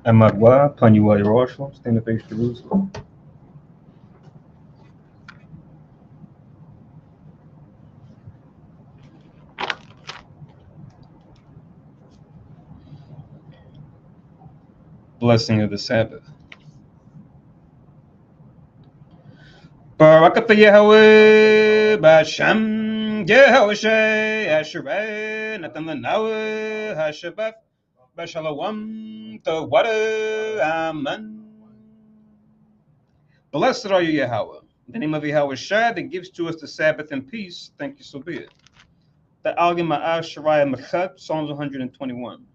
Amadwa, Panyua Yerusalem, stand face Jerusalem. Blessing of the Sabbath. Barakatha Yahweh, Basham, Yahweh, Asherah, Nathan Lanawa, Hashabeth, Bashalawam, the water, Amen. Blessed are you, Yahweh. In the name of Yahweh Shai that gives to us the Sabbath and peace, thank you, so be it. The Algin Ma'al Shariah Mechat, Psalms 121.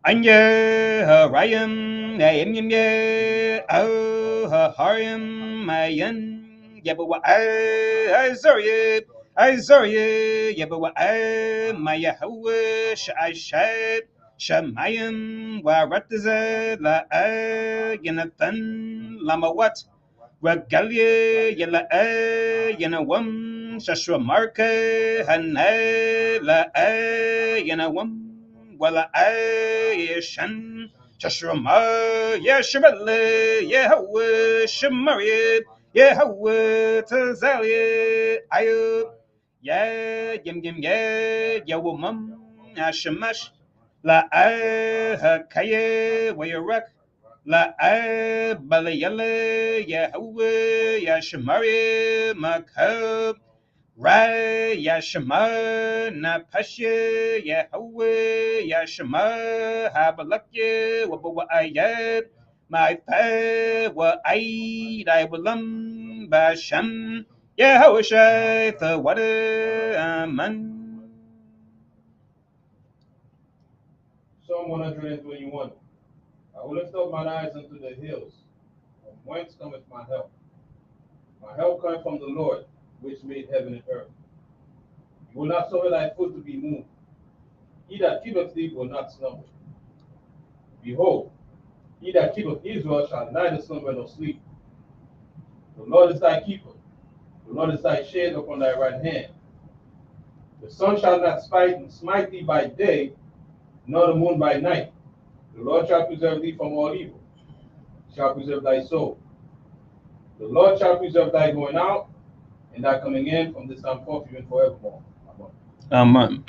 Anya Harayim Nayim Ye Oh Harim Mayan Yabawa Azariah Yabawa Mayahawa Shashad Shamayim Waratazad La Yanathan Lamawat Regalia Yala Yanawam Shashwa Marka Hana La Yanawam Wala Ayeshan Shashrama Yeshabale Yahweh Shemaria Yahweh Tazalia Ayub Yim Yawamam Ashamash La Hakaya Wayarak La Balayale Yahweh Yashamaria Makab Ray Yashama Napasha Yahweh Yashama Habalakya Wabawa Ayat My Pa wa Aid I Walam Basham Yahweh the water Aman. Psalm 121. I will lift up mine eyes unto the hills. From whence cometh my help? My help cometh from the Lord, which made heaven and earth. You will not suffer thy foot to be moved. He that keepeth thee will not slumber. Behold, he that keepeth Israel shall neither slumber nor sleep. The Lord is thy keeper. The Lord is thy shade upon thy right hand. The sun shall not smite thee by day, nor the moon by night. The Lord shall preserve thee from all evil, shall preserve thy soul. The Lord shall preserve thy going out and thy coming in from this time forth even forevermore. Amen.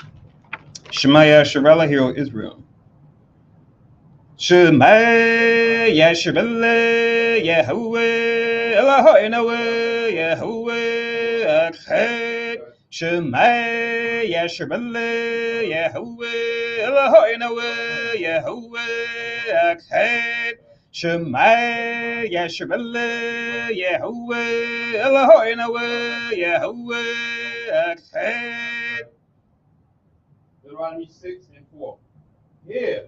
Shema Yasharallah, hear, O Israel. Shema Yasharallah, Yahweh, Eloheinu, Yahweh, Echad. Shema Yasharallah, Yahweh, Eloheinu, Yahweh, Echad. Shema Yasharallah, Yahweh, Eloheinu, Yahweh, Echad. Deuteronomy 6:4. Hear,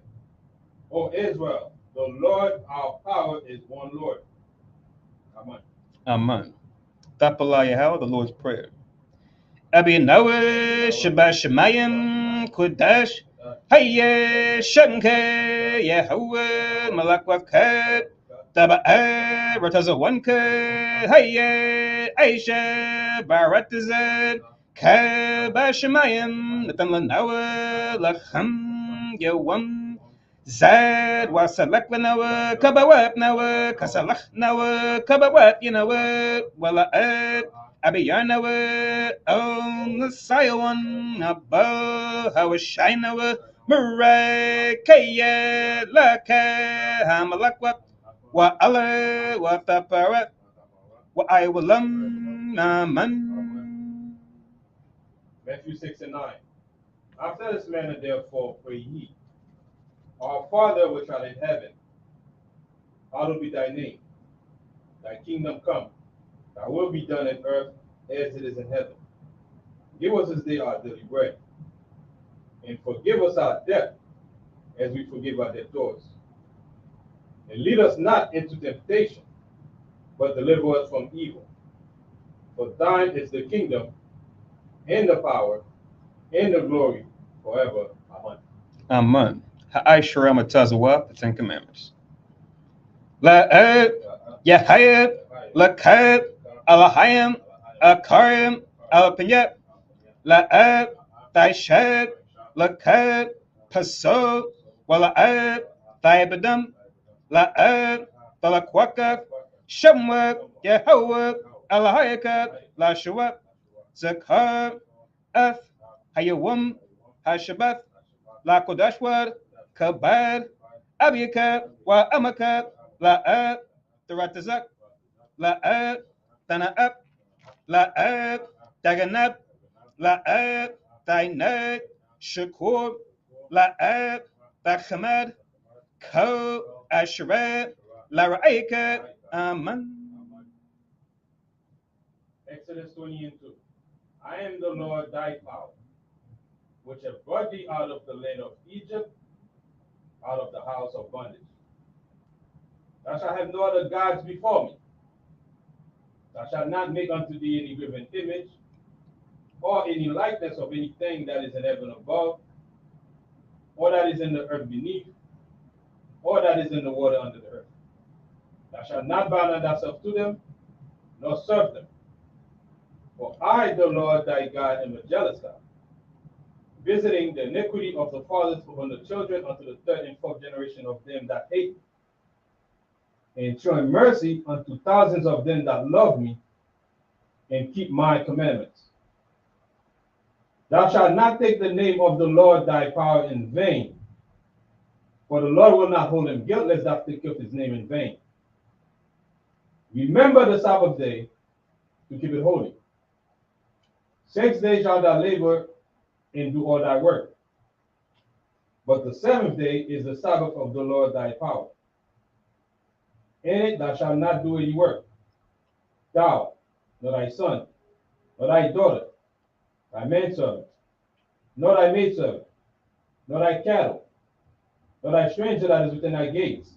O Israel, the Lord our power is one Lord. Amen. Amen. Tapala Yahweh, the Lord's Prayer. Abi Noah, Shabbat Shemayim, Kodesh, Hayye, Shanke, Yahweh, Malakwakad, Taba'ad, Ratazawanka, Hayye, Aisha, Baratazad, Kaba Shemayim, Natan Lanawa, Lacham, Yawam, Zad, Wasalak Lanawa, Kabawat Nawa, Kasalach Nawa, Kabawat, Wala'ad, Abiyanawa, on the Sion, above, Hawashinawa, Murakaya, Laka, Hamalakwa, Wa Allah, Wa Taparat, Wa Iwalam, Naman. Matthew 6:9. After this manner, therefore, pray ye, Our Father which art in heaven, hallowed be thy name. Thy kingdom come, thy will be done in earth as it is in heaven. Give us this day our daily bread, and forgive us our debt as we forgive our debtors. And lead us not into temptation, but deliver us from evil. For thine is the kingdom, and the power, and the glory, forever. Amen. Amen. Ha'aishara Matazawa, the Ten Commandments. La'ad, Yahayat, Lakad, Alahayim, Akarim, Alapanyat, La'ad, Taishad, Lakad, Paso, Wala'ad, Taibadam, La'ad, Talakwaka, Shamwak, Yahawak, Alahayakat, Lashawak, Zakar, Ath, Hayawam, Hashabath, Lakodashwar, Kabad, Abiyakat, Wa Amakat, La'at, Taratazak, La'at, Tana'at, La'at, Daganab, La'at, Tainat, Shakur, La'at, Takhamad, Ko, Asherat, Lara'aikat, Aman. Exodus 20:2. I am the Lord thy power, which have brought thee out of the land of Egypt, out of the house of bondage. Thou shalt have no other gods before me. Thou shalt not make unto thee any graven image, or any likeness of anything that is in heaven above, or that is in the earth beneath, or that is in the water under the earth. Thou shalt not bow down thyself to them, nor serve them. For I, the Lord thy God, am a jealous God, visiting the iniquity of the fathers upon the children unto the third and fourth generation of them that hate me, and showing mercy unto thousands of them that love me and keep my commandments. Thou shalt not take the name of the Lord thy power in vain, for the Lord will not hold him guiltless that taketh his name in vain. Remember the Sabbath day to keep it holy. 6 days shalt thou labor and do all thy work. But the seventh day is the Sabbath of the Lord thy power. In it thou shalt not do any work, thou, nor thy son, nor thy daughter, thy manservant, nor thy maidservant, nor thy cattle, nor thy stranger that is within thy gates.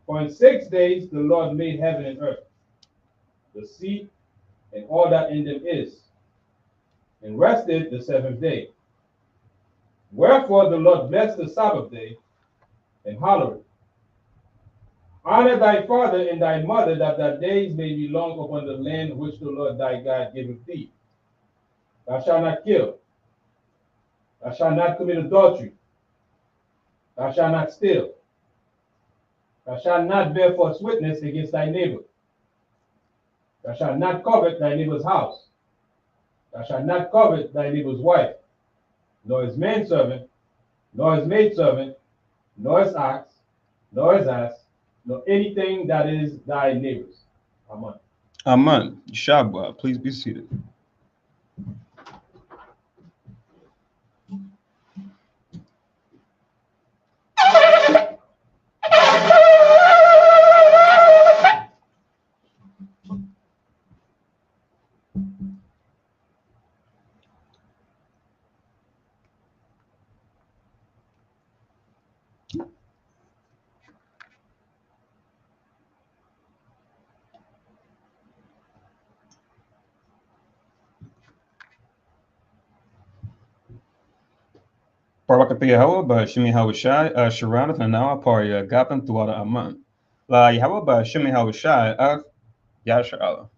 For in 6 days the Lord made heaven and earth, the sea, and all that in them is, and rested the seventh day. Wherefore the Lord blessed the Sabbath day, and hallowed it. Honor thy father and thy mother, that thy days may be long upon the land which the Lord thy God giveth thee. Thou shalt not kill. Thou shalt not commit adultery. Thou shalt not steal. Thou shalt not bear false witness against thy neighbor. Thou shalt not covet thy neighbor's house. Thou shalt not covet thy neighbor's wife, nor his manservant, nor his maidservant, nor his ox, nor his ass, nor anything that is thy neighbor's. Amen. Amen. Yeshua, please be seated. Barakatha Yahweh, Shimi Hawashai, Sharanat, and now Paria, Gapan, Tuada Aman. La Yahweh, Shimi Hawashai, Yasha Allah.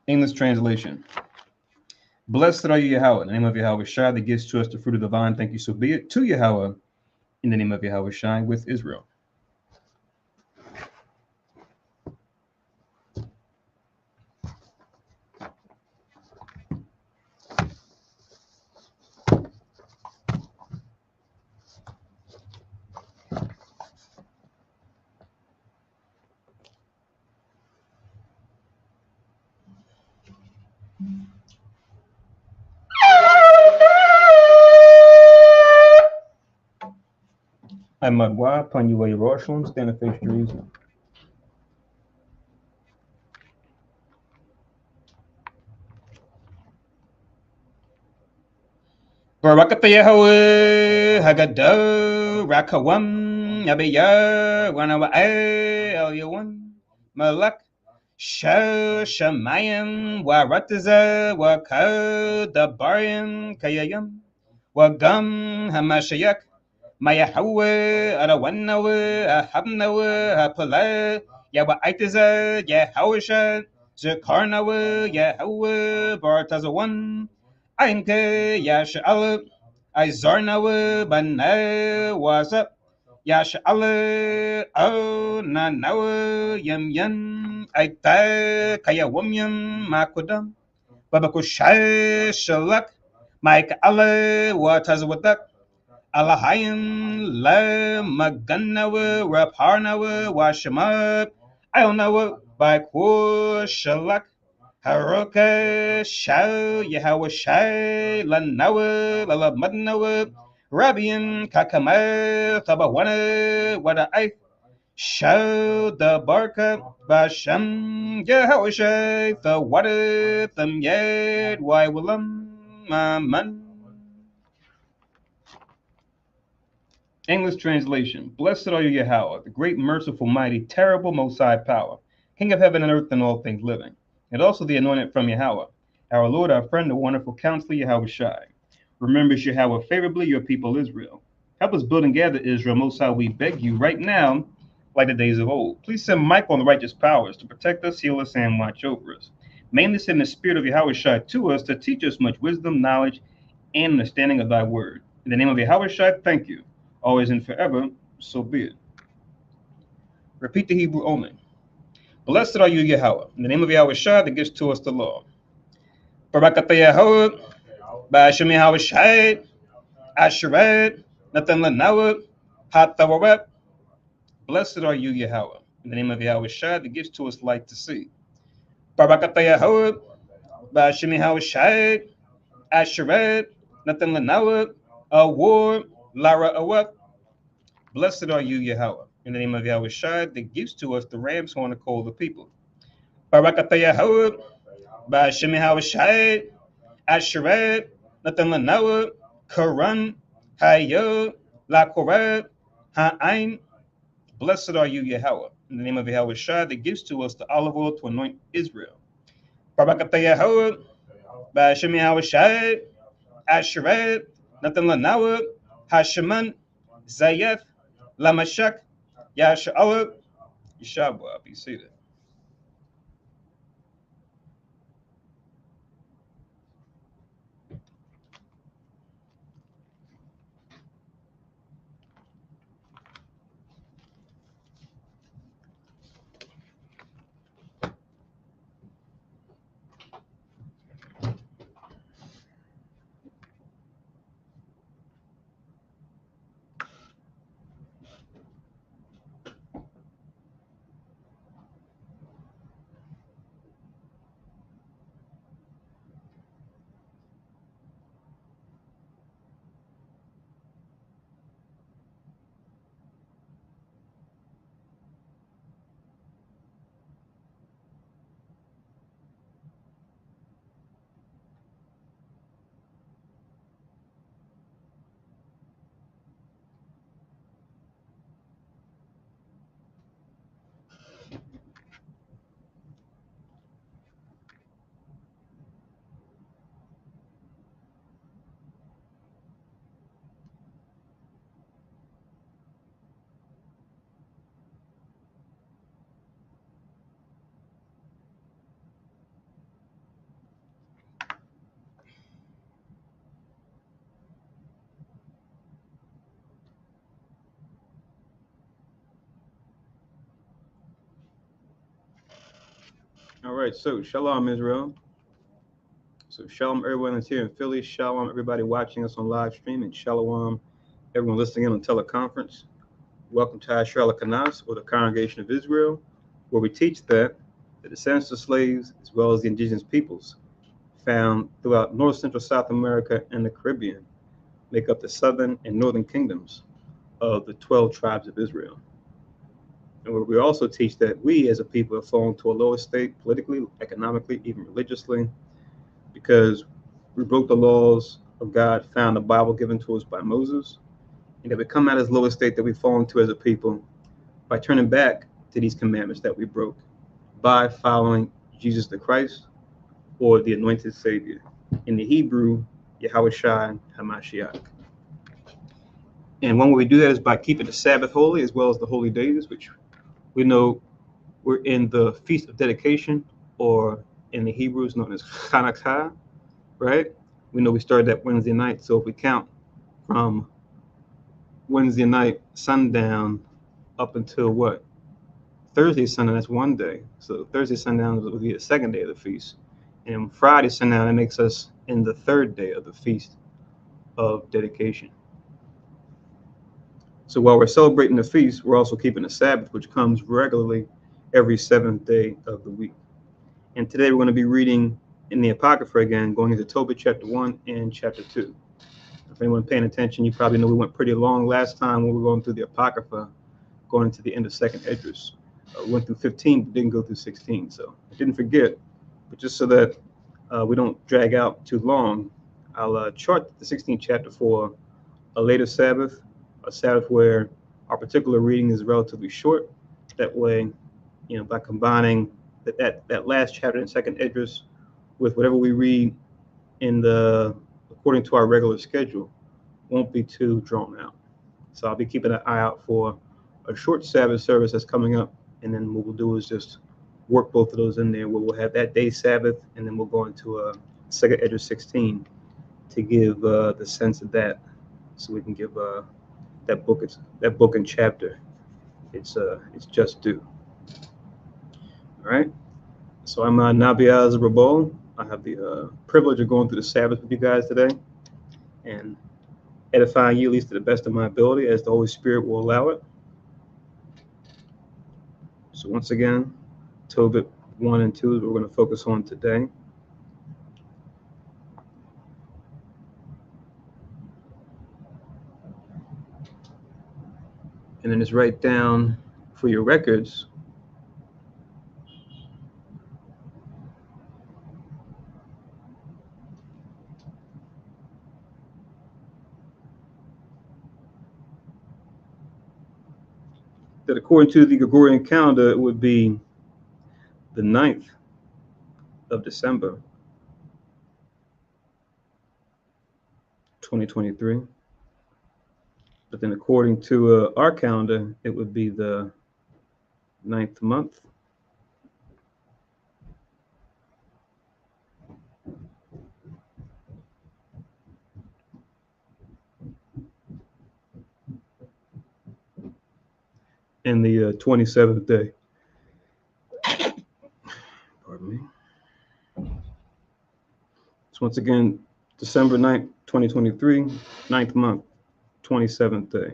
English translation. Blessed are you, Yahweh, in the name of Yahweh Shai, that gives to us the fruit of the vine. Thank you, so be it. To Yahweh, in the name of Yahweh Shai, with Israel. Amadwa, Panyua Yerushalayim, stand and face Jerusalem. Barakatha Yahweh, Haggadah, Rakawam, Yabeya, Wanawa El Yawan, Malak, Shamayim, Warataza, Wakadabarim, Kayayam, Wagam, Hamashayak, Mayahawe, Arawanawe, Ahabnawe, Apala, Yawa Aitaza, Yahawasha, Zakarnawe, Yahawe, Bartazawan, Ainke, Yasha'ala, Izarnawe, Bana, Wasa, Yasha'ala, O, Nanawe, Yam Yam, Aita, Kayawamyam, Makudam, Babakushai, Shalak, Mike Allah, Watazawadak, Alahayim, La, Maganawa, Raparnawa, Washamab, Ionawa, Bakur, Shalak, Haroka, Shau, Yahweh Shai, Lanawa, Lalamadnawa, Rabian, Kakama, Tabawana, Wada I, Shau, the Barka, Basham, Yahweh Shai, the Wada, Them Yed, Why Willam, Man. English translation. Blessed are you, Yahweh, the great, merciful, mighty, terrible, most high power, King of heaven and earth and all things living, and also the anointed from Yahweh, our Lord, our friend, the wonderful counselor, Yahweh Shai. Remembers Yahweh favorably your people Israel. Help us build and gather Israel, most high, we beg you, right now, like the days of old. Please send Michael and the righteous powers to protect us, heal us, and watch over us. Mainly send the spirit of Yahweh Shai to us to teach us much wisdom, knowledge, and understanding of thy word. In the name of Yahweh Shai, thank you. Always and forever, so be it. Repeat the Hebrew only. Blessed are you, Yahweh, in the name of Yahweh Shai that gives to us the law. Barakatha Yahweh, Ba'ashem Yahweh Shai, Asheret, Nathan Lanawa, Hatawaret. Blessed are you, Yahweh, in the name of Yahweh Shai that gives to us light to see. Barakatha Yahweh, Ba'ashem Yahweh Shai, Asheret, Nathan Lanawa, Awar, Lara Awet. Blessed are you, Yahweh, in the name of Yahweh Shai that gives to us the ram's horn to call the people. Barakatha Yahweh, Ba'ashem Yahweh Shai, Asheret, Nathan Lanawa, Karan, Hayo, La Korah, Ha'ain. Blessed are you, Yahweh, in the name of Yahweh Shai that gives to us the olive oil to anoint Israel. Barakatha Yahweh, Ba'ashem Yahweh Shai, Asheret, Nathan Lanawa, Hasheman, Zayeth, Lamashak, Yasha'ala, Yeshua, be seated. All right, so Shalom, Israel. So Shalom, everyone that's here in Philly. Shalom, everybody watching us on live stream. And Shalom, everyone listening in on teleconference. Welcome to Asher Kanas, or the Congregation of Israel, where we teach that the descendants of slaves, as well as the indigenous peoples found throughout North, Central, South America, and the Caribbean, make up the southern and northern kingdoms of the 12 tribes of Israel. And where we also teach that we as a people have fallen to a lower state politically, economically, even religiously, because we broke the laws of God found in the Bible given to us by Moses, and that we come out as lower state that we've fallen to as a people by turning back to these commandments that we broke, by following Jesus the Christ, or the anointed Savior. In the Hebrew, Yahushua HaMashiach. And one way we do that is by keeping the Sabbath holy, as well as the holy days, which we know we're in the Feast of Dedication, or in the Hebrews known as Chanukah, right? We know we started that Wednesday night, so if we count from Wednesday night sundown up until what? Thursday sundown, that's one day. So Thursday sundown will be the second day of the feast. And Friday sundown, that makes us in the third day of the Feast of Dedication. So while we're celebrating the feast, we're also keeping the Sabbath, which comes regularly every seventh day of the week. And today we're going to be reading in the Apocrypha again, going into Tobit chapter 1 and chapter 2. If anyone paying attention, you probably know we went pretty long last time when we were going through the Apocrypha, going into the end of Second Esdras. We went through 15, but didn't go through 16. So I didn't forget, but just so that we don't drag out too long, I'll chart the 16th chapter for a later Sabbath, a Sabbath where our particular reading is relatively short. That way, by combining that last chapter in Second Esdras with whatever we read according to our regular schedule, won't be too drawn out. So I'll be keeping an eye out for a short Sabbath service that's coming up, and then what we'll do is just work both of those in there, where we'll have that day Sabbath, and then we'll go into Second Esdras 16 to give the sense of that, so we can give that book and chapter it's just due. All right. So I'm Nabiaz Rabol. I have the privilege of going through the Sabbath with you guys today, and edifying you at least to the best of my ability, as the Holy Spirit will allow it. So once again, Tobit 1 and 2 is what we're going to focus on today. And then just write down for your records that according to the Gregorian calendar, it would be the 9th of December, 2023. But then according to our calendar, it would be the 9th month. And the 27th day. Pardon me. So once again, December 9th, 2023, 9th month, 27th day.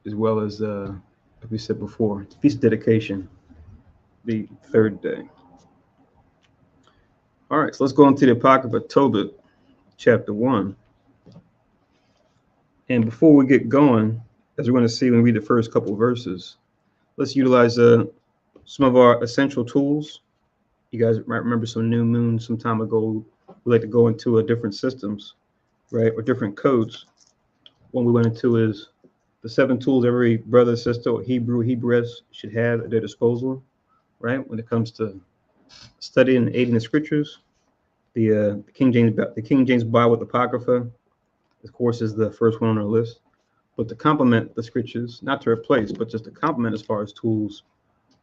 As well as, like we said before, Feast of Dedication, the third day. All right, so let's go into the Apocrypha, Tobit, chapter 1. And before we get going, as we're going to see when we read the first couple of verses, let's utilize some of our essential tools. You guys might remember some new moon some time ago. We like to go into different systems, right, or different codes. One we went into is the 7 tools every brother, sister, or Hebrewess should have at their disposal, right, when it comes to studying and aiding the scriptures. The King James Bible with Apocrypha, of course, is the first one on our list. But to complement the scriptures, not to replace, but just to complement as far as tools,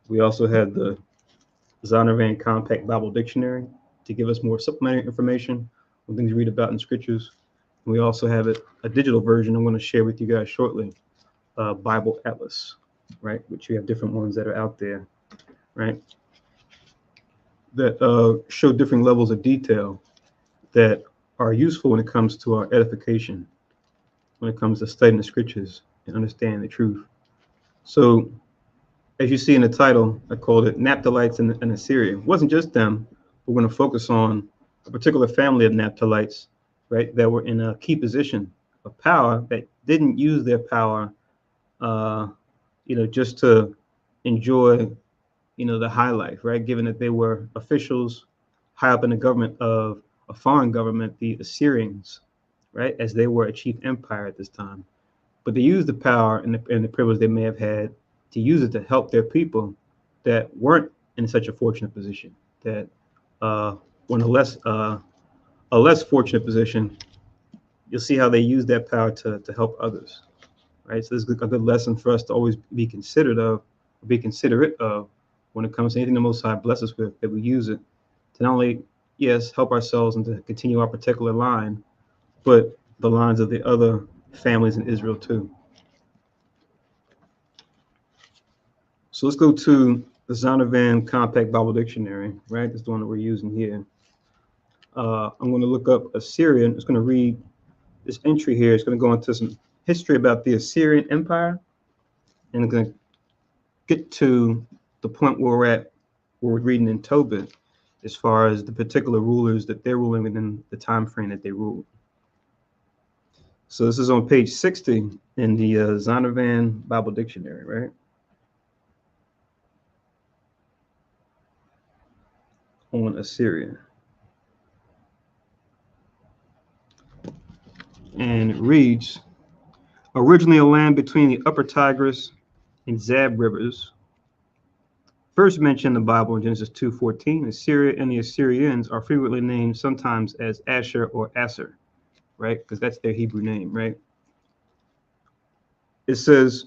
we also had the Zondervan Compact Bible Dictionary to give us more supplementary information on things you read about in scriptures. We also have a digital version I'm going to share with you guys shortly Bible Atlas, right? Which you have different ones that are out there, right? That show different levels of detail that are useful when it comes to our edification, when it comes to studying the scriptures and understanding the truth. So, as you see in the title, I called it Naphtalites and Assyria. It wasn't just them. We're going to focus on a particular family of Naphtalites, right, that were in a key position of power that didn't use their power, uh, just to enjoy, the high life, right? Given that they were officials high up in the government of a foreign government, the Assyrians, right, as they were a chief empire at this time. But they used the power and the privilege they may have had to use it to help their people that weren't in such a fortunate position, that were in a less fortunate position. You'll see how they use that power to help others, right? So this is a good lesson for us to always be considerate of when it comes to anything the Most High bless us with, that we use it to not only, yes, help ourselves and to continue our particular line, but the lines of the other families in Israel too. So let's go to the Zondervan Compact Bible Dictionary, right? That's the one that we're using here. I'm going to look up Assyrian. It's going to read this entry here. It's going to go into some history about the Assyrian Empire, and it's going to get to the point where we're reading in Tobit, as far as the particular rulers that they're ruling within the time frame that they ruled. So this is on page 60 in the Zondervan Bible Dictionary, right? On Assyria. And it reads, originally a land between the upper Tigris and Zab rivers. First mentioned in the Bible in Genesis 2:14, Assyria and the Assyrians are frequently named sometimes as Asher or Asser, right? Because that's their Hebrew name, right? It says,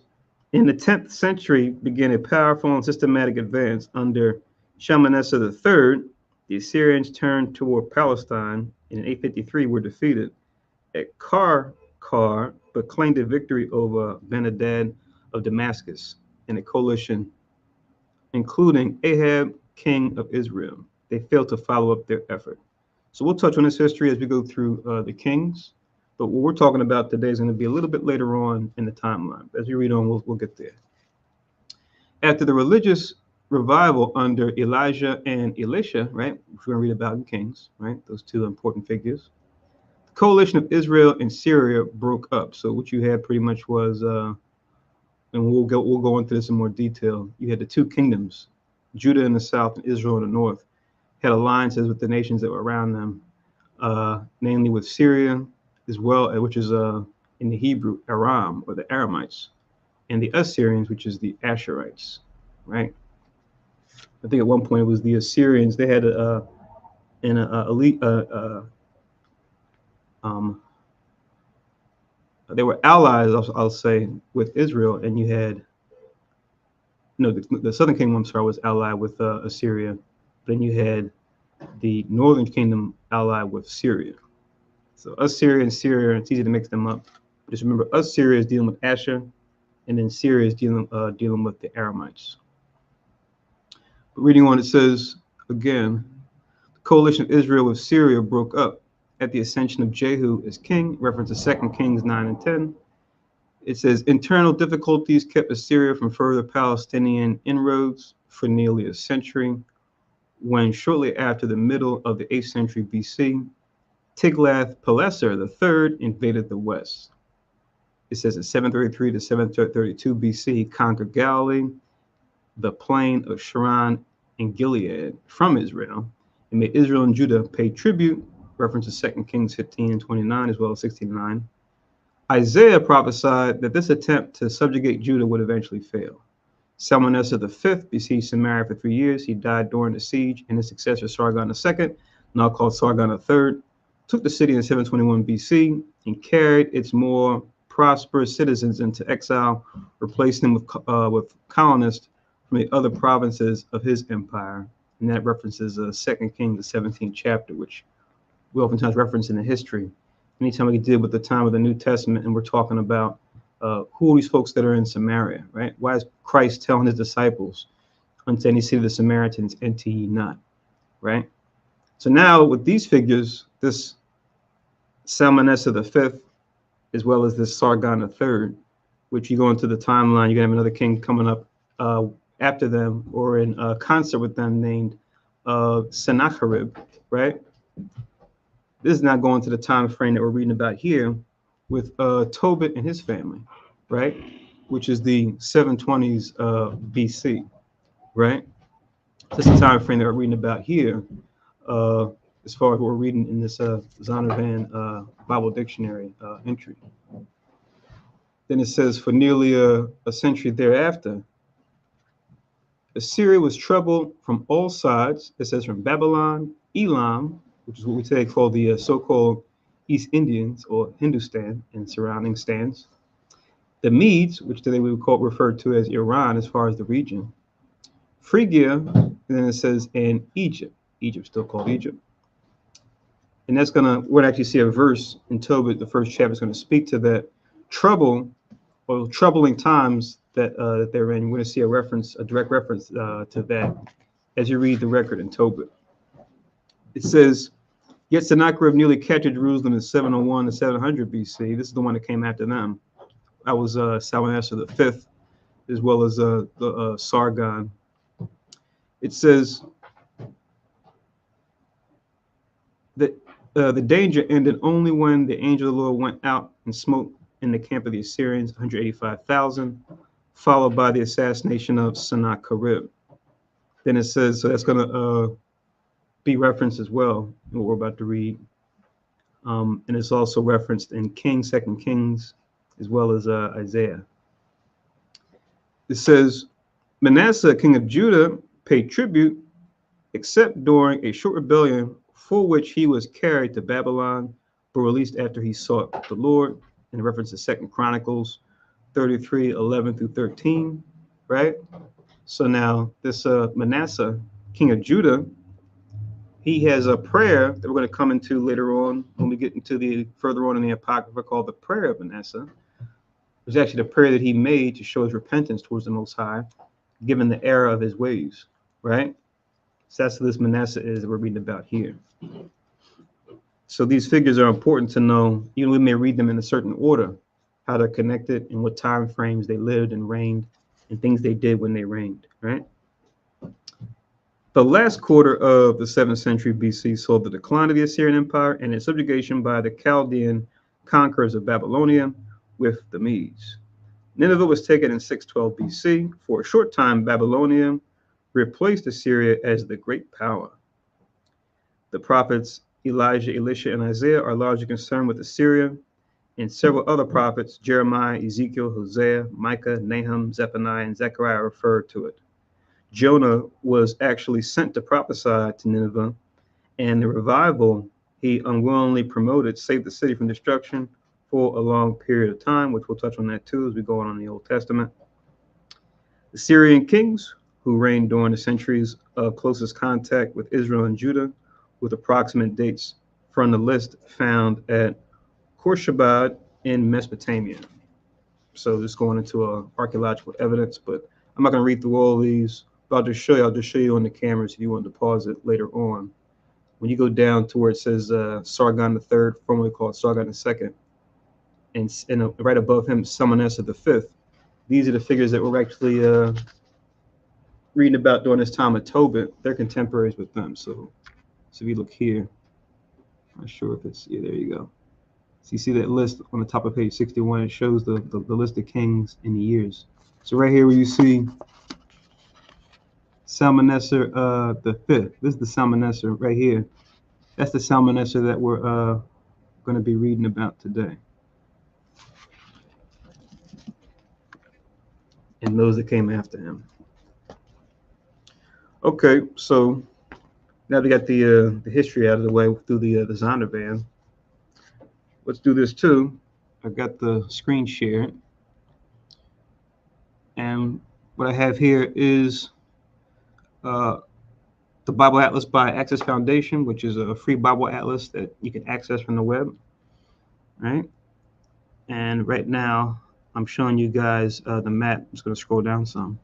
in the 10th century began a powerful and systematic advance under Shalmaneser III. The Assyrians turned toward Palestine and in 853 were defeated at Karkar, but claimed a victory over Ben-Hadad of Damascus in a coalition including Ahab, king of Israel. They failed to follow up their effort. So we'll touch on this history as we go through the kings, but what we're talking about today is going to be a little bit later on in the timeline. As we read on, we'll get there. After the religious revival under Elijah and Elisha, right, which we're going to read about in Kings, right, those two important figures, the coalition of Israel and Syria broke up. So what you had pretty much was, and we'll go into this in more detail. You had the two kingdoms, Judah in the south and Israel in the north, had alliances with the nations that were around them, namely with Syria as well, which is in the Hebrew Aram or the Aramites, and the Assyrians, which is the Asherites, right? I think at one point it was the Assyrians. They had they were allies, I'll say, with Israel, and you had, the southern kingdom, I'm sorry, was allied with Assyria. Then you had the northern kingdom allied with Syria. So Assyria and Syria, it's easy to mix them up. Just remember, Assyria is dealing with Asher, and then Syria is dealing with the Aramites. But reading on, it says, again, the coalition of Israel with Syria broke up at the ascension of Jehu as king, reference to 2 Kings 9 and 10. It says, internal difficulties kept Assyria from further Palestinian inroads for nearly a century, when shortly after the middle of the 8th century BC, Tiglath-Pileser III invaded the west. It says in 733 to 732 BC, conquered Galilee, the plain of Sharon and Gilead from Israel, and made Israel and Judah pay tribute, reference to 2 Kings 15 and 29, as well as 16:9. Isaiah prophesied that this attempt to subjugate Judah would eventually fail. Shalmaneser V besieged Samaria for 3 years. He died during the siege, and his successor, Sargon II, now called Sargon III, took the city in 721 BC and carried its more prosperous citizens into exile, replacing them with colonists from the other provinces of his empire. And that references 2 Kings, the 17th chapter, which we oftentimes reference in the history. Anytime we deal with the time of the New Testament and we're talking about who are these folks that are in Samaria, right? Why is Christ telling his disciples, unto any city of the Samaritans, enter ye not, right? So now with these figures, this Salmanasseh the fifth, as well as this Sargon the third, which you go into the timeline, you're gonna have another king coming up after them or in concert with them named Sennacherib, right? This is not going to the time frame that we're reading about here with Tobit and his family, right? Which is the 720s BC, right? This is the time frame that we're reading about here, as far as what we're reading in this Zondervan Bible Dictionary entry. Then it says, for nearly a century thereafter, Assyria was troubled from all sides. It says from Babylon, Elam, which is what we today call the so-called East Indians or Hindustan and surrounding stands, the Medes, which today we would call referred to as Iran as far as the region, Phrygia, and then it says in Egypt. Egypt still called Egypt. And that's we're gonna actually see a verse in Tobit, the first chapter is gonna speak to that trouble or troubling times that they're in. We're gonna see a direct reference to that as you read the record in Tobit. It says, yet Sennacherib nearly captured Jerusalem in 701 to 700 BC. This is the one that came after them. That was Salmanasseh the fifth, as well as the Sargon. It says that the danger ended only when the angel of the Lord went out and smote in the camp of the Assyrians, 185,000, followed by the assassination of Sennacherib. Then it says, so that's going to be referenced as well in what we're about to read. And it's also referenced in Kings, 2 Kings, as well as Isaiah. It says, Manasseh, king of Judah, paid tribute, except during a short rebellion for which he was carried to Babylon, but released after he sought the Lord, in reference to 2 Chronicles 33, 11 through 13, right? So now this Manasseh, king of Judah, he has a prayer that we're going to come into later on when we get into the further on in the Apocrypha called the Prayer of Manasseh. It was actually the prayer that he made to show his repentance towards the Most High, given the error of his ways, right? So that's what this Manasseh is that we're reading about here. So these figures are important to know. Even we may read them in a certain order, how they're connected and what time frames they lived and reigned and things they did when they reigned, right? The last quarter of the 7th century BC saw the decline of the Assyrian Empire and its subjugation by the Chaldean conquerors of Babylonia with the Medes. Nineveh was taken in 612 BC. For a short time, Babylonia replaced Assyria as the great power. The prophets Elijah, Elisha, and Isaiah are largely concerned with Assyria, and several other prophets, Jeremiah, Ezekiel, Hosea, Micah, Nahum, Zephaniah, and Zechariah, referred to it. Jonah was actually sent to prophesy to Nineveh, and the revival he unwillingly promoted saved the city from destruction for a long period of time, which we'll touch on that too as we go on in the Old Testament. The Syrian kings who reigned during the centuries of closest contact with Israel and Judah, with approximate dates from the list found at Khorshebad in Mesopotamia. So just going into archaeological evidence, but I'm not going to read through all these, but I'll just show you on the cameras if you want to pause it later on. When you go down to where it says Sargon III, formerly called Sargon II, and right above him, Salmanasseh V, these are the figures that we're actually reading about during this time of Tobit. They're contemporaries with them. So if you look here, I'm not sure if it's, yeah, there you go. So you see that list on the top of page 61, it shows the list of kings in the years. So right here where you see Salmanasseh the fifth, this is the Salmanasseh right here. That's the Salmanasseh that we're going to be reading about today. And those that came after him. Okay, so now we got the history out of the way through the Zondervan. Let's do this too. I've got the screen shared. And what I have here is the Bible Atlas by Access Foundation, which is a free Bible Atlas that you can access from the web, right? And right now, I'm showing you guys the map. I'm just going to scroll down some.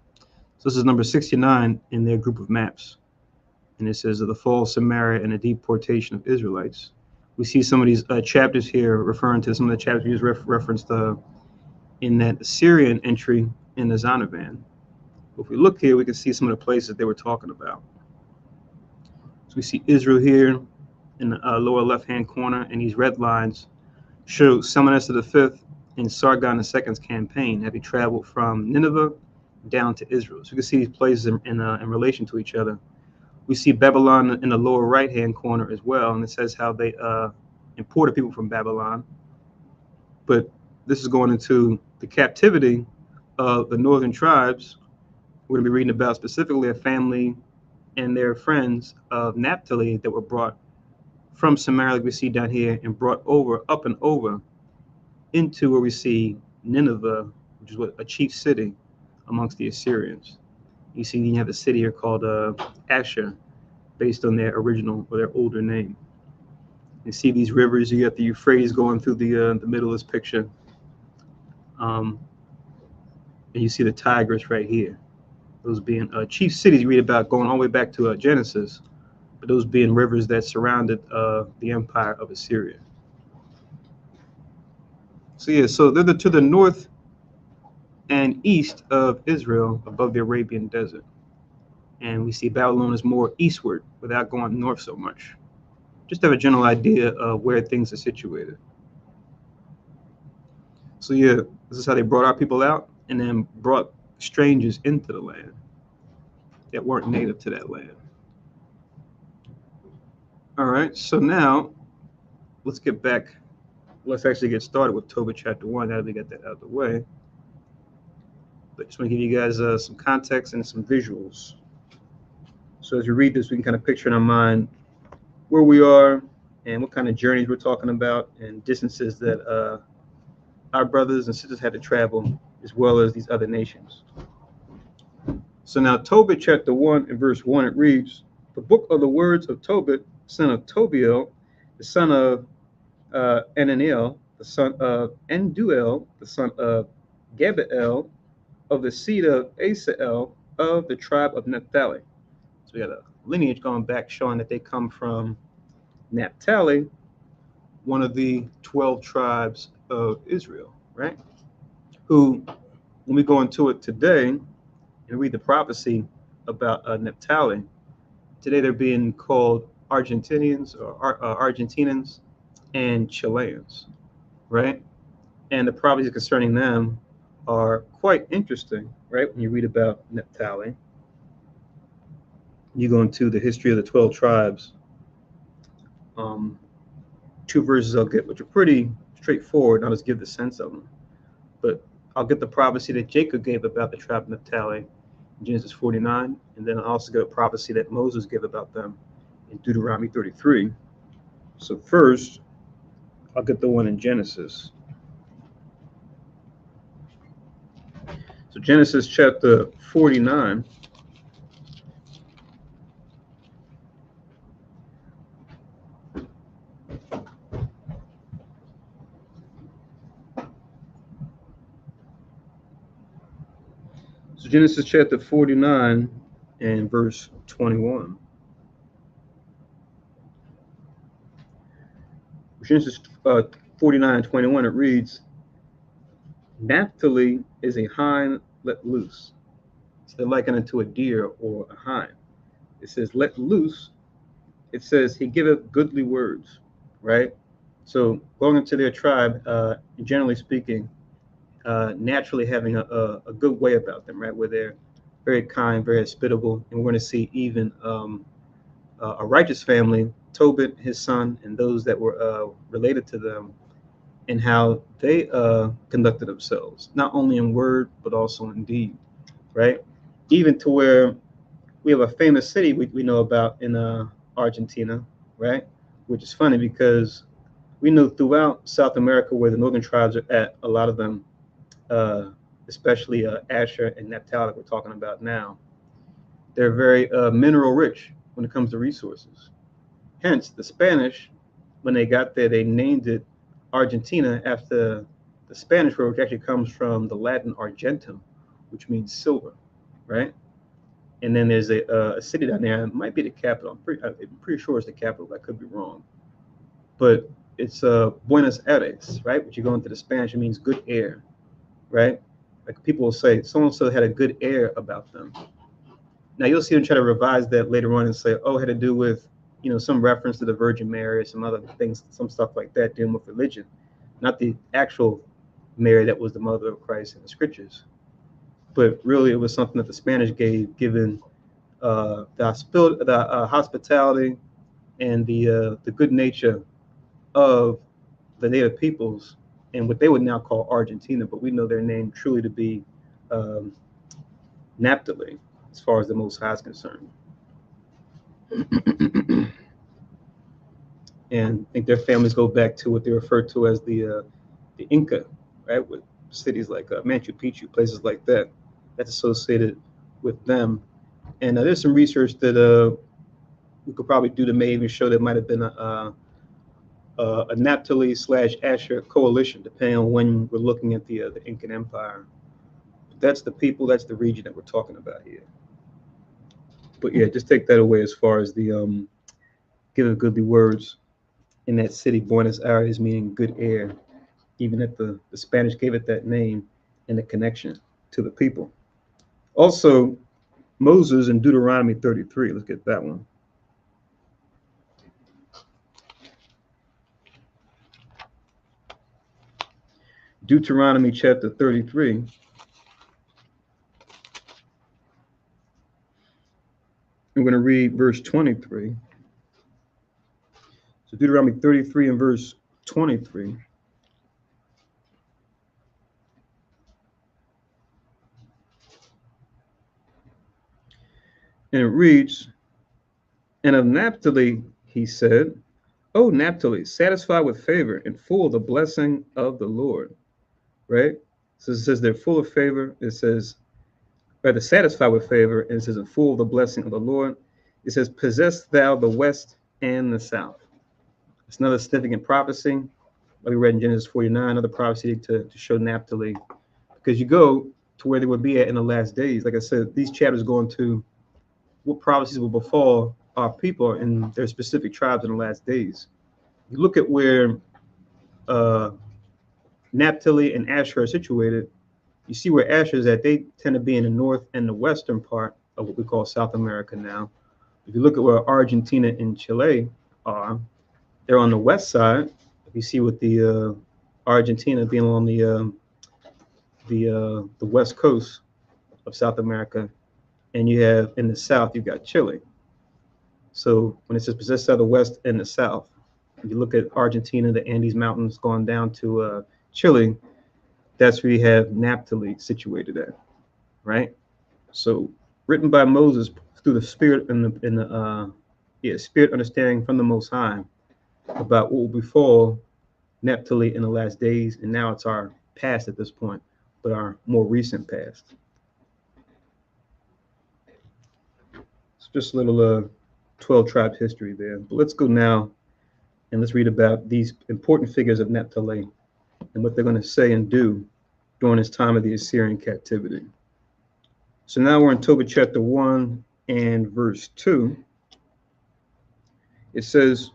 So this is number 69 in their group of maps. And it says the fall of Samaria and the deportation of Israelites. We see some of these chapters here referring to some of the chapters we just referenced in that Assyrian entry in the Zonovan. If we look here, we can see some of the places they were talking about. So we see Israel here in the lower left-hand corner, and these red lines show Salmanaser V and Sargon II's campaign having traveled from Nineveh down to Israel. So you can see these places in relation to each other. We see Babylon in the lower right-hand corner as well, and it says how they imported people from Babylon. But this is going into the captivity of the northern tribes. We're going to be reading about specifically a family and their friends of Naphtali that were brought from Samaria, like we see down here, and brought up and over into where we see Nineveh, which is a chief city amongst the Assyrians. You see, you have a city here called Asher, based on their original or their older name. You see these rivers. You got the Euphrates going through the middle of this picture, and you see the Tigris right here. Those being chief cities you read about going all the way back to Genesis, but those being rivers that surrounded the empire of Assyria. So yeah, so they're to the north and east of Israel, above the Arabian desert. And we see Babylon is more eastward without going north so much. Just to have a general idea of where things are situated. So yeah, this is how they brought our people out and then brought strangers into the land that weren't native to that land. All right, so now let's get back. Let's actually get started with Tobit chapter 1. Now that we got that out of the way. But just want to give you guys some context and some visuals. So as you read this, we can kind of picture in our mind where we are and what kind of journeys we're talking about and distances that our brothers and sisters had to travel, as well as these other nations. So now Tobit chapter 1 and verse 1, it reads, the book of the words of Tobit, son of Tobiel, the son of Ananiel, the son of Enduel, the son of Gabael, of the seed of Asael, of the tribe of Naphtali. So we got a lineage going back showing that they come from Naphtali, one of the 12 tribes of Israel, right? Who, when we go into it today and read the prophecy about Naphtali, today they're being called Argentinians or Argentinians and Chileans, right? And the prophecies concerning them are quite interesting, right? When you read about Naphtali, you go into the history of the 12 tribes. Two verses I'll get, which are pretty straightforward. I'll just give the sense of them. But I'll get the prophecy that Jacob gave about the tribe of Naphtali in Genesis 49, and then I'll also get a prophecy that Moses gave about them in Deuteronomy 33. So first, I'll get the one in Genesis. So Genesis chapter 49. So Genesis chapter 49 and verse 21. Genesis 49:21, it reads, Naphtali is a hind let loose. So they're likening it to a deer or a hind. It says let loose. It says he giveth goodly words, right? So going into their tribe, generally speaking, naturally having a good way about them, right? Where they're very kind, very hospitable. And we're going to see even a righteous family, Tobit, his son, and those that were related to them, and how they conducted themselves, not only in word, but also in deed, right? Even to where we have a famous city we know about in Argentina, right? Which is funny because we know throughout South America where the northern tribes are at, a lot of them, especially Asher and Naphtali that we're talking about now, they're very mineral rich when it comes to resources. Hence, the Spanish, when they got there, they named it Argentina after the Spanish word, which actually comes from the Latin argentum, which means silver, right? And then there's a city down there. It might be the capital. I'm pretty sure it's the capital. I could be wrong, but it's Buenos Aires, right? Which you go into the Spanish, it means good air, right? Like people will say, so-and-so had a good air about them. Now you'll see them try to revise that later on and say, oh, it had to do with, some reference to the Virgin Mary, some other things, some stuff like that dealing with religion, not the actual Mary that was the mother of Christ in the scriptures. But really, it was something that the Spanish gave, given the hospitality and the good nature of the native peoples and what they would now call Argentina, but we know their name truly to be Naphtali, as far as the Most High is concerned. And I think their families go back to what they refer to as the Inca, right? With cities like Machu Picchu, places like that, that's associated with them. And there's some research that we could probably do to maybe even show that might have been a Naphtali / Asher coalition, depending on when we're looking at the Incan Empire. But that's the people, that's the region that we're talking about here. But yeah, just take that away as far as the give it goodly words in that city, Buenos Aires, meaning good air, even that the Spanish gave it that name and the connection to the people. Also, Moses in Deuteronomy 33, let's get that one. Deuteronomy chapter 33. I'm going to read verse 23. So Deuteronomy 33 and verse 23. And it reads, and of Naphtali he said, O Naphtali, satisfied with favor and full of the blessing of the Lord. Right? So it says they're full of favor. It says, rather satisfied with favor, and it says, and full of the blessing of the Lord. It says, possess thou the west and the south. It's another significant prophecy, like we read in Genesis 49, another prophecy to show Naphtali. Because you go to where they would be at in the last days. Like I said, these chapters go into what prophecies will befall our people in their specific tribes in the last days. You look at where Naphtali and Asher are situated, you see where Asher is at. They tend to be in the north and the western part of what we call South America now. If you look at where Argentina and Chile are, they're on the west side. You see with the Argentina being on the west coast of South America, and you have in the south you've got Chile. So when it says possess of the west and the south, if you look at Argentina, the Andes Mountains going down to Chile, that's where you have Naphtali situated at, right? So written by Moses through the Spirit and the Spirit understanding from the Most High about what will befall Naphtali in the last days, and now it's our past at this point, but our more recent past. It's just a little 12 tribes history there. But let's go now and let's read about these important figures of Naphtali and what they're going to say and do during this time of the Assyrian captivity. So now we're in Tobit chapter 1 and verse 2. It says,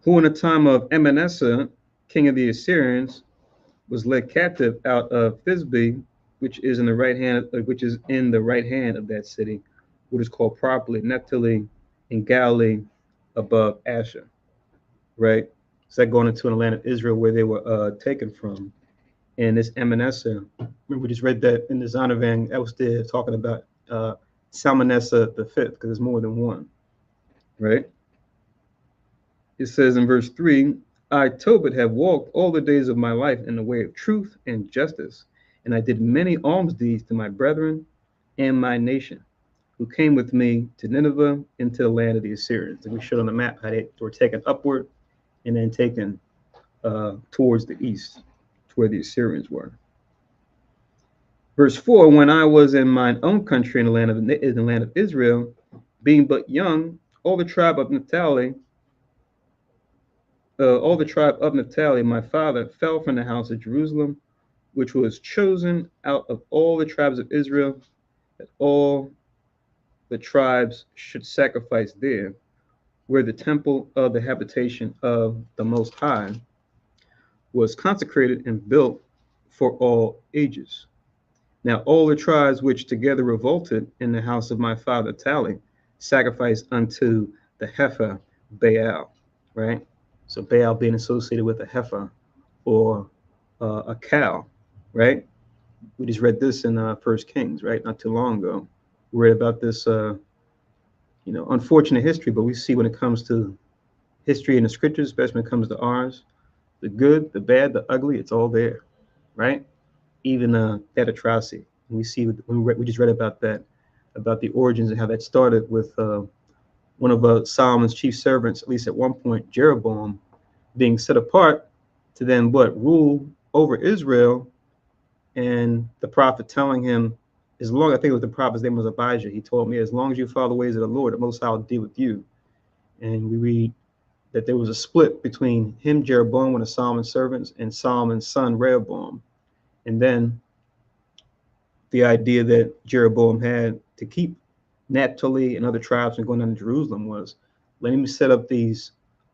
who in the time of Manasseh, king of the Assyrians, was led captive out of Thisbe, which is in the right hand of that city, what is called properly Naphtali in Galilee above Asher, right? So that going into the land of Israel where they were taken from. And this Manasseh, remember we just read that in the Zondervan, that was there talking about Salmanasseh the fifth, because there's more than one, right? It says in verse 3, I, Tobit, have walked all the days of my life in the way of truth and justice, and I did many alms deeds to my brethren and my nation, who came with me to Nineveh into the land of the Assyrians. And we showed on the map how they were taken upward and then taken towards the east, to where the Assyrians were. Verse 4, when I was in mine own country in the land of Israel, being but young, all the tribe of Naphtali all the tribe of Naphtali, my father, fell from the house of Jerusalem, which was chosen out of all the tribes of Israel, that all the tribes should sacrifice there, where the temple of the habitation of the Most High was consecrated and built for all ages. Now all the tribes which together revolted in the house of my father Tali sacrificed unto the heifer Baal, right? So Baal being associated with a heifer or a cow, right? We just read this in First Kings, right? Not too long ago. We read about this, unfortunate history, but we see when it comes to history in the scriptures, especially when it comes to ours, the good, the bad, the ugly, it's all there, right? Even that atrocity. We see we just read about that, about the origins and how that started with one of Solomon's chief servants, at least at one point, Jeroboam, being set apart to then what rule over Israel, and the prophet telling him, as long I think it was the prophet's name was Abijah, he told me, as long as you follow the ways of the Lord, the Most High will deal with you. And we read that there was a split between him, Jeroboam, one of Solomon's servants, and Solomon's son Rehoboam, and then the idea that Jeroboam had to keep Naphtali and other tribes from going down to Jerusalem was, let me set up these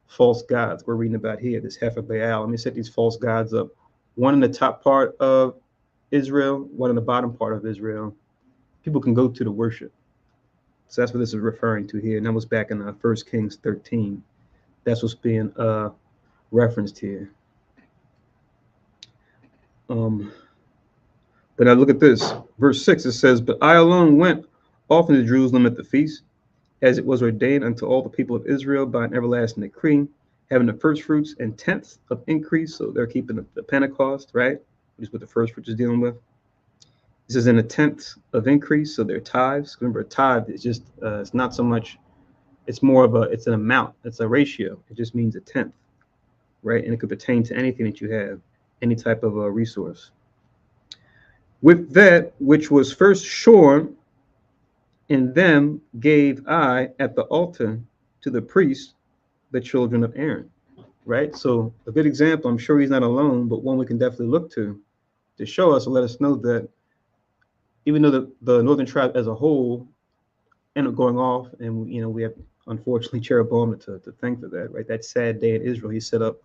false gods we're reading about here, this heifer Baal. Let me set these false gods up, one in the top part of Israel, one in the bottom part of Israel. People can go to the worship. So that's what this is referring to here. And that was back in 1 Kings 13. That's what's being referenced here. But now look at this. Verse 6, it says, but I alone went often to Jerusalem at the feast, as it was ordained unto all the people of Israel by an everlasting decree, having the first fruits and tenths of increase. So they're keeping the Pentecost, right? Which is what the first fruits is dealing with. This is in a tenth of increase, so they're tithes. Remember, a tithe is just, it's not so much, it's more of it's an amount, it's a ratio. It just means a tenth, right? And it could pertain to anything that you have, any type of a resource. With that which was first shorn, in them gave I at the altar to the priests, the children of Aaron, right? So a good example, I'm sure he's not alone, but one we can definitely look to show us or let us know that even though the northern tribe as a whole ended up going off, and we have unfortunately Jeroboam to thank for that, right? That sad day in Israel he set up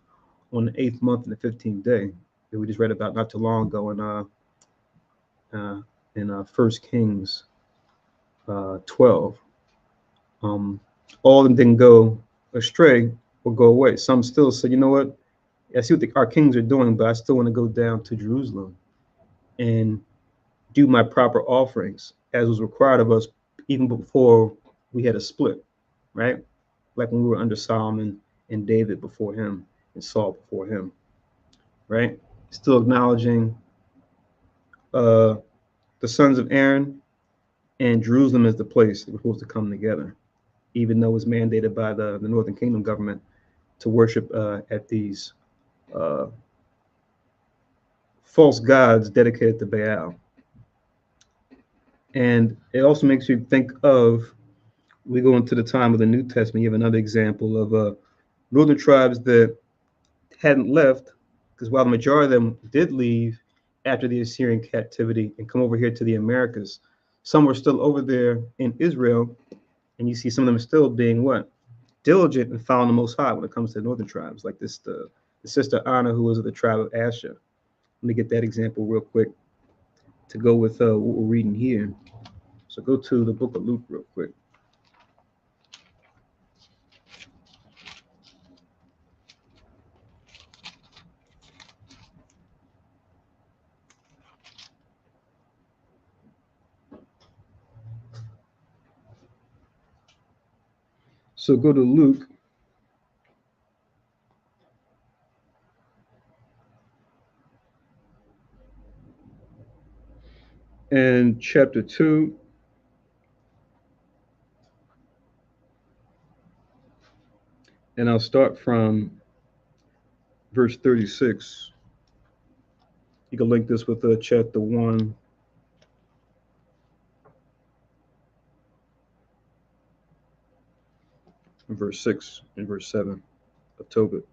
on the 8th month and the 15th day that we just read about not too long ago in 1 Kings 12. All of them didn't go astray or go away. Some still said, you know what? I see what our kings are doing, but I still want to go down to Jerusalem and do my proper offerings as was required of us even before we had a split, right? Like when we were under Solomon and David before him and Saul before him, right? Still acknowledging the sons of Aaron and Jerusalem as the place that we're supposed to come together, even though it's mandated by the Northern Kingdom government to worship at these false gods dedicated to Baal. And it also makes you think of, we go into the time of the New Testament, you have another example of northern tribes that hadn't left, because while the majority of them did leave after the Assyrian captivity and come over here to the Americas, some were still over there in Israel, and you see some of them still being what? Diligent and following the Most High when it comes to the northern tribes, like this, the sister Anna, who was of the tribe of Asher. Let me get that example real quick to go with what we're reading here. So go to the book of Luke real quick. So go to Luke and chapter 2. And I'll start from verse 36. You can link this with chapter 1, verse 6 and verse 7 of Tobit.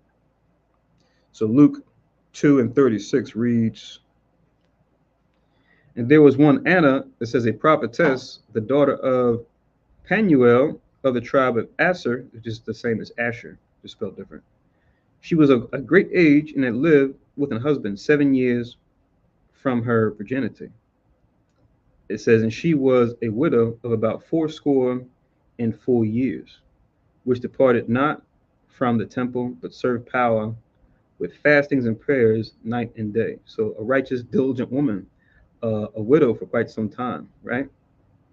So Luke 2:36 reads, and there was one Anna, it says a prophetess, the daughter of Penuel of the tribe of Aser, which is the same as Asher, just spelled different. She was of a great age and had lived with a husband 7 years from her virginity. It says, and she was a widow of about 84 years, which departed not from the temple, but served power with fastings and prayers night and day. So a righteous, diligent woman, a widow for quite some time, right?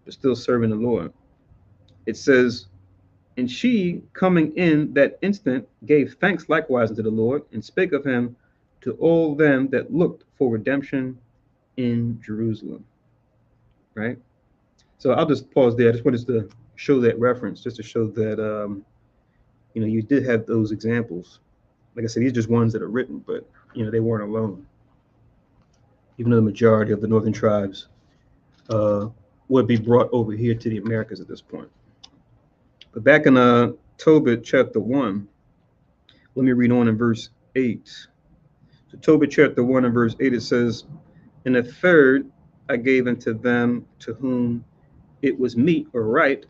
But still serving the Lord. It says, and she, coming in that instant, gave thanks likewise unto the Lord, and spake of him to all them that looked for redemption in Jerusalem. Right? So I'll just pause there. I just wanted to show that reference, just to show that you did have those examples. Like I said, these are just ones that are written, but they weren't alone. Even though the majority of the northern tribes would be brought over here to the Americas at this point. But back in Tobit chapter 1, let me read on in verse 8. So Tobit chapter 1 and verse 8, it says, and a third I gave unto them to whom it was meet or right,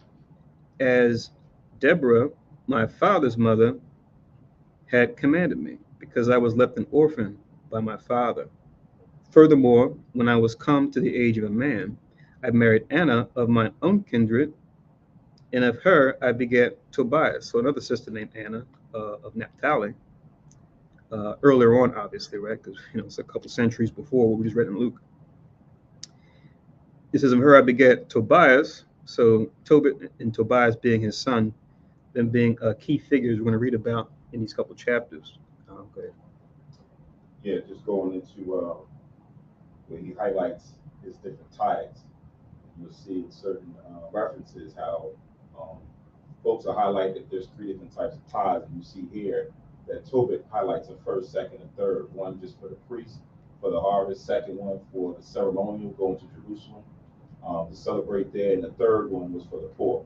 as Deborah, my father's mother, had commanded me, because I was left an orphan by my father. Furthermore, when I was come to the age of a man, I married Anna of my own kindred, and of her I begat Tobias, so another sister named Anna of Naphtali. Earlier on, obviously, right? Because it's a couple centuries before what we just read in Luke. It says, of her I begat Tobias, so Tobit and Tobias being his son, them being key figures we're going to read about in these couple chapters. Go ahead. Yeah, just going into where he highlights his different tithes. You'll see in certain references how folks are highlighting that there's three different types of tithes. And you see here that Tobit highlights the first, second, and third. One just for the priest, for the harvest. Second one for the ceremonial, going to Jerusalem to celebrate there. And the third one was for the poor.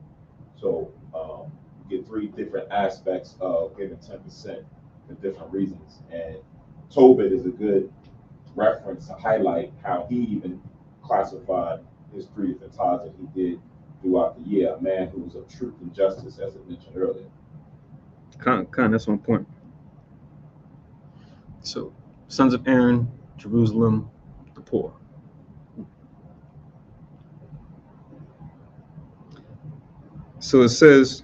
So you get three different aspects of giving 10% for different reasons. And Tobit is a good reference to highlight how he even classified his three different tithes that he did throughout the year. A man who was of truth and justice, as I mentioned earlier. That's on point. So, sons of Aaron, Jerusalem, the poor. So it says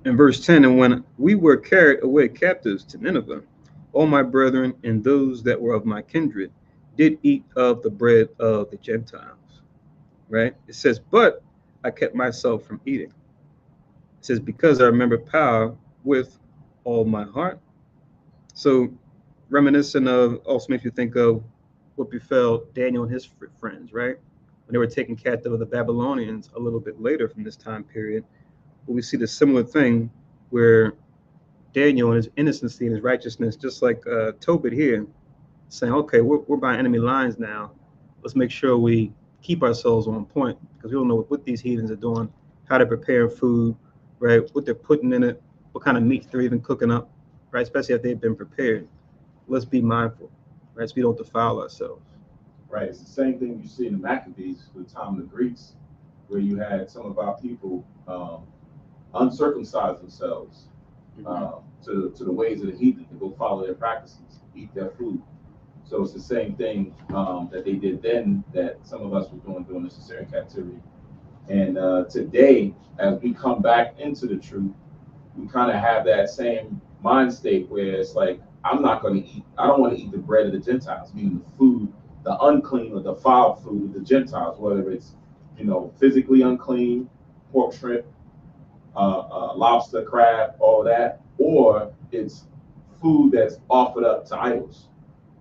in verse 10, and when we were carried away captives to Nineveh, all my brethren and those that were of my kindred did eat of the bread of the Gentiles. Right? It says, but I kept myself from eating. It says, because I remember power with all my heart. So reminiscent of also makes you think of what befell Daniel and his friends, right? When they were taken captive of the Babylonians a little bit later from this time period, but we see the similar thing where Daniel and his innocency and his righteousness, just like Tobit here, saying, okay, we're by enemy lines now. Let's make sure we keep ourselves on point, because we don't know what these heathens are doing, how they're preparing food, right? What they're putting in it, what kind of meats they're even cooking up, right? Especially if they've been prepared. Let's be mindful, right? So we don't defile ourselves. Right. It's the same thing you see in the Maccabees with the time of the Greeks, where you had some of our people uncircumcise themselves to the ways of the heathen, to go follow their practices, eat their food. So it's the same thing that they did then that some of us were doing during the Assyrian captivity. And today, as we come back into the truth, we kind of have that same mind state where it's like, I don't want to eat the bread of the Gentiles, meaning the food, the unclean or defiled food of the Gentiles, whether it's, physically unclean, pork, shrimp, lobster, crab, all that, or it's food that's offered up to idols.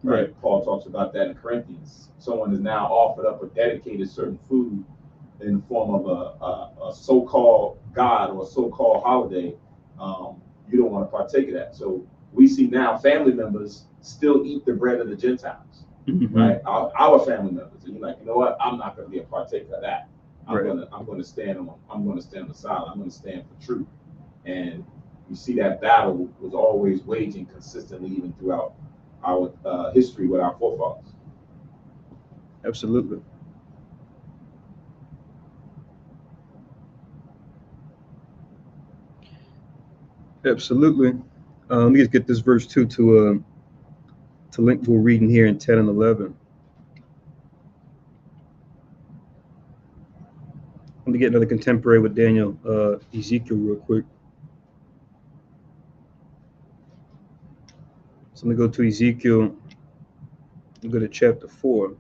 Right. Paul talks about that in Corinthians. Someone is now offered up or dedicated certain food in the form of a so-called God or a so-called holiday. You don't want to partake of that. So we see now family members still eat the bread of the Gentiles, right? Our family members, and you're like, you know what? I'm not going to be a partaker of that. I'm going to stand on the side. I'm going to stand for truth. And you see that battle was always waging consistently, even throughout our history with our forefathers. Absolutely. Absolutely. Let me just get this verse 2 to link we're reading here in 10 and 11. Let me get another contemporary with Daniel, Ezekiel, real quick. So let me go to Ezekiel. We go to chapter 4.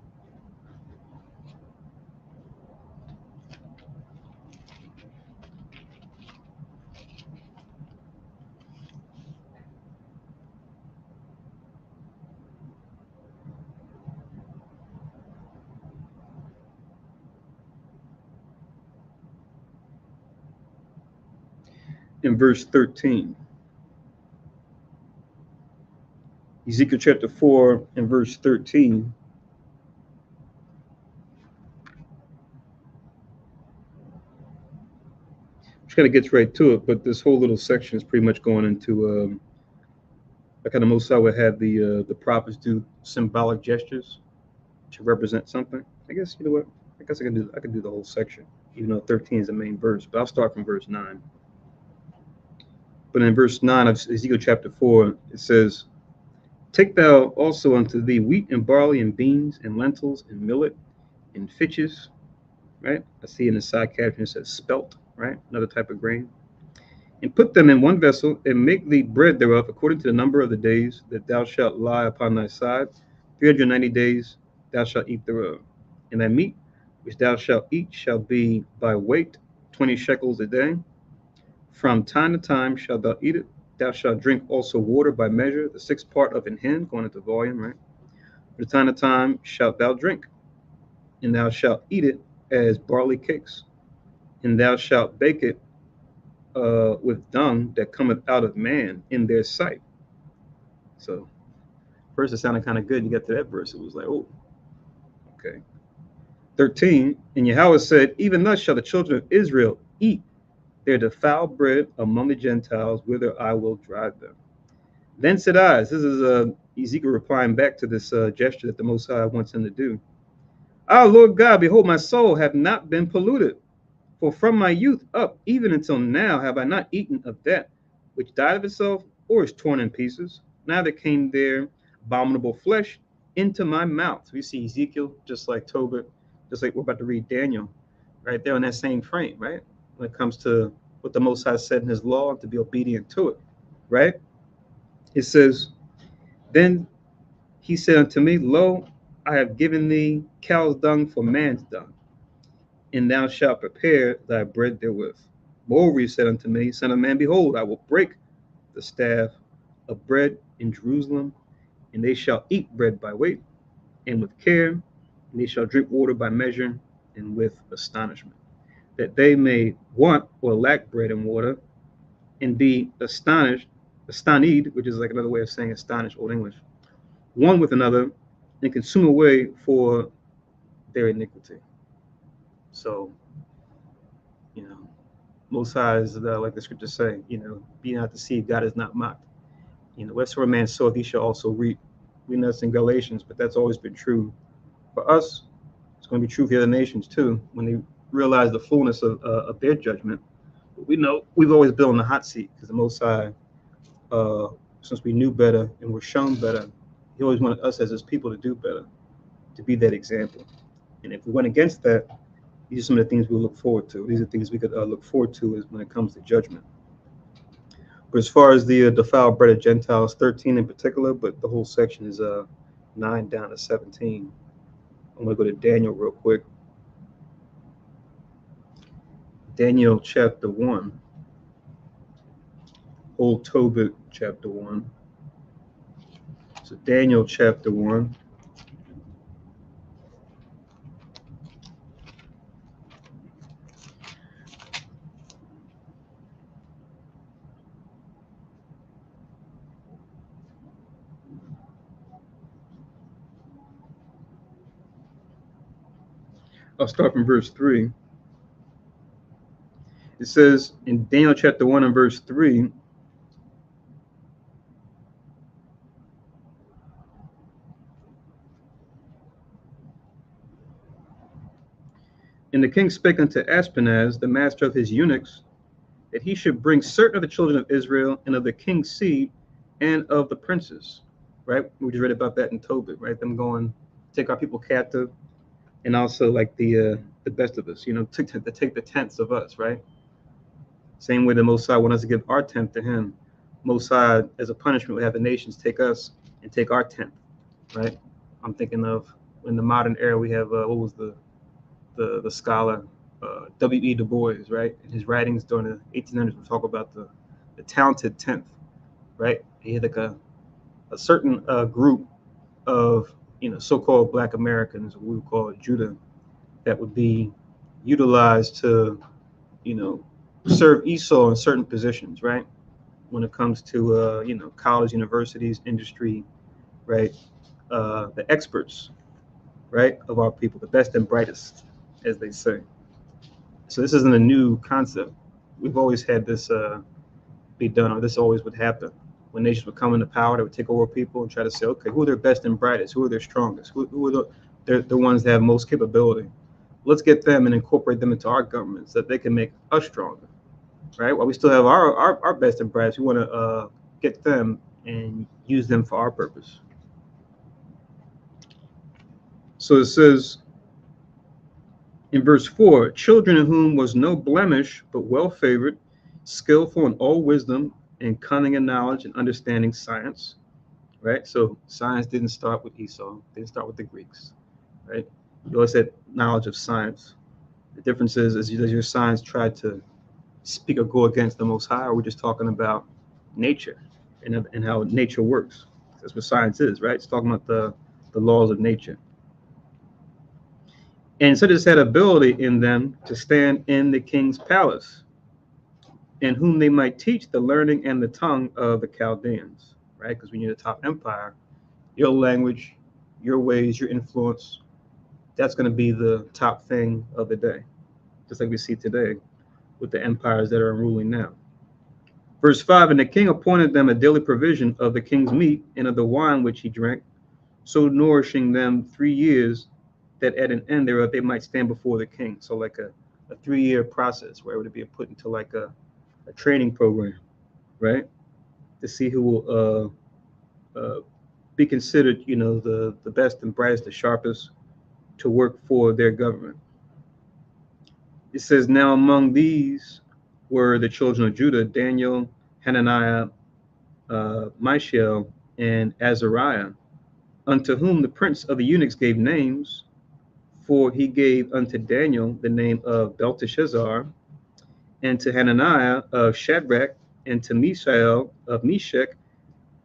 In verse 13. Ezekiel chapter 4 and verse 13. Which kind of gets right to it, but this whole little section is pretty much going into like kind of Mosiah would have the prophets do symbolic gestures to represent something. I guess you know what? I guess I can do the whole section, even though 13 is the main verse. But I'll start from verse 9. But in verse 9 of Ezekiel chapter 4, it says, "Take thou also unto thee wheat and barley and beans and lentils and millet and fitches," right? I see in the side caption it says spelt, right? Another type of grain. "And put them in one vessel, and make thee bread thereof according to the number of the days that thou shalt lie upon thy side. 390 days thou shalt eat thereof. And thy meat which thou shalt eat shall be by weight, 20 shekels a day. From time to time shalt thou eat it. Thou shalt drink also water by measure, the sixth part of an hin," going into volume, right? "From time to time shalt thou drink, and thou shalt eat it as barley cakes, and thou shalt bake it with dung that cometh out of man in their sight." So first it sounded kind of good. You got to that verse, it was like, oh, okay. 13, "And Yahweh said, Even thus shall the children of Israel eat their defiled bread among the Gentiles, whither I will drive them. Then said I," this is Ezekiel replying back to this gesture that the Most High wants him to do, "Ah, Lord God, behold, my soul hath not been polluted. For from my youth up, even until now, have I not eaten of that which died of itself, or is torn in pieces. Neither came there abominable flesh into my mouth." So we see Ezekiel, just like Tobit, just like we're about to read Daniel, right there in that same frame, right? When it comes to what the Most High said in his law, to be obedient to it, right? It says, "Then he said unto me, Lo, I have given thee cow's dung for man's dung, and thou shalt prepare thy bread therewith. Moreover, he said unto me, Son of man, behold, I will break the staff of bread in Jerusalem, and they shall eat bread by weight, and with care, and they shall drink water by measure, and with astonishment, that they may want or lack bread and water, and be astonished, which is like another way of saying astonished, Old English, one with another, and consume away for their iniquity." So, you know, Most High is, like the scriptures say, be not deceived, God is not mocked. Whatsoever man soweth, he shall also reap. We know that's in Galatians, but that's always been true for us. It's going to be true for the other nations too, when they realize the fullness of their judgment. But we know we've always been on the hot seat because the Most High, since we knew better and were shown better, he always wanted us as his people to do better, to be that example. And if we went against that, these are some of the things we look forward to. These are things we could look forward to is when it comes to judgment. But as far as the defiled bread of Gentiles, 13 in particular, but the whole section is 9 down to 17. I'm going to go to Daniel real quick. Daniel chapter 1. Old Tobit chapter 1. So Daniel chapter 1. I'll start from verse 3. It says in Daniel chapter 1 and verse 3, And the king spake unto Ashpenaz, the master of his eunuchs, that he should bring certain of the children of Israel and of the king's seed and of the princes. Right? We just read about that in Tobit, right? Them going take our people captive, and also like the best of us, to take the tenths of us, right? Same way the Most High want us to give our tenth to Him. Most High, as a punishment, we have the nations take us and take our tenth, right? I'm thinking of in the modern era we have what was the scholar W.E. Du Bois, right? In his writings during the 1800s, we talk about the talented tenth, right? He had like a certain group of so-called Black Americans, we would call it Judah, that would be utilized to serve Esau in certain positions, right? When it comes to college, universities, industry, right? The experts, right, of our people, the best and brightest, as they say. So this isn't a new concept. We've always had this be done, or this always would happen. When nations would come into power, they would take over people and try to say, okay, who are their best and brightest? Who are their strongest? Who are the ones that have most capability? Let's get them and incorporate them into our government so that they can make us stronger, right? While we still have our best and brightest, we want to get them and use them for our purpose. So it says in verse 4, children in whom was no blemish, but well favored, skillful in all wisdom, and cunning in knowledge and understanding science, right? So science didn't start with Esau, didn't start with the Greeks, right? You always had knowledge of science. The difference is, does your science try to speak or go against the Most High, or we're just talking about nature and how nature works? That's what science is, right? It's talking about the laws of nature. And so this had ability in them to stand in the king's palace, in whom they might teach the learning and the tongue of the Chaldeans, right? Because when you're the top empire, your language, your ways, your influence, that's going to be the top thing of the day, just like we see today with the empires that are ruling now. Verse 5, and the king appointed them a daily provision of the king's meat and of the wine which he drank, so nourishing them 3 years, that at an end thereof they might stand before the king. So like a 3-year process where it would be put into like a training program, right? To see who will be considered, the best and brightest, the sharpest to work for their government. It says, now among these were the children of Judah, Daniel, Hananiah, Mishael, and Azariah, unto whom the prince of the eunuchs gave names, for he gave unto Daniel the name of Belteshazzar, and to Hananiah of Shadrach, and to Mishael of Meshach,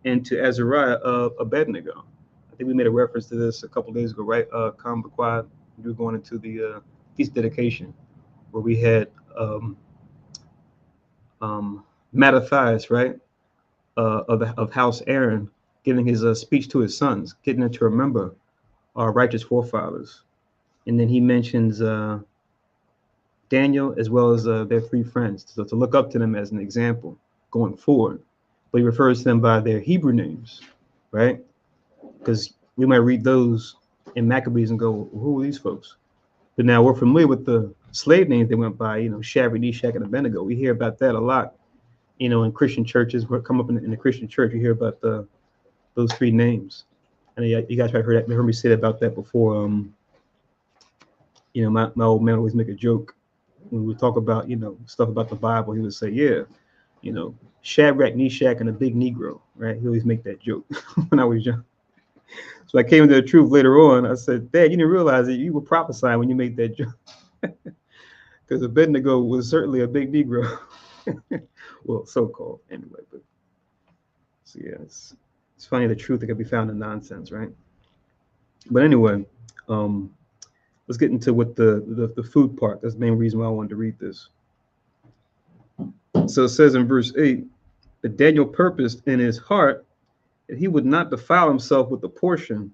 and to Azariah of Abednego. I think we made a reference to this a couple days ago, right? Quiet. We were going into the feast dedication, where we had Mattathias, right, of House Aaron, giving his speech to his sons, getting them to remember our righteous forefathers. And then he mentions Daniel as well as their 3 friends, so to look up to them as an example going forward. But he refers to them by their Hebrew names, right? Because we might read those in Maccabees and go, who are these folks? But now we're familiar with the slave names they went by, Shadrach, Meshach, and Abednego. We hear about that a lot, in Christian churches. We're come up in the Christian church, you hear about those 3 names. And you guys probably heard me say about that before. My old man always make a joke when we talk about, stuff about the Bible. He would say, yeah, Shadrach, Meshach, and a big Negro, right? He always make that joke when I was young. So I came to the truth later on. I said, Dad, you didn't realize that you were prophesying when you made that joke. Because Abednego was certainly a big Negro. Well, so-called anyway. But so yeah, it's funny, the truth that can be found in nonsense, right? But anyway, let's get into what the food part. That's the main reason why I wanted to read this. So it says in verse 8, that Daniel purposed in his heart that he would not defile himself with the portion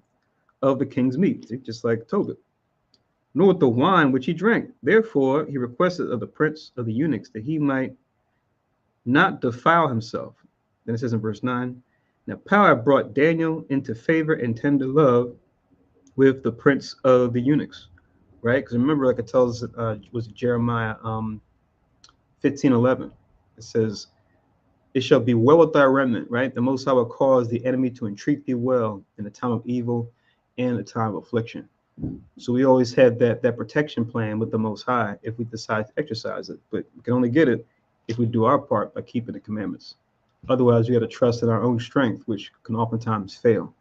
of the king's meat, just like Tobit, nor with the wine which he drank. Therefore, he requested of the prince of the eunuchs that he might not defile himself. Then it says in verse 9, now power brought Daniel into favor and tender love with the prince of the eunuchs, right? Because remember, like it tells was Jeremiah 15:11. It says, "It shall be well with thy remnant," right? The Most High will cause the enemy to entreat thee well in the time of evil and the time of affliction. So we always have that protection plan with the Most High if we decide to exercise it. But we can only get it if we do our part by keeping the commandments. Otherwise, we got to trust in our own strength, which can oftentimes fail,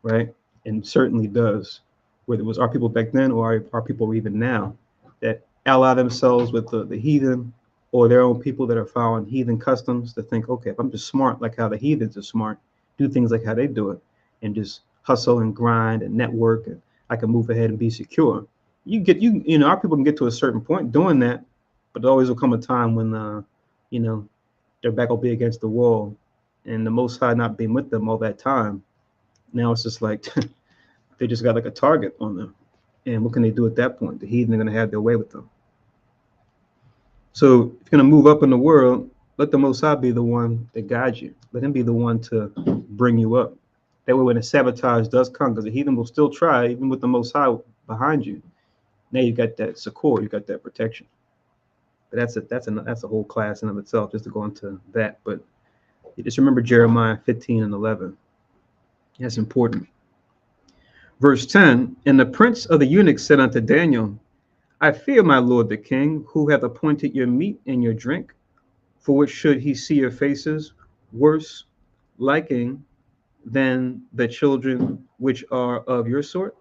right? And certainly does. Whether it was our people back then or our people even now that ally themselves with the heathen or their own people that are following heathen customs to think, okay, if I'm just smart like how the heathens are smart, do things like how they do it, and just hustle and grind and network, and I can move ahead and be secure. You know, our people can get to a certain point doing that, but there always will come a time when you know, their back will be against the wall, and the Most High not being with them all that time. Now it's just like they just got like a target on them. And what can they do at that point? The heathen are going to have their way with them. So if you're going to move up in the world, let the Most High be the one that guides you. Let him be the one to bring you up. That way when the sabotage does come, because the heathen will still try, even with the Most High behind you, now you got that succor, you got that protection. But that's a whole class in of itself, just to go into that. But you just remember Jeremiah 15:11. That's important. Verse 10, and the prince of the eunuchs said unto Daniel, I fear my lord the king, who hath appointed your meat and your drink, for which should he see your faces worse liking than the children which are of your sort?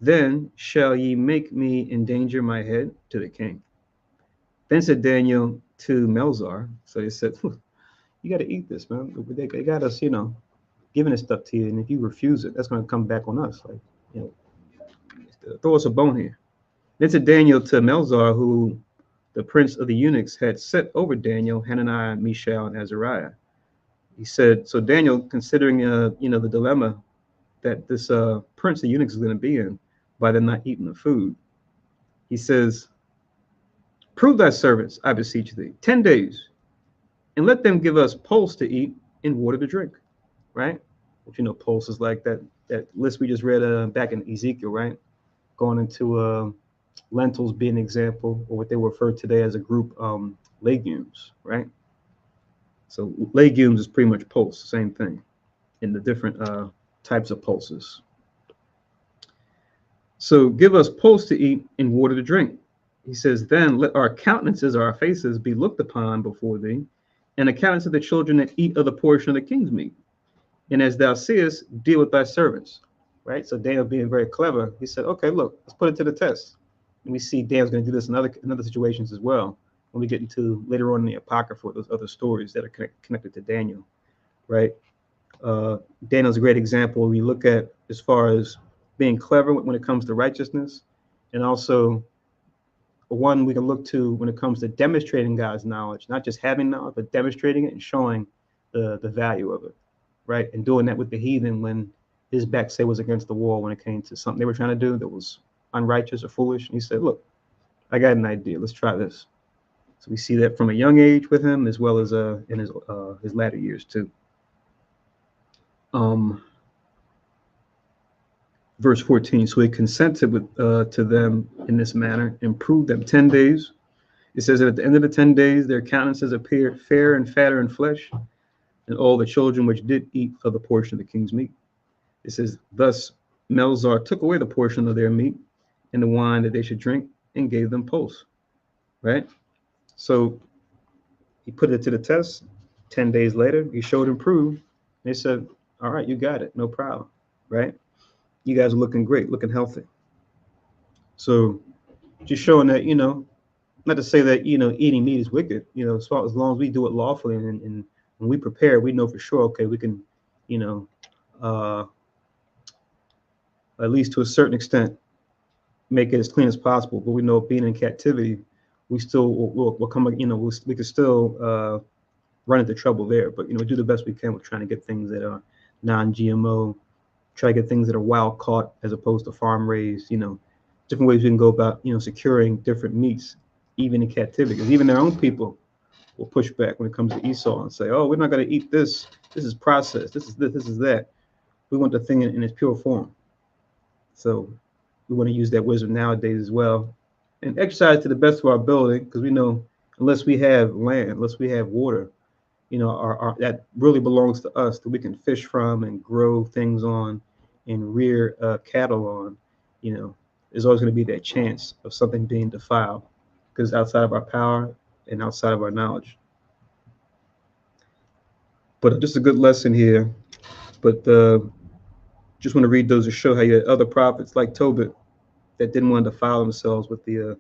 Then shall ye make me endanger my head to the king. Then said Daniel to Melzar, so he said, you got to eat this, man. They got us, giving this stuff to you, and if you refuse it, that's going to come back on us. Like, throw us a bone here. Then said Daniel to Melzar, who the prince of the eunuchs had set over Daniel, Hananiah, Mishael, and Azariah. He said, so Daniel, considering, the dilemma that this prince of the eunuchs is going to be in by them not eating the food, he says, prove thy servants, I beseech thee, 10 days, and let them give us pulse to eat and water to drink, right? If you know, pulse is like that list we just read back in Ezekiel, right? Going into lentils being an example, or what they refer to today as a group, legumes, right? So legumes is pretty much pulse, same thing, in the different types of pulses. So give us pulse to eat and water to drink. He says, then let our countenances, our faces, be looked upon before thee, and the countenance of the children that eat of the portion of the king's meat. And as thou seest, deal with thy servants, right? So Daniel, being very clever, he said, okay, look, let's put it to the test. And we see Daniel's going to do this in other situations as well, when we get into later on in the Apocrypha, those other stories that are connected to Daniel, right? Daniel's a great example. We look at as far as being clever when it comes to righteousness, and also one we can look to when it comes to demonstrating God's knowledge, not just having knowledge, but demonstrating it and showing the value of it, right? And doing that with the heathen when his back, say, was against the wall when it came to something they were trying to do that was unrighteous or foolish. And he said, look, I got an idea. Let's try this. So we see that from a young age with him, as well as in his latter years too. Verse 14, so he consented to them in this manner and proved them 10 days. It says that at the end of the 10 days, their countenances appeared fair and fatter in flesh, and all the children which did eat of the portion of the king's meat. It says, thus Melzar took away the portion of their meat and the wine that they should drink and gave them pulse, right? So he put it to the test. 10 days later, he showed and proved. They said, all right, you got it, no problem, right? You guys are looking great, looking healthy. So just showing that, not to say that, eating meat is wicked, as long as we do it lawfully and when we prepare, we know for sure, okay, we can, at least to a certain extent, make it as clean as possible. But we know being in captivity, we still will come, we can still run into trouble there. But, we do the best we can with trying to get things that are non-GMO, try to get things that are wild caught as opposed to farm raised, different ways we can go about, securing different meats, even in captivity. Because even their own people will push back when it comes to Esau and say, oh, we're not going to eat this. This is processed. This is this is that. We want the thing in its pure form. So we want to use that wisdom nowadays as well, and exercise to the best of our ability, because we know unless we have land, unless we have water, our that really belongs to us, that we can fish from and grow things on and rear cattle on, there's always going to be that chance of something being defiled because it's outside of our power and outside of our knowledge. But just a good lesson here. But just want to read those to show how you had other prophets like Tobit that didn't want to defile themselves with the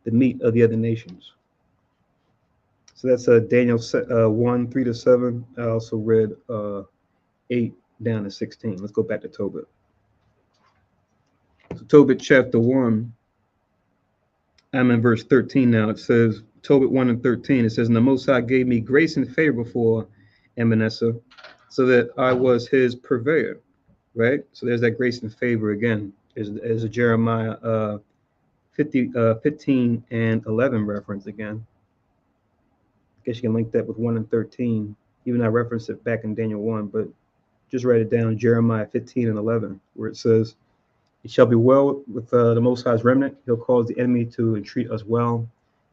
meat of the other nations. So that's Daniel 1, 3 to 7. I also read 8 down to 16. Let's go back to Tobit. So Tobit chapter 1, I'm in verse 13 now. It says, Tobit 1 and 13, it says, and the Most High gave me grace and favor before Manasseh, so that I was his purveyor, right? So there's that grace and favor again. There's a Jeremiah 15 and 11 reference again. I guess you can link that with 1 and 13, even I referenced it back in Daniel 1, but just write it down, Jeremiah 15 and 11, where it says, it shall be well with the Most High's remnant. He'll cause the enemy to entreat us well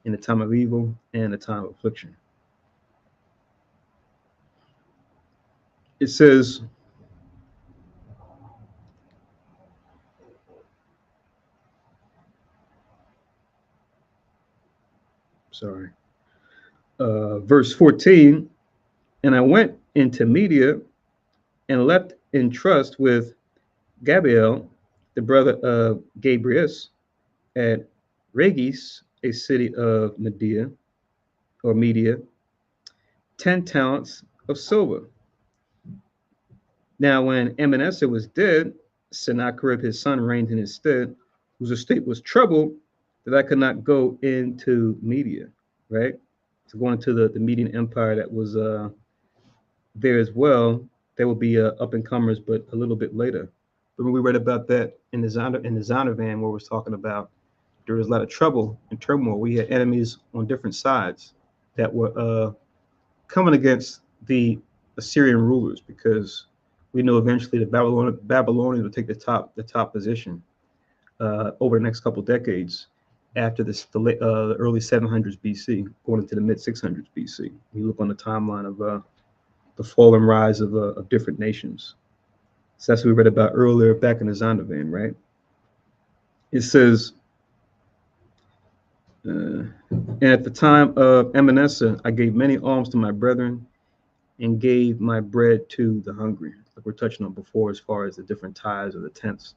in the time of evil and the time of affliction. It says, verse 14, and I went into Media and left in trust with Gabriel, the brother of Gabrius, at Regis, a city of Media, 10 talents of silver. Now, when Manasseh was dead, Sennacherib his son reigned in his stead, whose estate was troubled, that I could not go into Media, right? So going to the Median Empire that was there as well. There will be up and comers, but a little bit later. But when we read about that in the Zondervan, where we're talking about there was a lot of trouble and turmoil. We had enemies on different sides that were coming against the Assyrian rulers, because we know eventually the Babylonians will take the top position over the next couple of decades after the early 700s BC, going into the mid 600s BC. We look on the timeline of the fall and rise of different nations. So that's what we read about earlier back in the Zondervan, right? It says, and at the time of Manasseh, I gave many alms to my brethren and gave my bread to the hungry. Like we're touching on before, as far as the different tithes or the tenths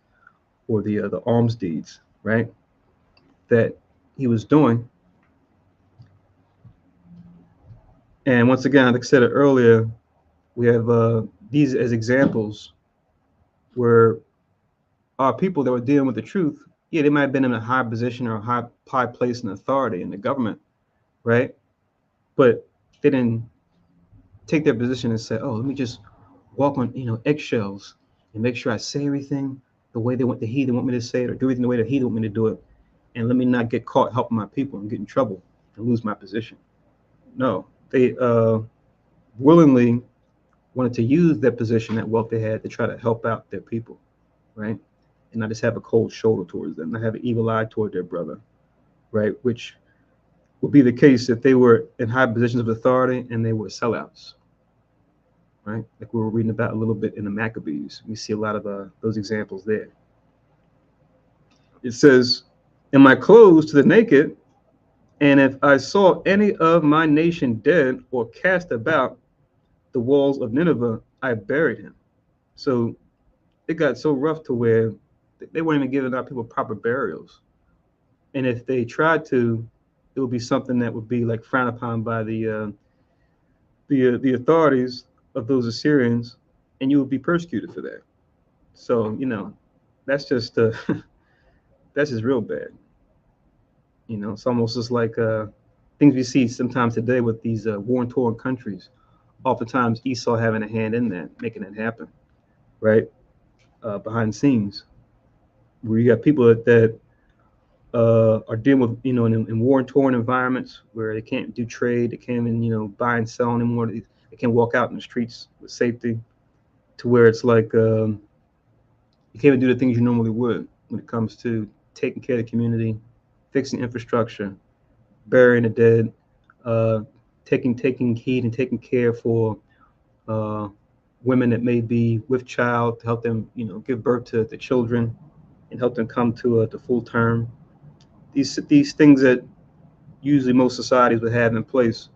or the alms deeds, right? That he was doing. And once again, like I said earlier, we have these as examples where our people that were dealing with the truth, yeah, they might have been in a high position or a high place in authority in the government, right? But they didn't take their position and say, oh, let me just walk on eggshells and make sure I say everything the way the heathen want me to say it, or do everything the way the heathen want me to do it, and let me not get caught helping my people and get in trouble and lose my position. No, they willingly wanted to use that position, that wealth they had, to try to help out their people, right? And not just have a cold shoulder towards them, not have an evil eye toward their brother, right? Which would be the case if they were in high positions of authority and they were sellouts, right? Like we were reading about a little bit in the Maccabees. We see a lot of those examples there. It says, "And my clothes to the naked, and if I saw any of my nation dead or cast about the walls of Nineveh, I buried him." So it got so rough to where they weren't even giving our people proper burials. And if they tried to, it would be something that would be like frowned upon by the authorities of those Assyrians, and you would be persecuted for that. So that's just that's just real bad. It's almost just like things we see sometimes today with these war-torn countries. Oftentimes Esau having a hand in that, making it happen, right? Behind the scenes, where you got people that are dealing with, in war-torn environments where they can't do trade, they can't even, buy and sell anymore. They can't walk out in the streets with safety, to where it's like you can't even do the things you normally would. when it comes to taking care of the community, fixing infrastructure, burying the dead, uh, taking heed and taking care for uh, women that may be with child to help them, give birth to the children and help them come to full term. These things that usually most societies would have in place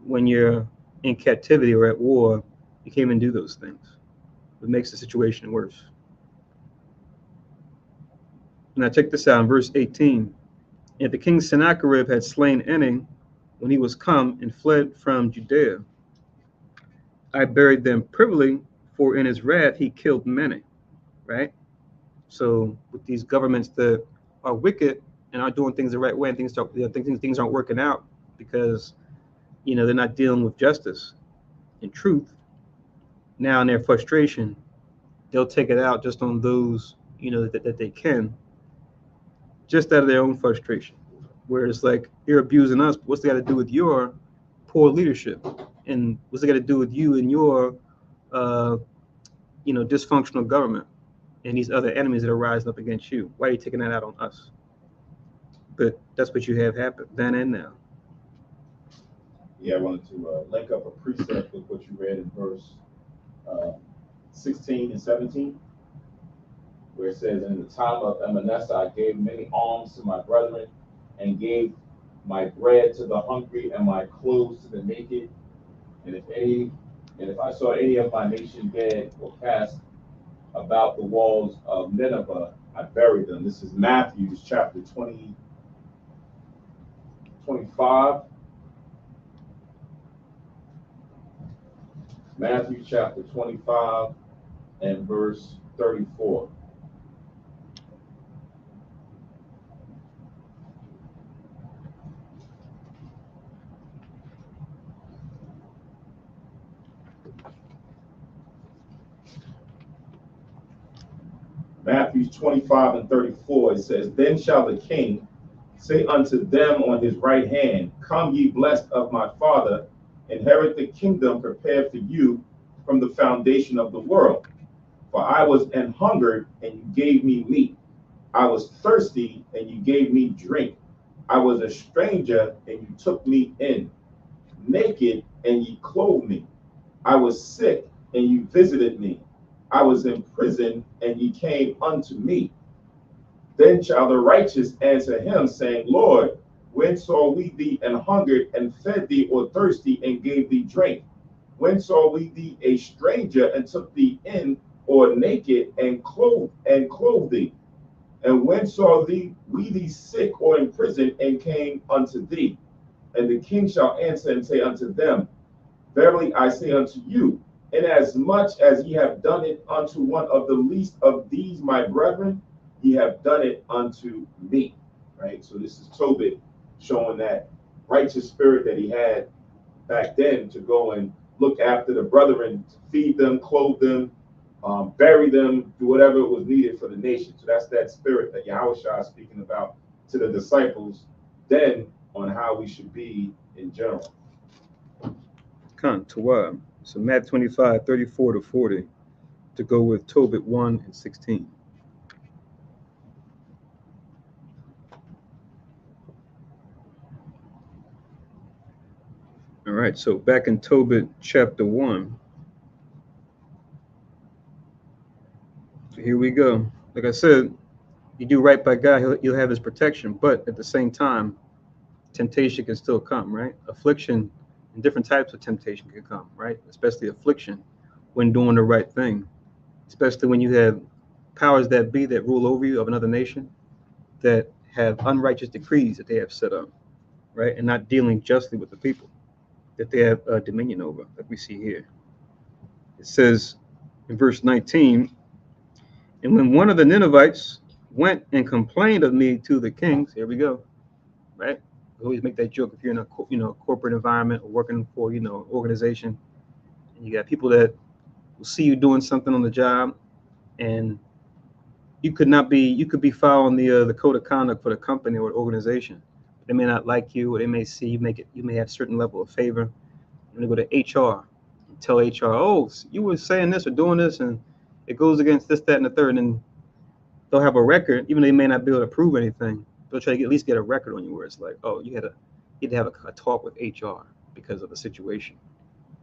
when you're in captivity or at war, you can't even do those things. It makes the situation worse. Now check this out in verse 18. And the king Sennacherib had slain Ening when he was come and fled from Judea. I buried them privily, for in his wrath he killed many. Right? So with these governments that are wicked and are doing things the right way, and things aren't working out because they're not dealing with justice and truth. Now in their frustration, they'll take it out just on those that they can, just out of their own frustration. Where it's like, you're abusing us, but what's it got to do with your poor leadership, and what's it got to do with you and your uh, dysfunctional government and these other enemies that are rising up against you? Why are you taking that out on us? But that's what you have happen then and now. Yeah, I wanted to link up a precept with what you read in verse 16 and 17, where it says, in the time of Manasseh, I gave many alms to my brethren, and gave my bread to the hungry, and my clothes to the naked. And if I saw any of my nation dead or cast about the walls of Nineveh, I buried them. This is Matthew chapter 25. Matthew chapter 25 and verse 34. Matthew 25 and 34, it says, then shall the king say unto them on his right hand, come ye blessed of my Father, inherit the kingdom prepared for you from the foundation of the world. For I was an hungered, and you gave me meat. I was thirsty, and you gave me drink. I was a stranger, and you took me in. Naked, and ye clothed me. I was sick, and you visited me. I was in prison, and ye came unto me. Then shall the righteous answer him, saying, Lord, when saw we thee an hungered, and fed thee, or thirsty, and gave thee drink? When saw we thee a stranger, and took thee in, or naked, and clothed thee? And when saw we thee sick or in prison, and came unto thee? And the king shall answer and say unto them, verily I say unto you, inasmuch as ye have done it unto one of the least of these my brethren, ye have done it unto me. Right? So this is Tobit showing that righteous spirit that he had back then to go and look after the brethren, to feed them, clothe them, bury them, do whatever was needed for the nation. So that's that spirit that Yahushua is speaking about to the disciples then on how we should be in general. So Matthew 25, 34 to 40, to go with Tobit 1 and 16. All right, so back in Tobit chapter 1. So here we go. Like I said, you do right by God, he'll have his protection, but at the same time, temptation can still come, right? Affliction and different types of temptation can come, right? Especially affliction when doing the right thing, especially when you have powers that be that rule over you of another nation that have unrighteous decrees that they have set up, right? And not dealing justly with the people that they have dominion over, like we see here. It says in verse 19, and when one of the Ninevites went and complained of me to the kings, here we go, right? We always make that joke if you're in a corporate environment or working for organization, and you got people that will see you doing something on the job, and you could be following the code of conduct for the company or the organization. They may not like you, or they may see you may have a certain level of favor. You're gonna go to HR and tell HR, oh, you were saying this or doing this, and it goes against this, that, and the third, and they'll have a record, even though they may not be able to prove anything. They'll try to at least get a record on you where it's like, oh, you had to have a talk with HR because of the situation,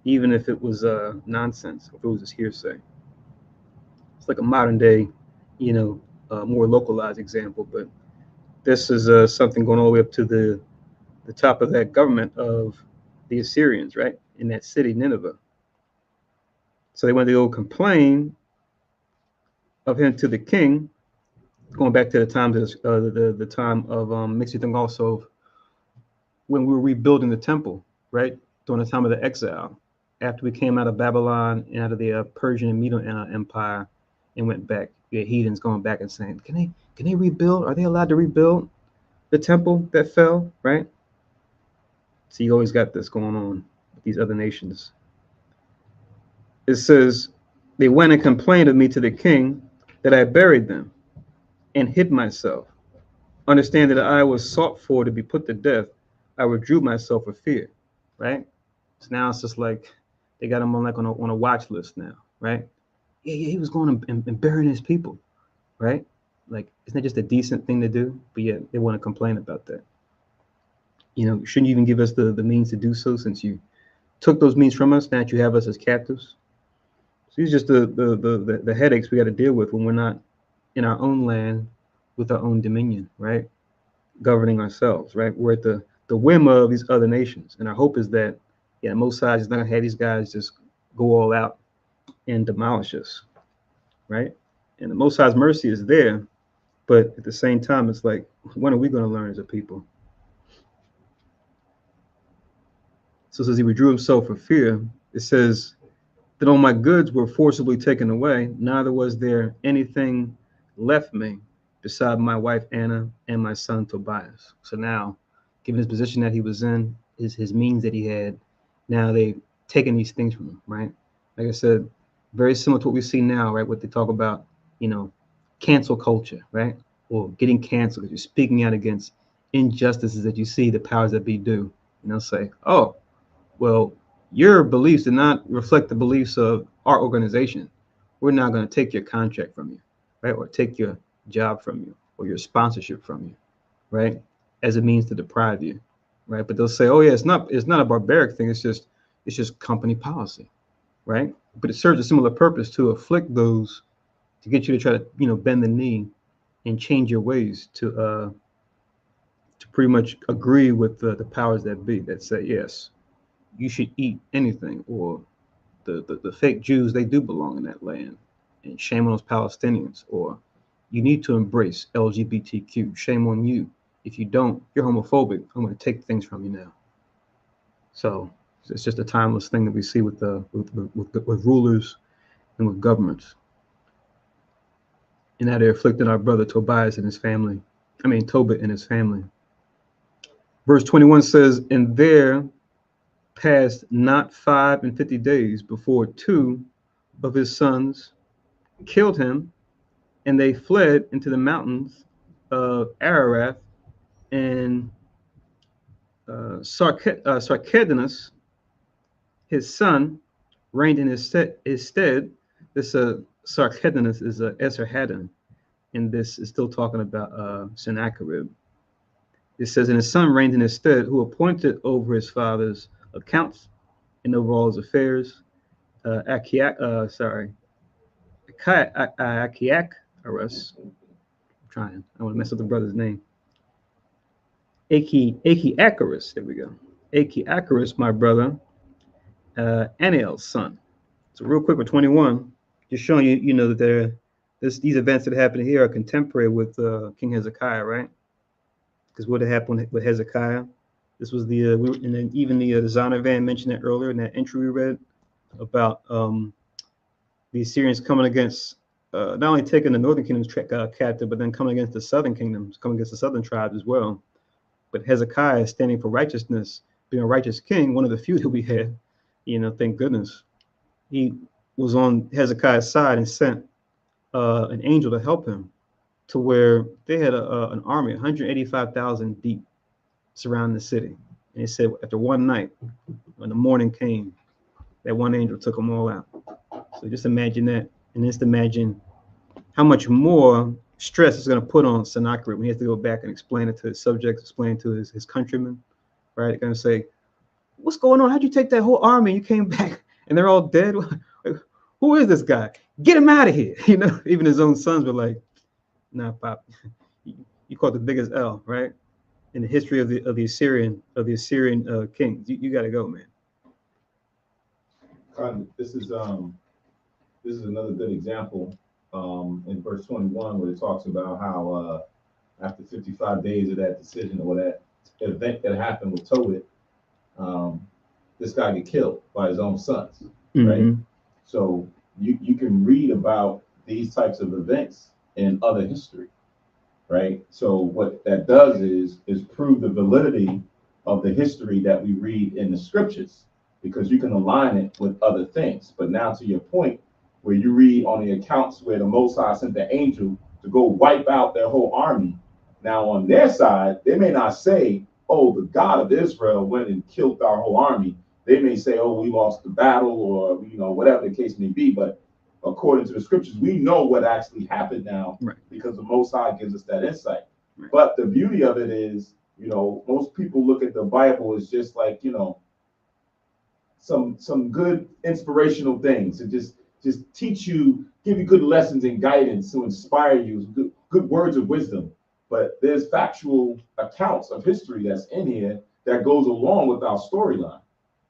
even if it was nonsense, if it was just hearsay. It's like a modern day, more localized example, but this is something going all the way up to the top of that government of the Assyrians, right, in that city, Nineveh. So they went to go complain of him to the king, going back to the time the time of makes you think also when we were rebuilding the temple, right, during the time of the exile, after we came out of Babylon and out of the Persian and Medo Empire and went back. The heathens going back and saying, can they rebuild? Are they allowed to rebuild the temple that fell, right? So you always got this going on with these other nations. It says, they went and complained of me to the king that I buried them and hid myself. Understand that I was sought for to be put to death. I withdrew myself for fear, right? So now it's just like they got him on a watch list now, right? Yeah, he was going and burying his people, right? Like, isn't that just a decent thing to do? But yet they want to complain about that. Shouldn't you even give us the means to do so, since you took those means from us? Now that you have us as captives. So these are just the headaches we got to deal with when we're not in our own land with our own dominion, right? Governing ourselves, right? We're at the whim of these other nations, and our hope is that, Most High is not gonna have these guys just go all out and demolish us, right? And the Most High's mercy is there, but at the same time, it's like, when are we going to learn as a people? So it says he withdrew himself for fear. It says that all my goods were forcibly taken away, neither was there anything left me beside my wife Anna and my son Tobias. So now, given his position that he was in, his means that he had, now they've taken these things from him, right? Like I said, very similar to what we see now, right? What they talk about, cancel culture, right? Or getting canceled because you're speaking out against injustices that you see the powers that be do. Say, oh, well, your beliefs do not reflect the beliefs of our organization. We're not going to take your contract from you, right? Or take your job from you or your sponsorship from you, right? As a means to deprive you, right? But they'll say, oh yeah, it's not a barbaric thing. It's just company policy, right? But it serves a similar purpose to afflict those, to get you to try to, bend the knee and change your ways to pretty much agree with the powers that be that say, yes, you should eat anything, or the fake Jews, they do belong in that land, and shame on those Palestinians, or you need to embrace LGBTQ, shame on you. If you don't, you're homophobic. I'm going to take things from you now. So it's just a timeless thing that we see with rulers and with governments. And now they're afflicting our brother Tobias and his family. Tobit and his family. Verse 21 says, and there passed not 50 days before two of his sons killed him, and they fled into the mountains of Ararat, and Sarchedonus, his son, reigned in his stead. This Sarchedonus is Esarhaddon, and this is still talking about Sennacherib. It says, and his son reigned in his stead, who appointed over his father's accounts and over all his affairs. Achiacharus. I don't want to mess up the brother's name. Achiacharus, there we go. Achiacharus, my brother, Aniel's son. So real quick with 21, just showing you, that these events that happened here are contemporary with King Hezekiah, right? Because what had happened with Hezekiah, this was and then even the Zonovan mentioned it earlier in that entry we read about the Assyrians coming against, not only taking the northern kingdoms captive, but then coming against the southern kingdoms, coming against the southern tribes as well. But Hezekiah, standing for righteousness, being a righteous king, one of the few that we had, thank goodness, he was on Hezekiah's side and sent an angel to help him, to where they had an army, 185,000 deep, surrounding the city. And he said after one night, when the morning came, that one angel took them all out. So just imagine that, and just imagine how much more stress is going to put on Sennacherib when he has to go back and explain it to his subjects, explain it to his countrymen, right? They're going to say, what's going on? How'd you take that whole army? You came back and they're all dead. Who is this guy? Get him out of here. You know, even his own sons were like, nah, Pop, you caught the biggest L, right? In the history of the Assyrian kings. You got to go, man. This is another good example in verse 21 where it talks about how after 55 days of that decision or that event that happened with Tobit, this guy get killed by his own sons, right? Mm-hmm. So you can read about these types of events in other history, right? So what that does is prove the validity of the history that we read in the scriptures, because you can align it with other things. But now to your point, where you read on the accounts where the Most High sent the angel to go wipe out their whole army. Now on their side, they may not say, oh, the God of Israel went and killed our whole army. They may say, oh, we lost the battle, or whatever the case may be. But according to the scriptures, we know what actually happened now, right, because the Most High gives us that insight. Right. But the beauty of it is, most people look at the Bible as just like, some good inspirational things to just teach you, give you good lessons and guidance to inspire you, good words of wisdom. But there's factual accounts of history that's in here that goes along with our storyline.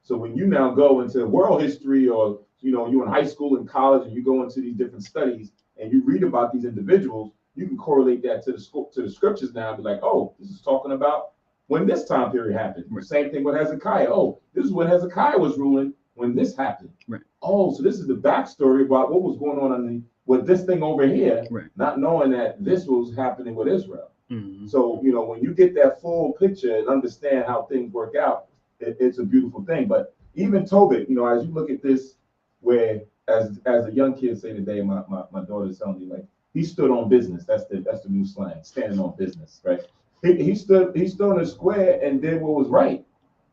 So when you now go into world history, or you're in high school and college and you go into these different studies and you read about these individuals, you can correlate that to the scriptures now and be like, oh, this is talking about when this time period happened. Right. Same thing with Hezekiah. Oh, this is when Hezekiah was ruling when this happened. Right. Oh, so this is the backstory about what was going on with this thing over here, right, not knowing that this was happening with Israel. Mm-hmm. So, when you get that full picture and understand how things work out, it's a beautiful thing. But even Tobit, as you look at this, where as a young kid say today, my daughter's telling me, like, he stood on business. That's the new slang, standing on business, right? He stood in a square and did what was right,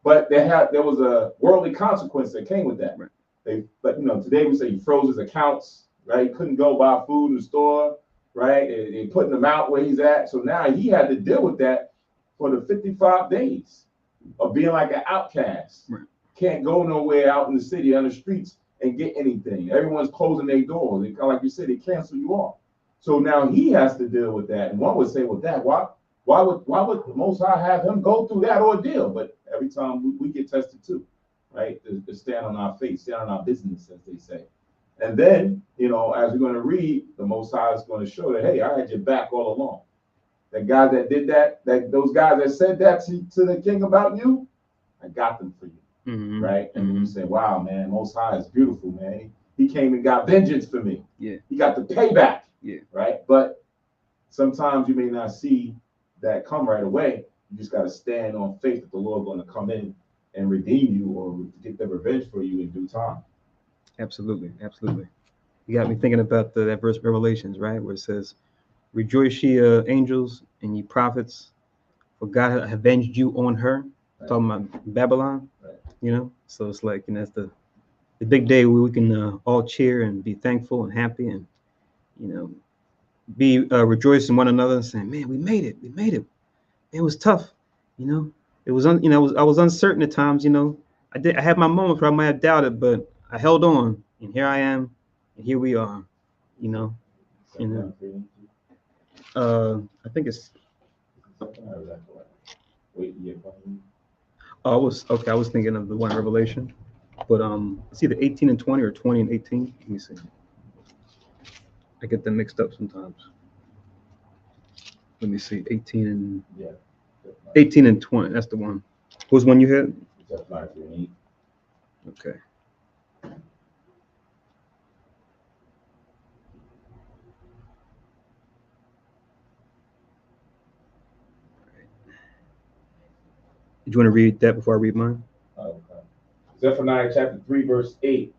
but there was a worldly consequence that came with that. Right. But today we say he froze his accounts, right? He couldn't go buy food in the store, right? They putting him out where he's at. So now he had to deal with that for the 55 days of being like an outcast. Right. Can't go nowhere out in the city, on the streets, and get anything. Everyone's closing their doors. They, like you said, they cancel you off. So now he has to deal with that. And one would say, well, Dad, why would the Most High have him go through that ordeal? But every time we get tested too, right? To stand on our faith, stand on our business, as they say. And then, as we're going to read, the Most High is going to show that, hey, I had your back all along. That guy that did that, those guys that said that to the king about you, I got them for you, mm-hmm. right? And mm-hmm. you say, wow, man, Most High is beautiful, man. He came and got vengeance for me. Yeah. He got the payback. Yeah. Right? But sometimes you may not see that come right away. You just got to stand on faith that the Lord going to come in and redeem you, or get the revenge for you in due time. Absolutely. Absolutely. You got me thinking about that verse Revelations, right? Where it says, rejoice ye angels and ye prophets, for God hath avenged you on her. Right. Talking about Babylon, right. So it's like, that's the big day where we can all cheer and be thankful and happy, and be rejoicing one another and saying, man, we made it. It was tough. It was I was uncertain at times. I had my moments where I might have doubted, but I held on, and here I am, and here we are. I think it's. I was thinking of the one Revelation, but it's either 18 and 20 or 20 and 18. Let me see. I get them mixed up sometimes. Let me see, 18 and 20. That's the one. What's one you had? Okay. Did you want to read that before I read mine? Okay. Zephaniah chapter 3, verse 8.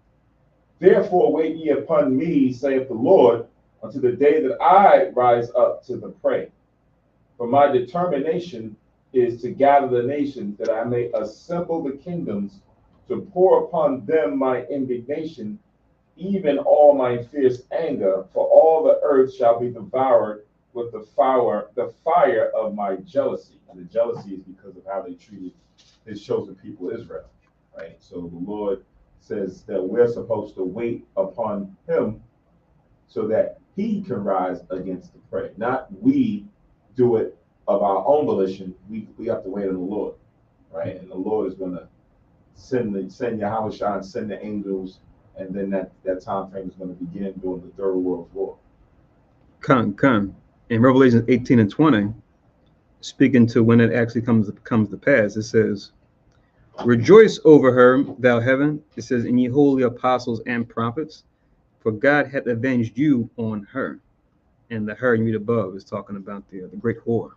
Therefore wait ye upon me, saith the Lord, until the day that I rise up to the prey. For my determination is to gather the nations, that I may assemble the kingdoms, to pour upon them my indignation, even all my fierce anger, for all the earth shall be devoured with the fire of my jealousy. And the jealousy is because of how they treated his chosen people, Israel. Right? So the Lord says that we're supposed to wait upon him so that he can rise against the prey. Not we do it of our own volition. We have to wait on the Lord. Right? And the Lord is gonna send Yahweh Shah, send the angels, and then that time frame is going to begin during the Third World War. Come. In Revelation 18 and 20, speaking to when it actually comes to pass, it says, "Rejoice over her, thou heaven." It says, "And ye holy apostles and prophets, for God hath avenged you on her." And the her you read above is talking about the great whore,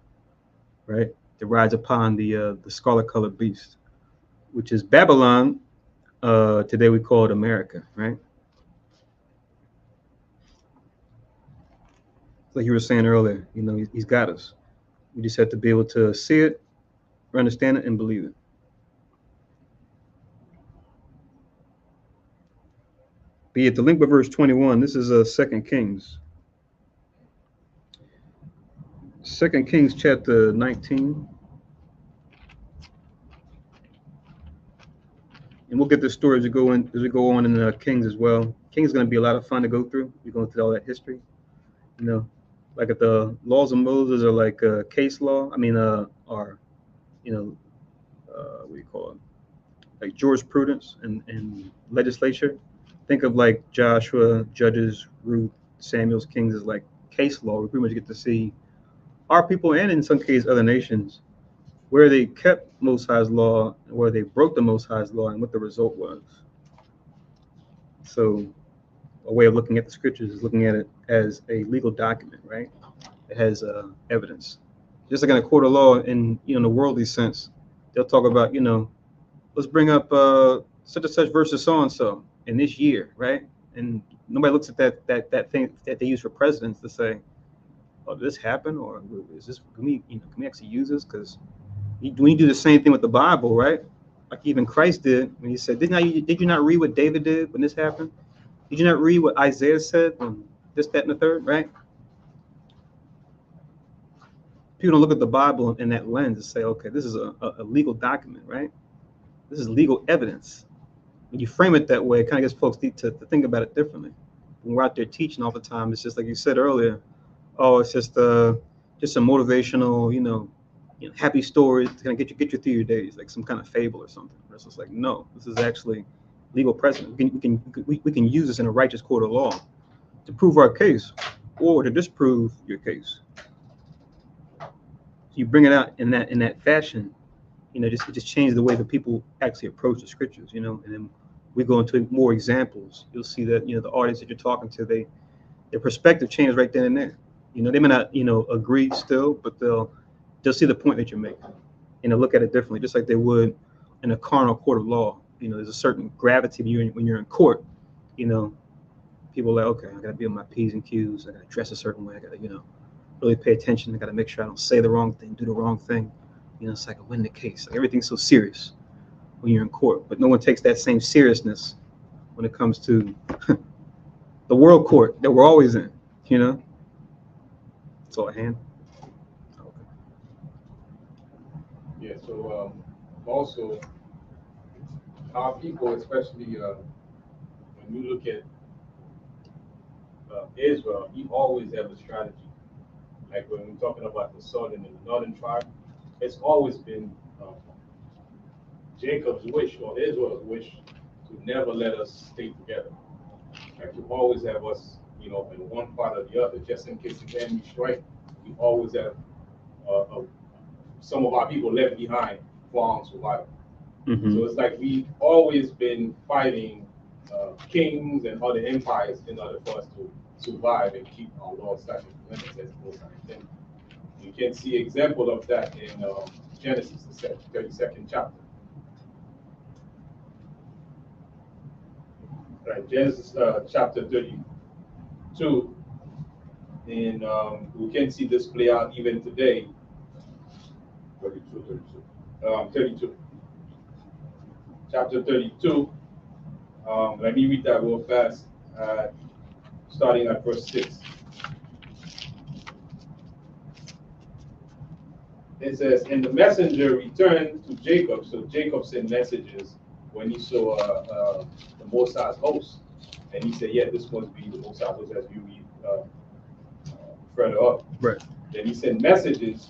right? That rides upon the scarlet colored beast, which is Babylon. Today we call it America, right? Like you were saying earlier, he's got us. We just have to be able to see it, understand it, and believe it. Be it the link with verse 21. This is 2 Kings. 2 Kings chapter 19. And we'll get this story as we go on in Kings as well. Kings is going to be a lot of fun to go through. We're going through all that history. Like if the laws of Moses are like case law. I mean, are what do you call it? Like jurisprudence and legislature. Think of like Joshua, Judges, Ruth, Samuel's, Kings is like case law. We pretty much get to see our people and in some cases other nations where they kept Most High's law, where they broke the Most High's law, and what the result was. So a way of looking at the scriptures is looking at it as a legal document, right? It has evidence. Just like in a court of law, in the worldly sense, they'll talk about, let's bring up such and such versus so and so in this year, right? And nobody looks at that thing that they use for presidents to say, "Oh, did this happen? Or is this can we actually use this?" Because we do the same thing with the Bible, right? Like even Christ did when he said, "Did you not read what David did when this happened? Did you not read what Isaiah said when this, that, and the third?" Right? People don't look at the Bible in that lens and say, "Okay, this is a legal document, right? This is legal evidence." When you frame it that way, it kind of gets folks to think about it differently. When we're out there teaching all the time, it's just like you said earlier. Oh, it's just a motivational, happy story to kind of get you through your days, like some kind of fable or something. It's just like, no, this is actually legal precedent. We can use this in a righteous court of law to prove our case or to disprove your case. So you bring it out in that fashion, it just changes the way that people actually approach the scriptures, and then we go into more examples. You'll see that the audience that you're talking to, their perspective changes right then and there. They may not agree still, but they'll see the point that you're making, look at it differently, just like they would in a carnal court of law. There's a certain gravity when you're in court. People are like, okay, I gotta be on my P's and Q's. I gotta dress a certain way. I gotta really pay attention. I gotta make sure I don't say the wrong thing, do the wrong thing. It's like I win the case. Like everything's so serious when you're in court, but no one takes that same seriousness when it comes to the world court that we're always in. It's all a hand. Okay. Yeah, so also our people, especially when you look at Israel, you always have a strategy. Like when we're talking about the southern and the northern tribe, it's always been Jacob's wish or Israel's wish to never let us stay together. Like to always have us, in one part or the other, just in case the enemy strike. We always have some of our people left behind for our own survival. Mm-hmm. So it's like we've always been fighting kings and other empires in order for us to survive and keep our Lord's statutes and limits as most intended. You can see example of that in Genesis, the 32nd chapter. Right, Genesis chapter 32, and we can see this play out even today. 32. Chapter 32. Let me read that real fast, starting at verse 6. it says, and the messenger returned to Jacob. So Jacob sent messages when he saw the Mosai's host. And he said, yeah, this must be the Mosai's host, as you read further up. Right. Then he sent messages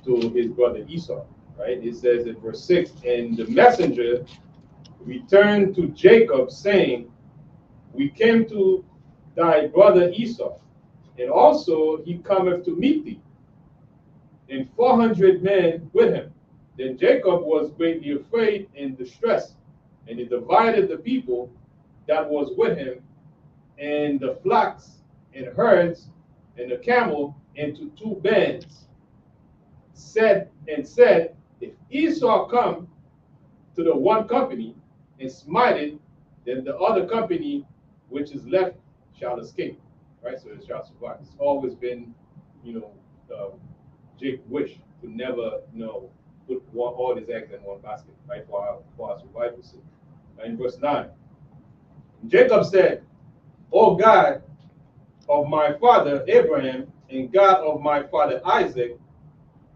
to his brother Esau, right? It says in verse 6, and the messenger returned to Jacob, saying, we came to thy brother Esau, and also he cometh to meet thee, and 400 men with him. Then Jacob was greatly afraid and distressed, and he divided the people that was with him, and the flocks and herds and the camel into 2 bands. Said, if Esau come to the one company and smite it, then the other company which is left shall escape. Right? So it shall survive. It's always been, Jacob's wish to never, put all his eggs in one basket, right? For our survival sake. In verse 9, Jacob said, O God of my father Abraham, and God of my father Isaac,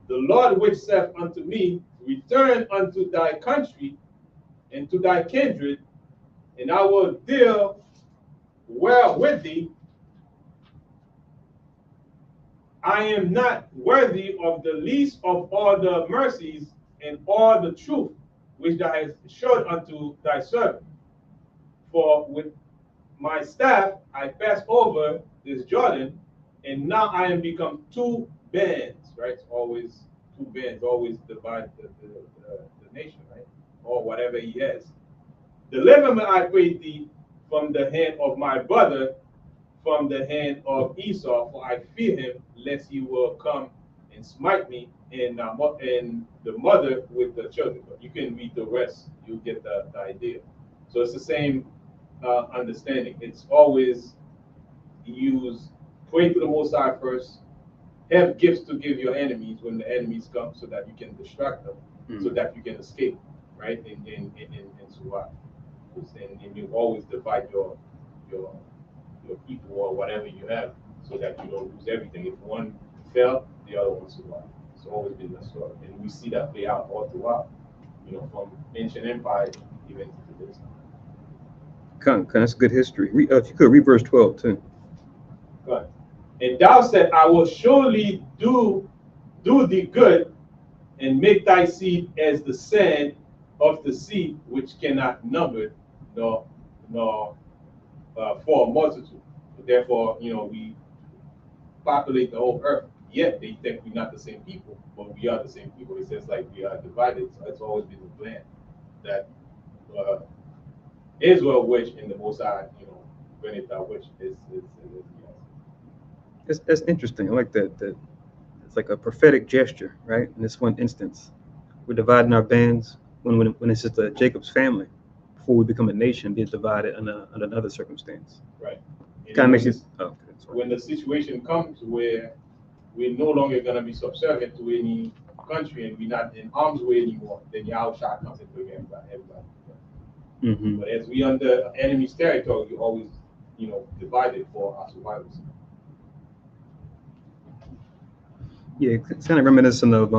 the Lord which saith unto me, return unto thy country and to thy kindred, and I will deal well with thee. I am not worthy of the least of all the mercies and all the truth which thou hast showed unto thy servant. For with my staff I passed over this Jordan, and now I am become 2 bands, right? It's always 2 bands, always divide the nation, right? Or whatever he has. Deliver me, I pray thee, from the hand of my brother, from the hand of Esau, for I fear him, lest he will come and smite me, and the mother with the children. But you can read the rest, you'll get the idea. So it's the same understanding. It's always use pray to the Most High first, have gifts to give your enemies when the enemies come, so that you can distract them, so that you can escape, right, and survive. And you always divide your people or whatever you have, so that you don't lose everything. If one fell, the other one survived. It's always been the story, and we see that play out all throughout, from ancient empire even to this time. That's good history. If you could read verse 12 too. Good. And thou said, I will surely do thee good, and make thy seed as the sand of the sea, which cannot number nor for a multitude. Therefore, we populate the whole earth. Yet they think we're not the same people, but we are the same people. It says like we are divided. So it's always been the plan that Israel, which in the Most High, when it which is That's interesting. I like that. That it's like a prophetic gesture, right? In this one instance, we're dividing our bands when it's just Jacob's family. Before we become a nation, be divided under another circumstance. Right. Kind of makes it. Oh, when the situation comes where we're no longer going to be subservient to any country and we're not in harm's way anymore, then Yahushua comes into everybody. Mm-hmm. But as we under enemy's territory, you always, divided for our survival. Yeah, it's kind of reminiscent of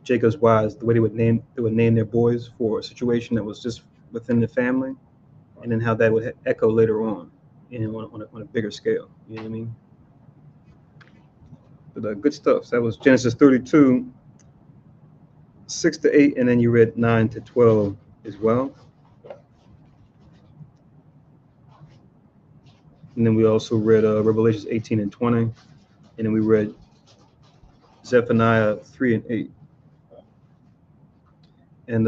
Jacob's wives, the way they would name their boys for a situation that was just within the family, and then how that would echo later on, on a bigger scale. You know what I mean? But good stuff. So that was Genesis 32, 6-8, and then you read 9-12 as well. And then we also read Revelations 18 and 20, and then we read Zephaniah 3 and 8. And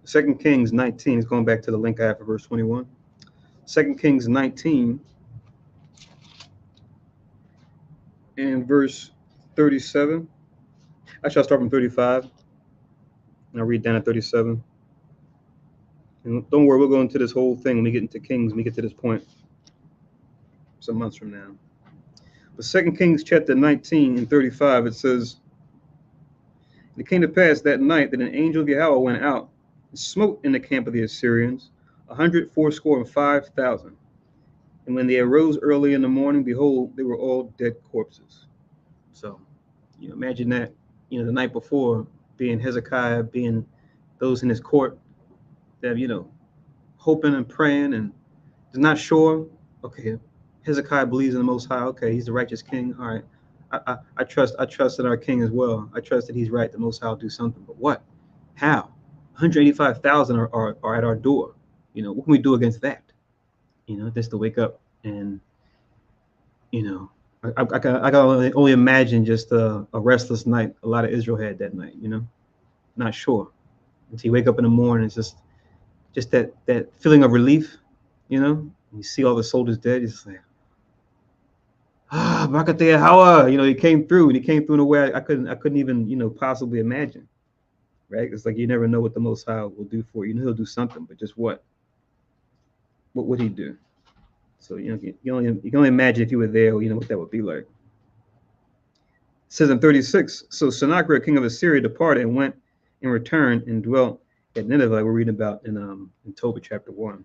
2 Kings 19 is going back to the link I have for verse 21. 2 Kings 19 and verse 37. Actually, I'll start from 35, and I'll read down at 37. And don't worry, we'll go into this whole thing when we get into Kings, when we get to this point some months from now. But 2 Kings chapter 19 and 35, it says, it came to pass that night that an angel of Yahweh went out and smote in the camp of the Assyrians 185,000. And when they arose early in the morning, behold, they were all dead corpses. So, imagine that, the night before, being Hezekiah, being those in his court, that hoping and praying and is not sure. Okay, Hezekiah believes in the Most High. Okay, he's the righteous king. All right, I trust in our king as well. I trust that he's right. The Most High will do something. But what? How? 185,000 are at our door. What can we do against that? Just to wake up and I can only imagine just a restless night a lot of Israel had that night. Not sure until you wake up in the morning. It's just that feeling of relief. You see all the soldiers dead. It's like, Bakatea Hawa. He came through, and he came through in a way I couldn't even possibly imagine. Right? It's like you never know what the Most High will do for you. He'll do something, but just what? What would he do? So you can only imagine if you were there, what that would be like. It says in 36, so Sennacherib, king of Assyria, departed and went and returned and dwelt at Nineveh, like we're reading about in Tobit chapter 1,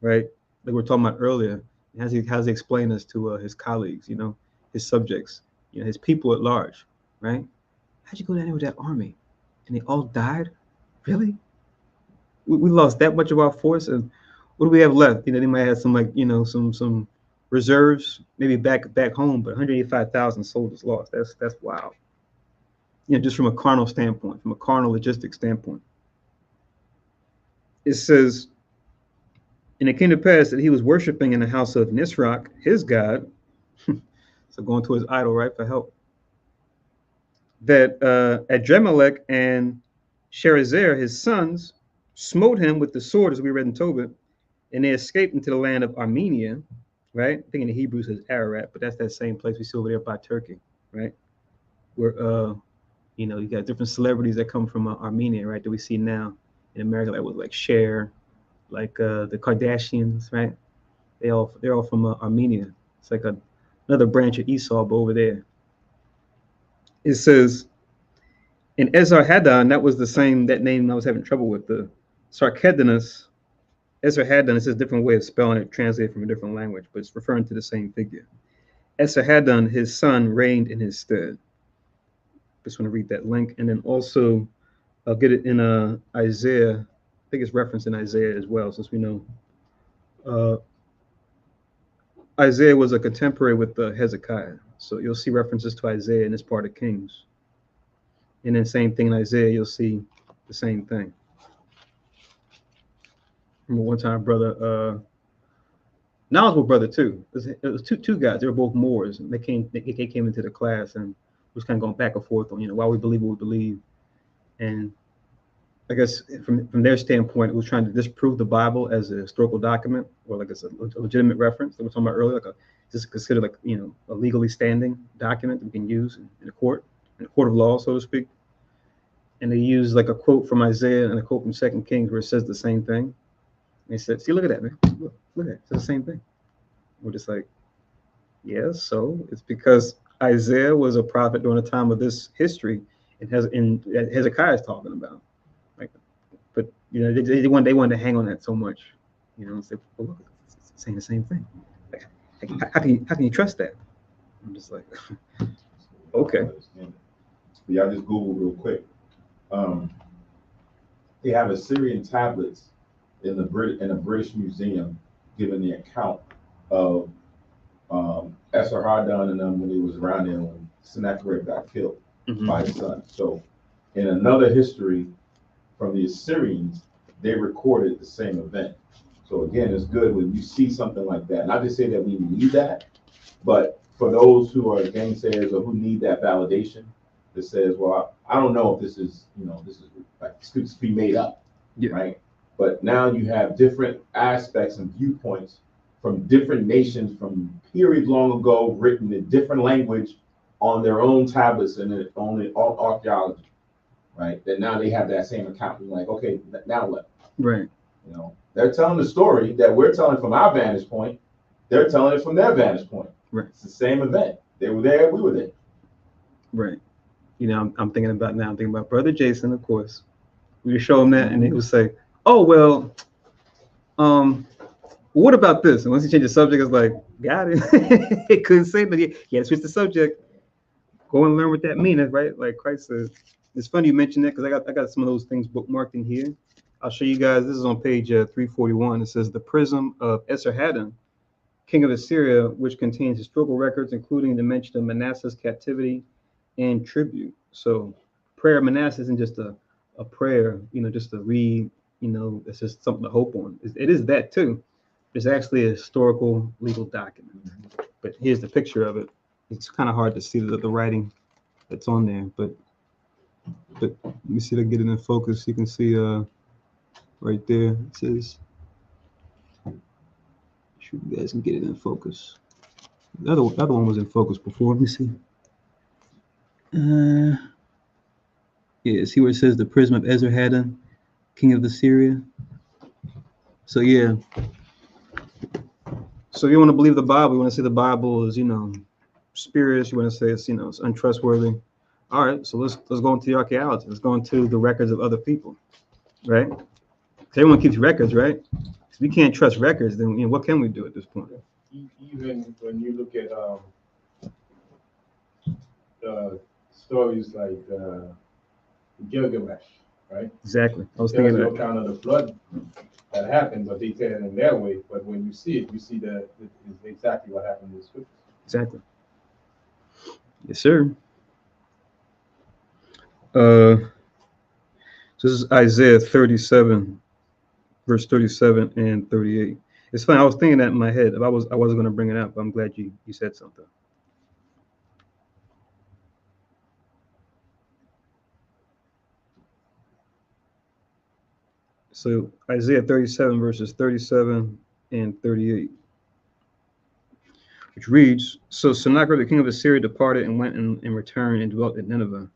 right? Like we were talking about earlier. How's he explain this to his colleagues, his subjects, his people at large, right? How'd you go down there with that army? And they all died? Really? We lost that much of our force, and what do we have left? They might have some some reserves, maybe back home, but 185,000 soldiers lost. That's wild. Just from a carnal standpoint, from a carnal logistic standpoint. It says, and it came to pass that he was worshiping in the house of Nisroch, his god. So going to his idol, right, for help. That Adremelech and Sharezer, his sons, smote him with the sword, as we read in Tobit, and they escaped into the land of Armenia, right? I think in the Hebrew says Ararat, but that's that same place we see over there by Turkey, right? Where you got different celebrities that come from Armenia, right? That we see now in America, like Cher, like the Kardashians, right? They're all from Armenia. It's like another branch of Esau, but over there. It says, in Esarhaddon, that name I was having trouble with, the Sarkedonus. Esarhaddon is a different way of spelling it, translated from a different language, but it's referring to the same figure. Esarhaddon, his son, reigned in his stead. Just want to read that link. And then also, I'll get it in Isaiah. I think it's referenced in Isaiah as well, since we know Isaiah was a contemporary with Hezekiah. So you'll see references to Isaiah in this part of Kings. And then same thing in Isaiah, you'll see the same thing. Remember one time, brother, knowledgeable brother too. It was two guys. They were both Moors, and they came into the class and was kind of going back and forth on why we believe what we believe. And I guess from their standpoint, it was trying to disprove the Bible as a historical document, or like as a legitimate reference that we were talking about earlier, just considered like a legally standing document that we can use in a court of law, so to speak. And they used like a quote from Isaiah and a quote from 2 Kings where it says the same thing. They said, see, look at that, man. Look at it. It's the same thing. We're just like, yeah, so it's because Isaiah was a prophet during the time of this history. Hezekiah is talking about. Like, but they wanted to hang on that so much, and say, well, look, it's saying the same thing. Like, how can you trust that? I'm just like, okay. Yeah, I just Googled real quick. They have Assyrian tablets in a British museum giving the account of Esarhaddon and them when he was around there when Sennacherib got killed by his son. So in another history from the Assyrians, they recorded the same event. So again, it's good when you see something like that. Not to say that we need that, but for those who are gainsayers or who need that validation that says, well, I don't know if this is like this could be made up, right? But now you have different aspects and viewpoints from different nations from periods long ago, written in different language on their own tablets and their own archaeology, right? That now they have that same account. You're like, okay, now what? Right. They're telling the story that we're telling from our vantage point. They're telling it from their vantage point. Right. It's the same event. They were there, we were there. Right. I'm thinking about Brother Jason, of course. We would show him that, and he would say, "Oh well, what about this?" And once he changed the subject, it's like, got it. He couldn't say, but he had to switch the subject. Go and learn what that means, right? Like Christ says. It's funny you mentioned that because I got some of those things bookmarked in here. I'll show you guys. This is on page 341. It says the prism of Esarhaddon, king of Assyria, which contains historical records, including the mention of Manasseh's captivity and tribute. So prayer of Manasseh isn't just a prayer, just to read, it's just something to hope on. It is that too. It's actually a historical legal document. But here's the picture of it. It's kind of hard to see the writing that's on there, but let me see if I get it in focus. You can see right there it says, sure you guys can get it in focus. The other one was in focus before. Let me see. Yeah, see where it says the prism of Esarhaddon, king of Assyria. So yeah. So you want to believe the Bible, you want to say the Bible is, spurious, you want to say it's, it's untrustworthy. All right, so let's go into the archaeology. Let's go into the records of other people, right? Everyone keeps records, right? If we can't trust records, then what can we do at this point? Even when you look at stories like Gilgamesh, right? Exactly. I was There's thinking no that. account of the flood that happened, but they tell it in their way. But when you see it, you see that it is exactly what happened in the scriptures. Exactly. Yes, sir. So this is Isaiah 37, verse 37 and 38. It's funny. I was thinking that in my head. I wasn't going to bring it up, but I'm glad you said something. So Isaiah 37, verses 37 and 38, which reads, So Sennacherib, the king of Assyria, departed and went and returned and dwelt at Nineveh.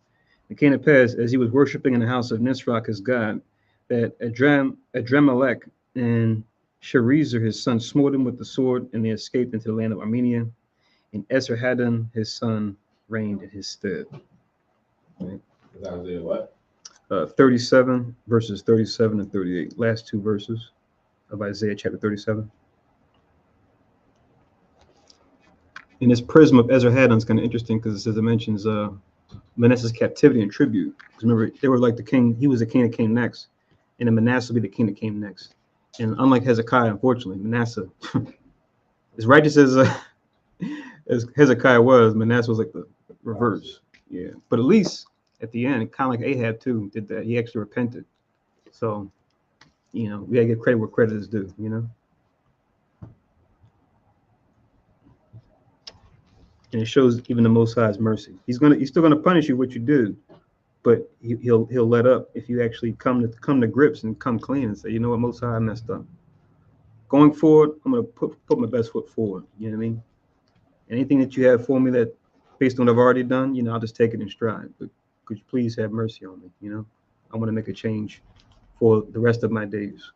It came to pass, as he was worshiping in the house of Nisroch his god, that Adremelech and Sharezer his son smote him with the sword, and they escaped into the land of Armenia. And Esarhaddon his son reigned in his stead. Right? Isaiah what? 37, verses 37 and 38. Last two verses of Isaiah chapter 37. And this prism of Esarhaddon is kind of interesting because it says it mentions Manasseh's captivity and tribute. Because remember, they were like the king. He was the king that came next, and then Manasseh will be the king that came next. And unlike Hezekiah, unfortunately, Manasseh, as righteous as Hezekiah was, Manasseh was like the reverse. Yeah, but at least at the end, kind of like Ahab too, did that. He actually repented. So, we gotta give credit where credit is due. And it shows even the Most High's mercy. He's still gonna punish you what you do, but he'll let up if you actually come to grips and come clean and say, you know what, Most High, I messed up. Going forward, I'm gonna put my best foot forward. You know what I mean? Anything that you have for me that based on what I've already done, I'll just take it in stride. But could you please have mercy on me? I want to make a change for the rest of my days.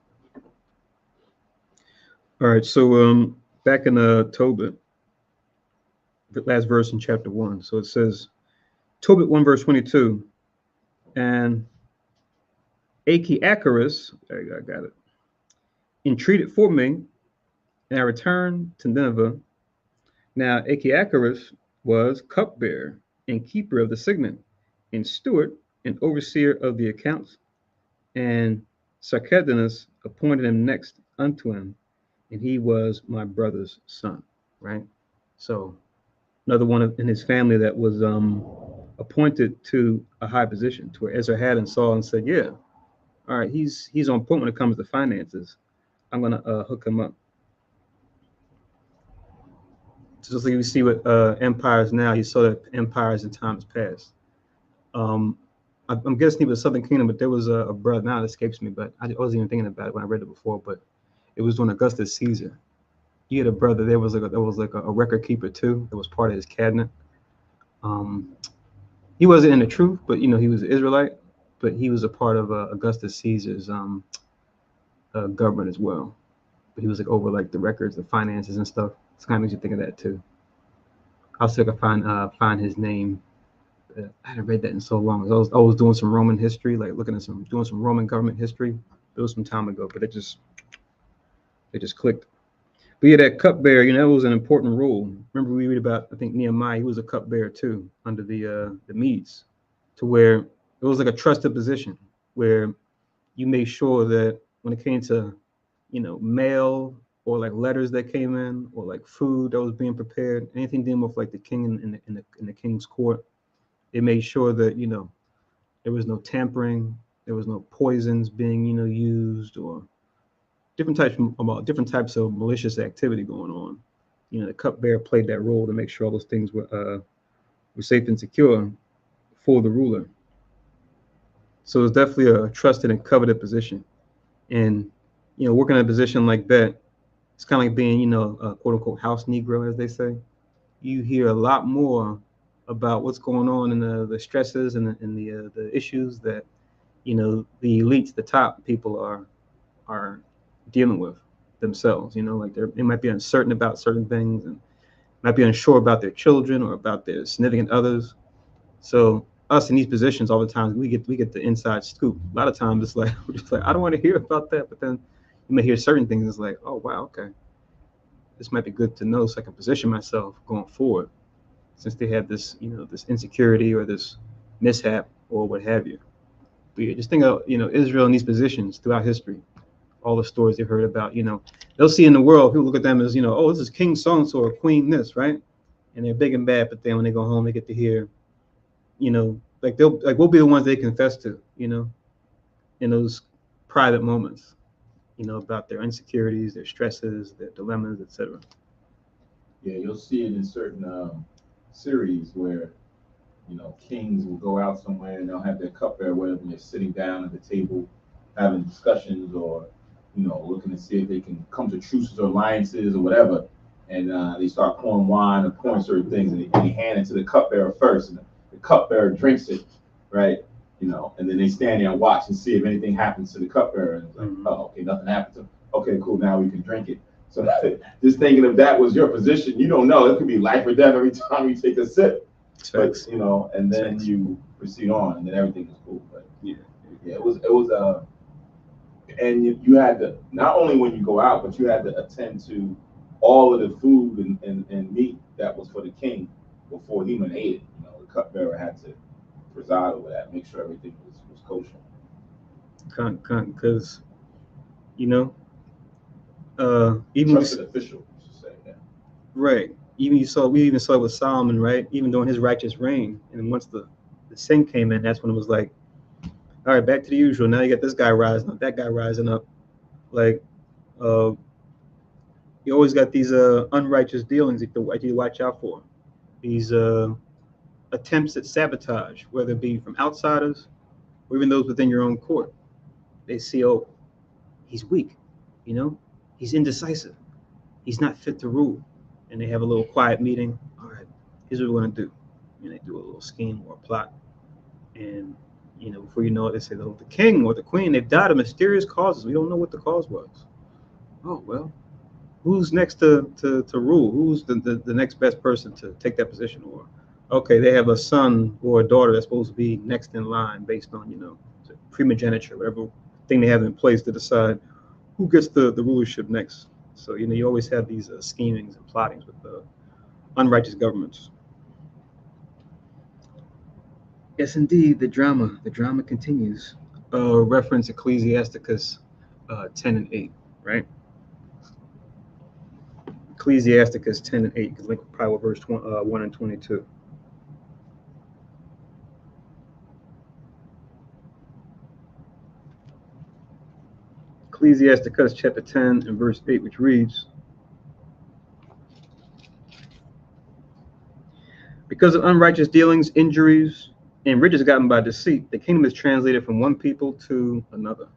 All right, so back in Tobit, the last verse in chapter 1. So it says, Tobit 1 verse 22, and Achiacharus, there you go, I got it, entreated for me, and I returned to Nineveh. Now Achiacharus was cupbearer and keeper of the signet, and steward and overseer of the accounts, and Sarchedonus appointed him next unto him, and he was my brother's son. Right? So another one in his family that was appointed to a high position, to where Esarhaddon saw and said, yeah, all right, he's on point when it comes to finances. I'm gonna hook him up. So just like you see with empires now, you saw that empires in times past. I'm guessing he was Southern Kingdom, but there was a brother, now it escapes me, but I wasn't even thinking about it when I read it before, but it was when Augustus Caesar. He had a brother, there was like a record keeper too, that was part of his cabinet. He wasn't in the truth, but he was an Israelite, but he was a part of Augustus Caesar's government as well. But he was like over like the records, the finances and stuff. It's kind of makes you think of that too. I'll see if I can find his name. I hadn't read that in so long. I was doing some Roman history, like looking at doing some Roman government history. It was some time ago, but it just clicked. But yeah, that cupbearer, that was an important role. Remember, we read about, I think Nehemiah, he was a cupbearer too under the Medes, to where it was like a trusted position where you made sure that when it came to, mail or like letters that came in or like food that was being prepared, anything dealing with like the king in the king's court, they made sure that there was no tampering, there was no poisons being used or different types of malicious activity going on. The cupbearer played that role to make sure all those things were safe and secure for the ruler. So it's definitely a trusted and coveted position. And working in a position like that, it's kind of like being a quote unquote house Negro, as they say. You hear a lot more about what's going on in the stresses and the issues that the elites, the top people are dealing with themselves. Like they might be uncertain about certain things and might be unsure about their children or about their significant others. So us in these positions, all the time we get the inside scoop. A lot of times it's like we're just like, I don't want to hear about that, but then you may hear certain things. It's like, oh wow, okay, this might be good to know so I can position myself going forward, since they have this this insecurity or this mishap or what have you. But yeah, just think of Israel in these positions throughout history, all the stories they've heard about. They'll see in the world, people look at them as oh, this is king so and so or queen this, right? And they're big and bad, but then when they go home, they get to hear, like we'll be the ones they confess to, in those private moments, about their insecurities, their stresses, their dilemmas, etc. Yeah, you'll see it in certain series where kings will go out somewhere and they'll have their cupbearer with them and they're sitting down at the table having discussions or looking to see if they can come to truces or alliances or whatever. And they start pouring wine or pouring certain things and they hand it to the cupbearer first. And the cupbearer drinks it, right? And then they stand there and watch and see if anything happens to the cupbearer. And it's like, oh, okay, nothing happened to him. Okay, cool, now we can drink it. So just thinking if that was your position, you don't know. It could be life or death every time you take a sip. But and then you proceed on, and then everything was cool. But yeah, it was and you had to, not only when you go out, but you had to attend to all of the food and meat that was for the king before he even ate it. The cupbearer had to preside over that, make sure everything was kosher. Because even trusted official, you should say that. Right. We even saw it with Solomon, right? Even during his righteous reign, and once the sin came in, that's when it was like, all right, back to the usual. Now you got this guy rising up, that guy rising up. Like, you always got these unrighteous dealings that you watch out for. These attempts at sabotage, whether it be from outsiders or even those within your own court. They see, oh, he's weak, he's indecisive, he's not fit to rule, and they have a little quiet meeting. All right, here's what we're going to do. And they do a little scheme or a plot. And, before you know it, they say, oh, the king or the queen, they've died of mysterious causes. We don't know what the cause was. Oh, well, who's next to rule? Who's the next best person to take that position? Or, okay, they have a son or a daughter that's supposed to be next in line based on, primogeniture, whatever thing they have in place to decide who gets the rulership next. So, you always have these schemings and plottings with unrighteous governments. Yes, indeed, the drama continues. Reference Ecclesiasticus 10 and 8, right? Ecclesiasticus 10 and 8, because link probably verse 1 and 22. Ecclesiasticus chapter 10 and verse 8, which reads, because of unrighteous dealings, injuries, and riches gotten by deceit, the kingdom is translated from one people to another.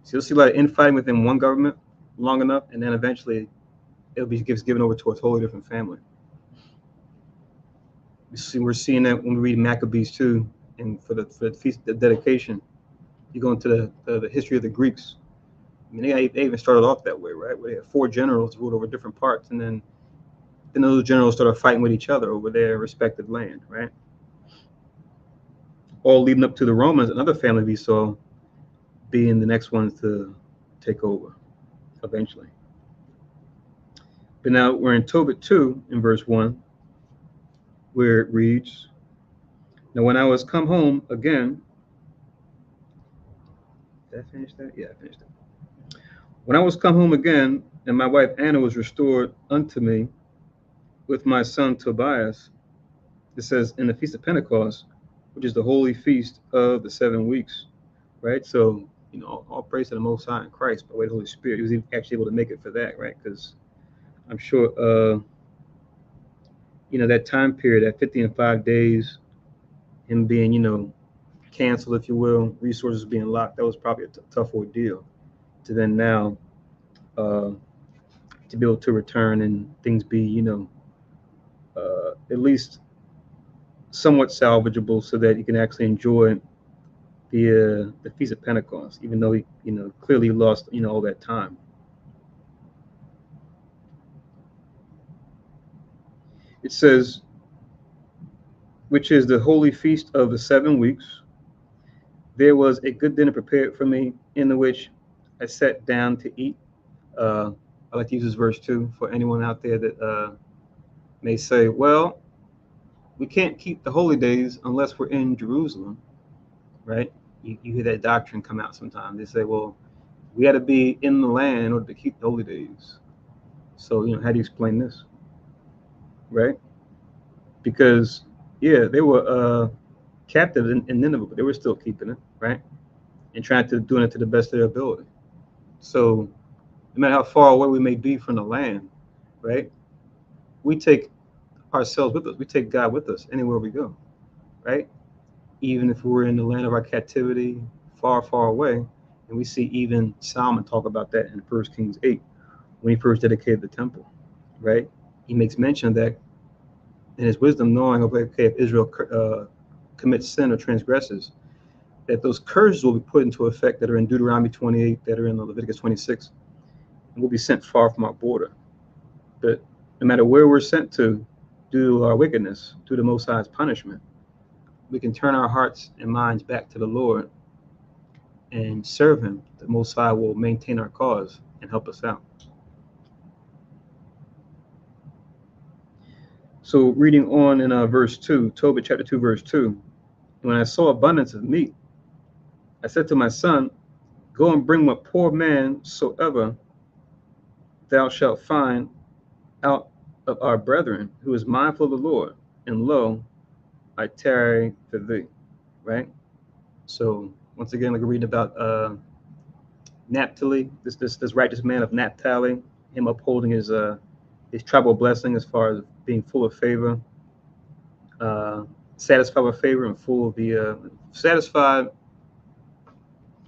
So you'll see a lot of infighting within one government long enough, and then eventually it'll be given over to a totally different family. We're seeing that when we read Maccabees too, and for the feast of dedication, you go into the history of the Greeks. I mean, they even started off that way, right? Where they had 4 generals ruled over different parts, and then those generals started fighting with each other over their respective land, right? All leading up to the Romans, another family we saw being the next ones to take over eventually. But now we're in Tobit 2 in verse 1, where it reads, Now when I was come home again, did I finish that? Yeah, I finished it. When I was come home again, and my wife Anna was restored unto me with my son Tobias, it says, in the Feast of Pentecost, which is the holy feast of the 7 weeks, right? So, all praise to the Most High in Christ by way of the Holy Spirit. He was actually able to make it for that, right? Because I'm sure, that time period, that 50 and 5 days, him being, canceled, if you will, resources being locked, that was probably a tough ordeal to then now to be able to return and things be, at least somewhat salvageable so that you can actually enjoy the Feast of Pentecost, even though he, clearly lost, all that time. It says, which is the holy feast of the 7 weeks. There was a good dinner prepared for me, in the which I sat down to eat. I like to use this verse too for anyone out there that may say, well, we can't keep the holy days unless we're in Jerusalem, right? You hear that doctrine come out sometimes. They say, well, we had to be in the land in order to keep the holy days. So, how do you explain this, right? Because, yeah, they were captive in Nineveh, but they were still keeping it, right? And trying to doing it to the best of their ability. So, no matter how far away we may be from the land, right? We take ourselves with us. We take God with us anywhere we go, right? Even if we're in the land of our captivity, far, far away. And we see even Solomon talk about that in 1 Kings 8, when he first dedicated the temple, right? He makes mention of that in his wisdom, knowing, okay, if Israel commits sin or transgresses, that those curses will be put into effect that are in Deuteronomy 28, that are in Leviticus 26, and will be sent far from our border. But no matter where we're sent to, due to our wickedness, due to Most High's punishment, we can turn our hearts and minds back to the Lord and serve Him. The Most High will maintain our cause and help us out. So reading on in verse 2, Tobit chapter 2, verse 2, when I saw abundance of meat, I said to my son, go and bring what poor man soever thou shalt find out of our brethren, who is mindful of the Lord, and lo, I tarry for thee, right? So once again, like we're reading about Naphtali, this righteous man of Naphtali, him upholding his tribal blessing as far as being full of favor, satisfied with favor, and full of the satisfied.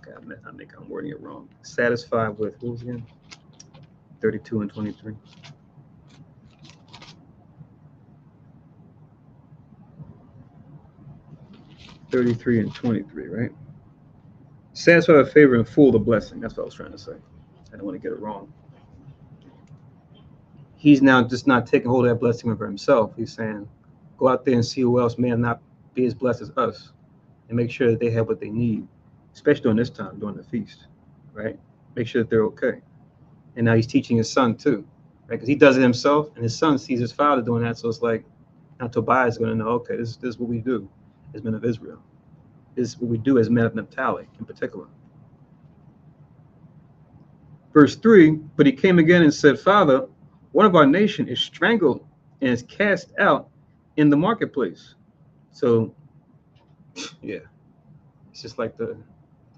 God, I think I'm wording it wrong. Satisfied with, what was it again? 32 and 23. $33 and 23, right? Satisfied with favor and full of the blessing. That's what I was trying to say. I don't want to get it wrong. He's now just not taking hold of that blessing for himself. He's saying, go out there and see who else may not be as blessed as us, and make sure that they have what they need, especially during this time, during the feast, right? Make sure that they're okay. And now he's teaching his son too, right? Because he does it himself, and his son sees his father doing that. So it's like, now Tobias is going to know, okay, this is what we do as men of Israel. This is what we do as men of Naphtali in particular. Verse 3, but he came again and said, Father, one of our nation is strangled and is cast out in the marketplace. So, yeah, it's just like the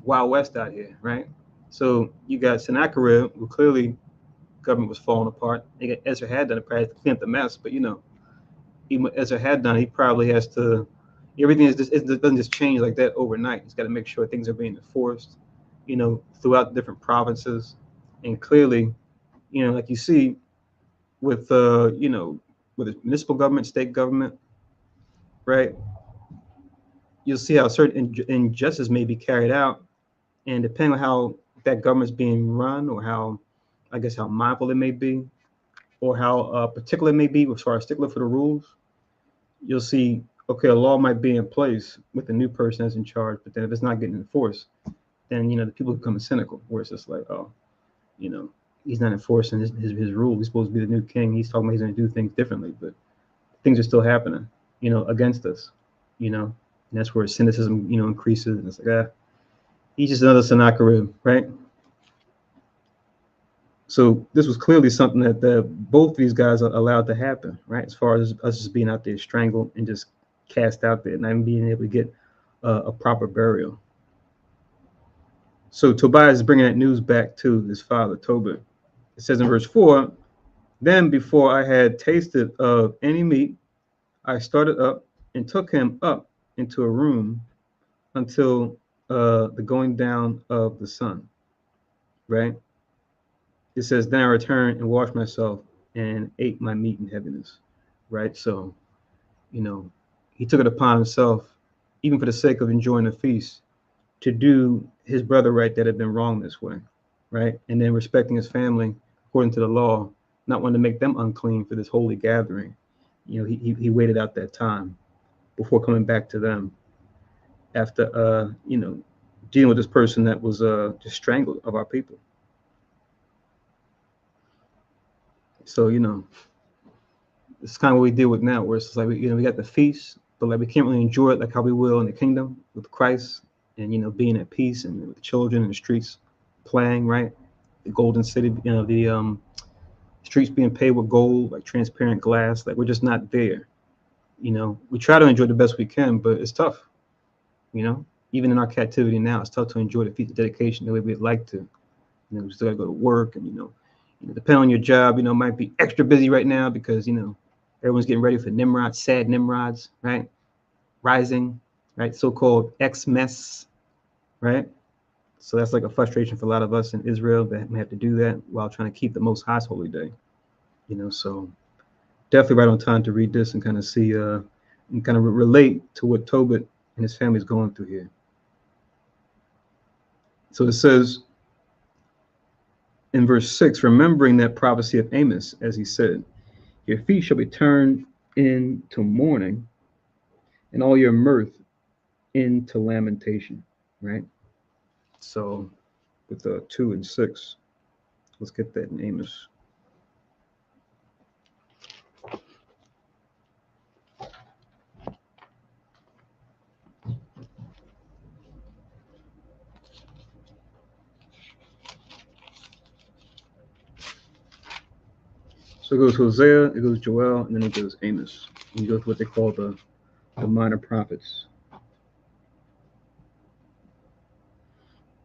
Wild West out here, right? So you got Sennacherib, who clearly government was falling apart. You got Ezra had done it, probably to clean up the mess, but even what Ezra had done, he probably has to, everything it doesn't just change like that overnight. He's got to make sure things are being enforced, throughout different provinces. And clearly, like you see with, with the municipal government, state government, right? You'll see how certain injustices may be carried out. And depending on how that government's being run, or how mindful it may be, or how particular it may be as far as stickler for the rules, you'll see, okay, a law might be in place with the new person that's in charge, but then if it's not getting enforced, then, the people become cynical, where it's just like, oh, he's not enforcing his rule. He's supposed to be the new king. He's talking about he's going to do things differently, but things are still happening, against us, and that's where cynicism, increases. And it's like, he's just another Sennacherib, right? So this was clearly something that both of these guys are allowed to happen, right? As far as us just being out there strangled and just cast out there, and not even being able to get a proper burial. So Tobiah is bringing that news back to his father, Tobit. It says in verse 4, then before I had tasted of any meat, I started up and took him up into a room until the going down of the sun, right? It says, then I returned and washed myself and ate my meat in heaviness, right? So, he took it upon himself, even for the sake of enjoying the feast, to do his brother right that had been wrong this way, right? And then respecting his family according to the law, not wanting to make them unclean for this holy gathering. He waited out that time before coming back to them after, dealing with this person that was just strangled of our people. So, it's kind of what we deal with now, where it's like, we got the feast, but like we can't really enjoy it like how we will in the kingdom with Christ and, being at peace and with the children in the streets playing, right? The golden city, the streets being paved with gold, like transparent glass. Like we're just not there. We try to enjoy the best we can, but it's tough. Even in our captivity now, it's tough to enjoy the feast of dedication the way we'd like to. We still gotta go to work, and depending on your job, might be extra busy right now because everyone's getting ready for Nimrod, sad Nimrods, right? Rising, right? So-called Xmas, right? So that's like a frustration for a lot of us in Israel that we have to do that while trying to keep the Most High's holy day. So definitely right on time to read this and kind of see and kind of relate to what Tobit and his family is going through here. So it says in verse 6, remembering that prophecy of Amos, as he said, your feet shall be turned into mourning, and all your mirth into lamentation, right? So with 2 and 6, let's get that in Amos. So it goes Hosea, it goes Joel, and then it goes Amos. And you go to what they call the minor prophets.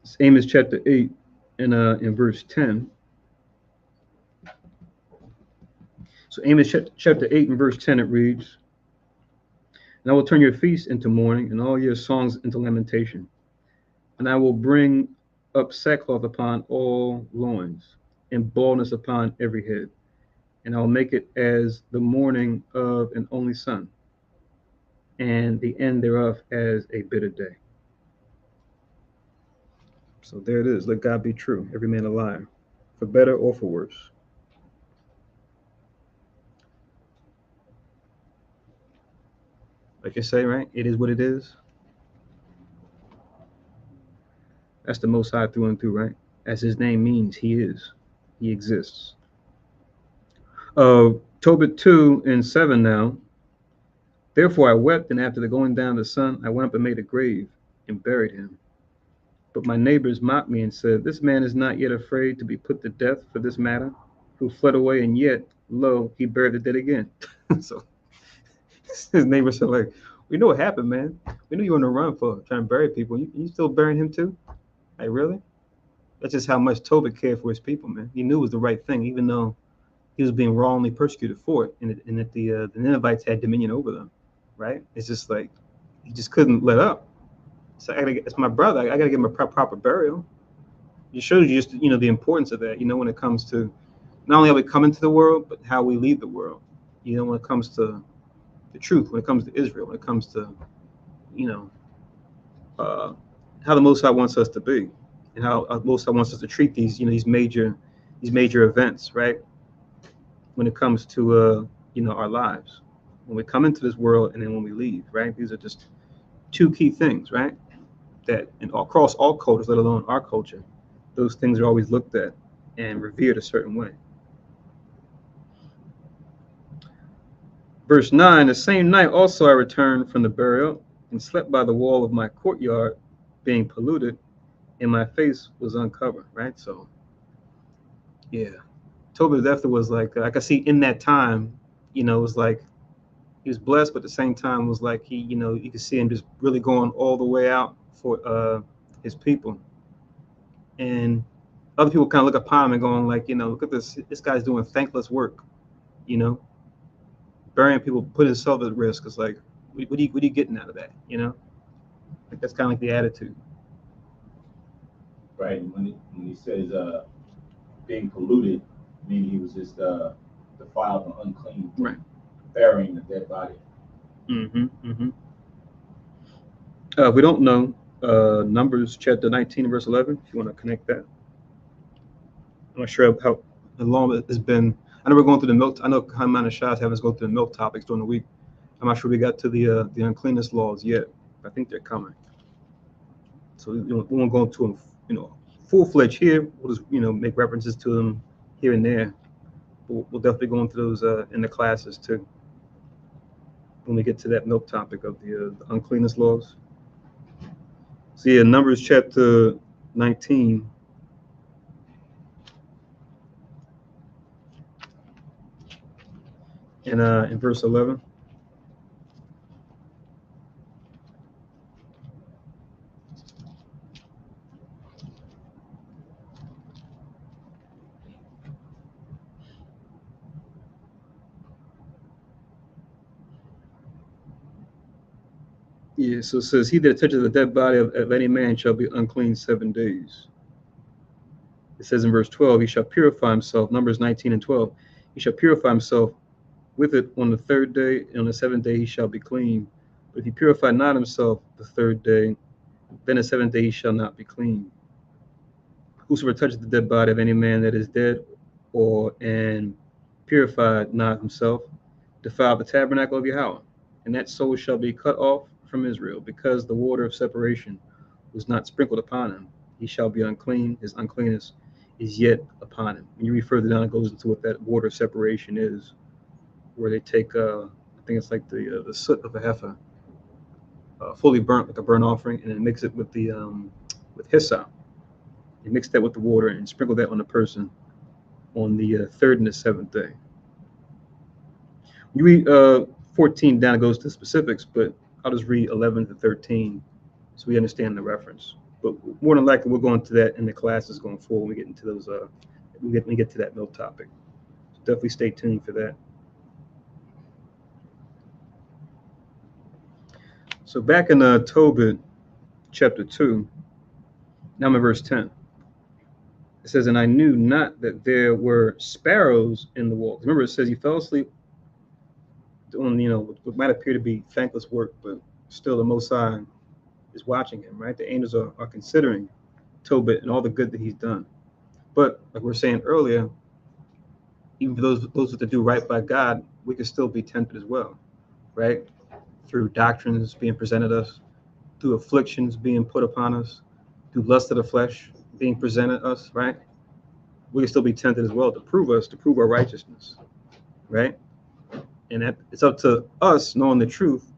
It's Amos chapter 8 and in verse 10. So Amos chapter 8 and verse 10, it reads, and I will turn your feasts into mourning and all your songs into lamentation. And I will bring up sackcloth upon all loins and baldness upon every head. And I'll make it as the mourning of an only son, and the end thereof as a bitter day. So there it is. Let God be true, every man a liar, for better or for worse. Like you say, right? It is what it is. That's the Most High through and through, right? As his name means, he is. He exists. Tobit 2 and 7 now. Therefore I wept, and after the going down of the sun, I went up and made a grave and buried him. But my neighbors mocked me and said, this man is not yet afraid to be put to death for this matter, who fled away, and yet, lo, he buried the dead again. So his neighbors said, like, we know what happened, man. We knew you were on the run for trying to bury people. You still burying him too? Like, really? That's just how much Tobit cared for his people, man. He knew it was the right thing, even though he was being wrongly persecuted for it, and that the Ninevites had dominion over them, right? It's just like, he just couldn't let up. So it's my brother. I got to give him a proper burial. It shows you just, the importance of that, when it comes to not only how we come into the world, but how we leave the world. When it comes to the truth, when it comes to Israel, when it comes to, how the Most High wants us to be, and how Most High wants us to treat these, these major events, right? When it comes to, our lives, when we come into this world and then when we leave, right? These are just two key things, right? That across all cultures, let alone our culture, those things are always looked at and revered a certain way. Verse 9, the same night also I returned from the burial and slept by the wall of my courtyard, being polluted, and my face was uncovered. Right? So, yeah. Tobit after was like, I could see in that time, it was like he was blessed, but at the same time was like you could see him just really going all the way out for his people. And other people kind of look upon him and going like, look at this guy's doing thankless work, you know, burying people, putting himself at risk. It's like, what are you getting out of that? Like that's kind of like the attitude. Right. And when he says being polluted, meaning he was just defiled and unclean, Right. burying the dead body. We don't know Numbers chapter 19 verse 11. If you want to connect that, I'm not sure how long it's been. I know we're going through the milk. I know Haman and Shaz having us go through the milk topics during the week. I'm not sure we got to the uncleanness laws yet. I think they're coming. So we won't go into them, full-fledged here. We'll just make references to them here and there. But we'll definitely go into those in the classes too. When we get to that milk topic of the uncleanness laws. So yeah, Numbers chapter 19. And in verse 11. Yeah, so it says, he that touches the dead body of any man shall be unclean 7 days. It says in verse 12, he shall purify himself, Numbers 19 and 12, he shall purify himself with it on the 3rd day, and on the 7th day he shall be clean. But if he purify not himself the 3rd day, then the 7th day he shall not be clean. Whosoever touches the dead body of any man that is dead, and purified not himself, defile the tabernacle of Yahweh, and that soul shall be cut off from Israel, because the water of separation was not sprinkled upon him. He shall be unclean, his uncleanness is yet upon him. When you read further down, it goes into what that water of separation is, where they take, I think it's like the soot of a heifer, fully burnt like a burnt offering, and then mix it with with hyssop. You mix that with the water and sprinkle that on the person on the 3rd and the 7th day. You read 14 down, it goes to specifics, but I'll just read 11 to 13 so we understand the reference. But more than likely, we'll go into that in the classes going forward when we get into those. We get to that milk topic. So definitely stay tuned for that. So back in Tobit chapter 2, now I'm in verse 10. It says, and I knew not that there were sparrows in the walls. Remember, it says he fell asleep doing, what might appear to be thankless work, but still the Most High is watching him, right? The angels are considering Tobit and all the good that he's done. But like we were saying earlier, even for those that do right by God, we can still be tempted as well, right? Through doctrines being presented us, through afflictions being put upon us, through lust of the flesh being presented us, right? We can still be tempted as well to prove our righteousness, right? And that it's up to us, knowing the truth,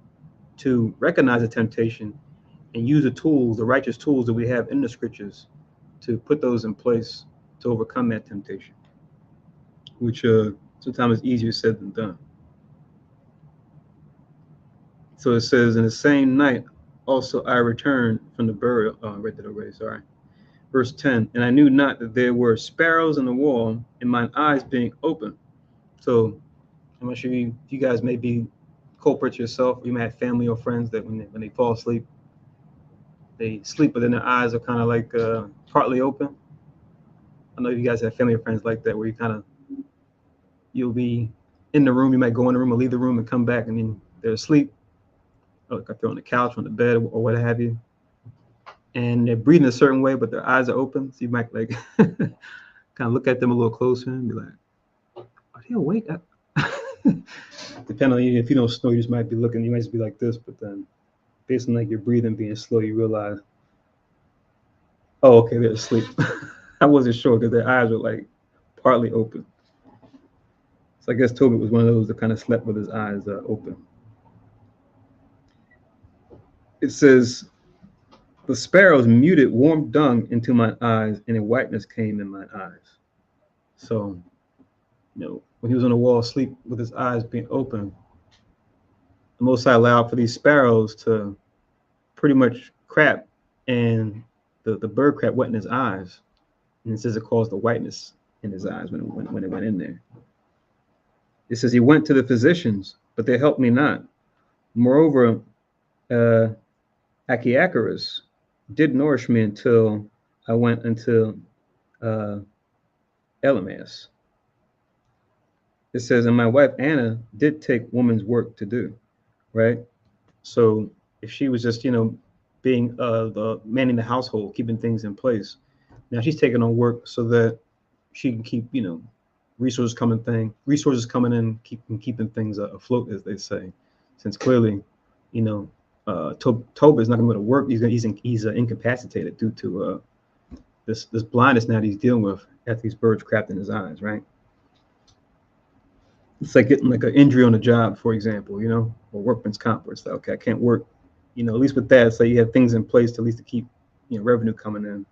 to recognize the temptation and use the righteous tools that we have in the scriptures to put those in place to overcome that temptation, which sometimes is easier said than done. So it says, in the same night also I returned from the burial. Oh, I read that already, sorry. Verse 10, and I knew not that there were sparrows in the wall, and mine eyes being open. So I'm not sure if you guys may be culprits yourself. You may have family or friends that when they fall asleep, they sleep, but then their eyes are kind of like partly open. I know you guys have family or friends like that, where you'll be in the room, you might go in the room or leave the room and come back, and then they're asleep, or like if they're on the couch, on the bed, or what have you, and they're breathing a certain way, but their eyes are open. So you might like kind of look at them a little closer and be like, are they awake? Depending on you, if you don't snore, you just might be looking, you might just be like this, but then based on like your breathing being slow, you realize, oh, okay, they're asleep. I wasn't sure because their eyes were like partly open. So I guess Tobit was one of those that kind of slept with his eyes open. It says, the sparrows muted warm dung into my eyes, and a whiteness came in my eyes. So, when he was on the wall asleep with his eyes being open, the Most High allowed for these sparrows to pretty much crap, and the bird crap went in his eyes, and it says it caused the whiteness in his eyes when it went in there. It says he went to the physicians, but they helped me not. Moreover, Achiacarus did nourish me until I went into Elamas. It says, and my wife Anna did take woman's work to do, right? So if she was just, being the manning the household, keeping things in place, now she's taking on work so that she can keep, resources coming in, keeping things afloat, as they say. Since clearly, Tobit is not going to go to work. He's incapacitated due to this blindness now that he's dealing with after these birds crapped in his eyes, right? It's like getting like an injury on the job, for example, or workman's comp, where it's like, okay, I can't work. At least with that, so you have things in place to at least to keep, revenue coming in.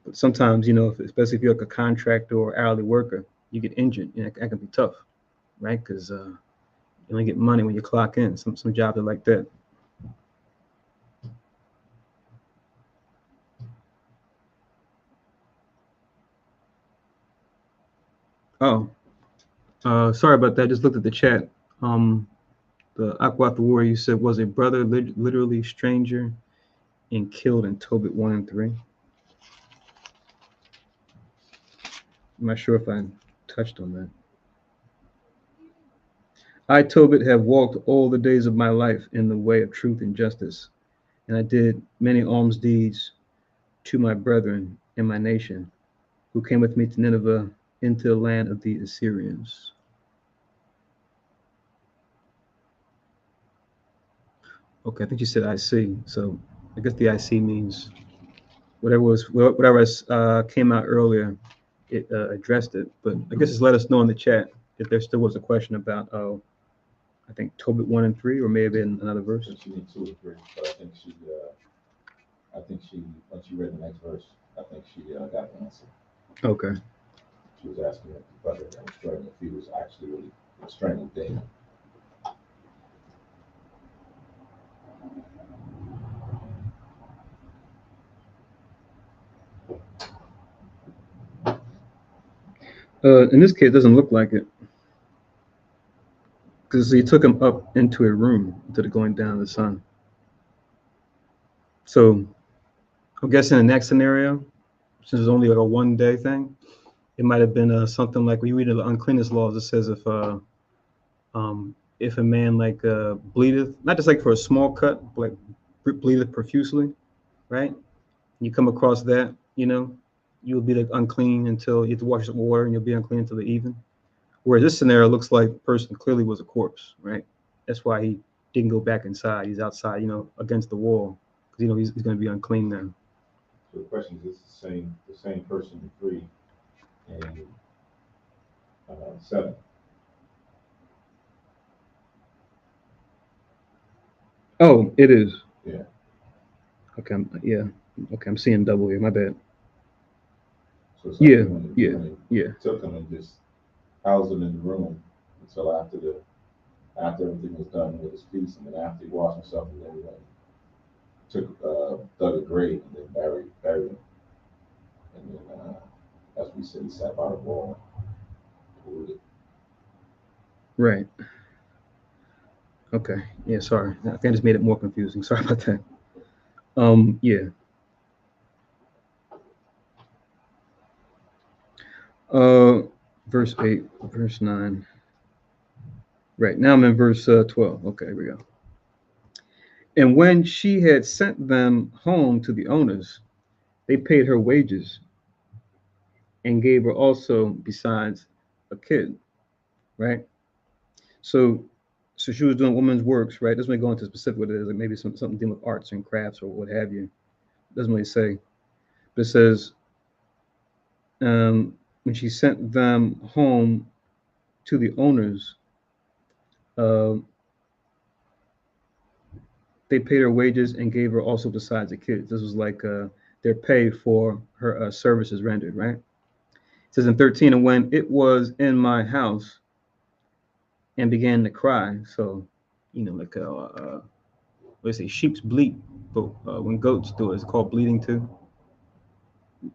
But sometimes, especially if you're like a contractor or hourly worker, you get injured. That can be tough, right? Because you only get money when you clock in. Some jobs are like that. Oh, sorry about that. Just looked at the chat. The Aqua warrior you said was a brother, literally stranger, and killed in Tobit 1 and 3. I'm not sure if I touched on that. I, Tobit, have walked all the days of my life in the way of truth and justice, and I did many alms deeds to my brethren and my nation, who came with me to Nineveh into the land of the Assyrians. Okay, I think you said I see. So I guess the IC means whatever came out earlier, it addressed it. But I guess just let us know in the chat if there still was a question about, I think Tobit 1 and 3, or may have been another verse. She did 2 or 3, but I think she once you read the next verse, I think she got the answer. Okay. She was asking if the brother that was struggling, if he was actually really struggling with David. In this case, it doesn't look like it, because he took him up into a room instead of going down to the sun. So I'm guessing in the next scenario, since it's only like a 1-day thing, it might have been something like when you read the uncleanness laws. It says if a man like bleedeth, not just like for a small cut, but like bleedeth profusely, right? You come across that, you'll be like unclean until you have to wash some water, and you'll be unclean until the evening. Whereas this scenario looks like the person clearly was a corpse, right? That's why he didn't go back inside. He's outside, against the wall, because he's going to be unclean now. So the question is, the same person in 3 and 7? Oh, it is. Yeah. Okay. Okay, I'm seeing double here. My bad. So it's like Yeah. Took him and just housed him in the room until after everything was done with his feast, and then after he washed himself, and then dug a grave and then buried him. And then as we said, he sat by the wall. Right. Okay. Yeah. Sorry. I think I just made it more confusing. Sorry about that. Yeah. Verse 8, verse 9. Right. Now I'm in verse 12. Okay, here we go. And when she had sent them home to the owners, they paid her wages and gave her also besides a kid. Right. So she was doing women's works, right? Doesn't really go into specific what it is, like maybe something dealing with arts and crafts or what have you. Doesn't really say. But it says, when she sent them home to the owners, uh, they paid her wages and gave her also besides the kids. This was like their pay for her services rendered, right? It says in 13, and when it was in my house and began to cry. So, like what do they say, sheep's bleat, but when goats do it, it's called bleating too.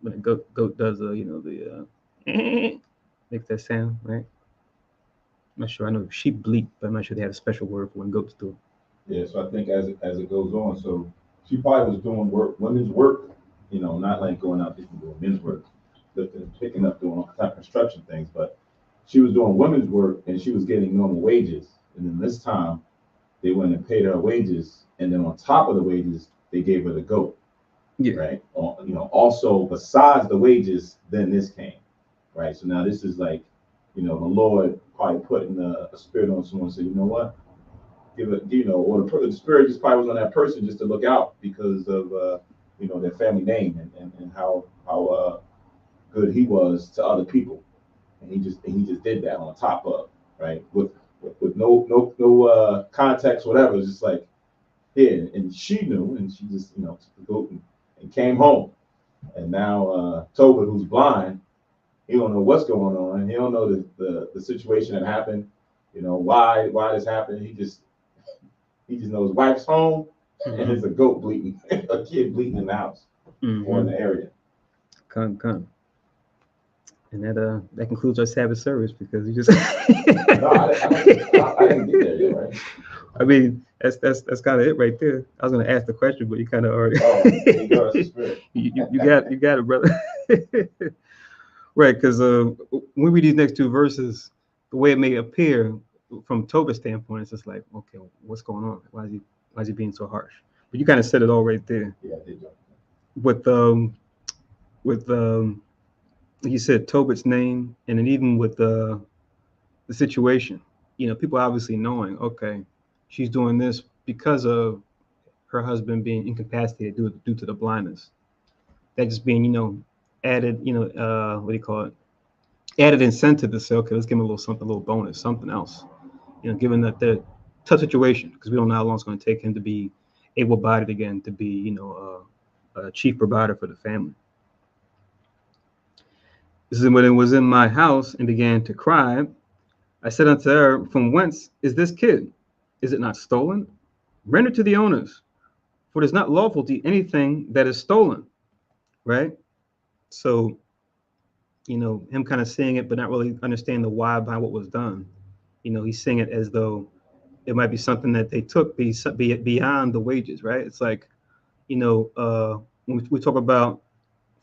When a goat does, the makes that sound, right? I'm not sure. I know sheep bleat, but I'm not sure they have a special word for when goats do it. Yeah, so I think as it goes on, so she probably was doing work, women's work, not like going out there and doing men's work, lifting, picking up, doing all kind of construction things, but she was doing women's work and she was getting normal wages. And then this time they went and paid her wages, and then on top of the wages, they gave her the goat, Yeah. right? Also besides the wages, then this came, right? So now this is like, the Lord probably putting a spirit on someone and say, you know what? Give it, or the spirit just probably was on that person just to look out because of their family name and how good he was to other people, and he just did that on top of, right, with no context, whatever. It's just like, yeah, and she knew, and she just took the goat and came home, and now Tobit, who's blind, he don't know what's going on, he don't know the situation that happened, why this happened. He just knows wife's home, and there's a goat bleeding, a kid bleeding in the house or in the area. Come. And that concludes our Sabbath service because you just. No, I didn't get there yet, right? I mean, that's kind of it right there. I was going to ask the question, but you kind of already. Oh, there you go. That's the spirit. you got it, brother. Right, because when we read these next two verses, the way it may appear from Tobit's standpoint, it's just like, okay, what's going on? Why is he being so harsh? But you kind of said it all right there. Yeah, I did. With you said Tobit's name, and then even with the situation, people obviously knowing, okay, she's doing this because of her husband being incapacitated due to the blindness. That just being, added, what do you call it? Added incentive to say, okay, let's give him a little something, a little bonus, something else. Given that the tough situation, because we don't know how long it's going to take him to be able-bodied again, to be, a chief provider for the family. This is when it was in my house and began to cry. I said unto her, from whence is this kid? Is it not stolen? Render to the owners, for it is not lawful to eat anything that is stolen. Right? So, him kind of seeing it, but not really understanding the why behind what was done. He's seeing it as though it might be something that they took be beyond the wages, right? It's like, when we talk about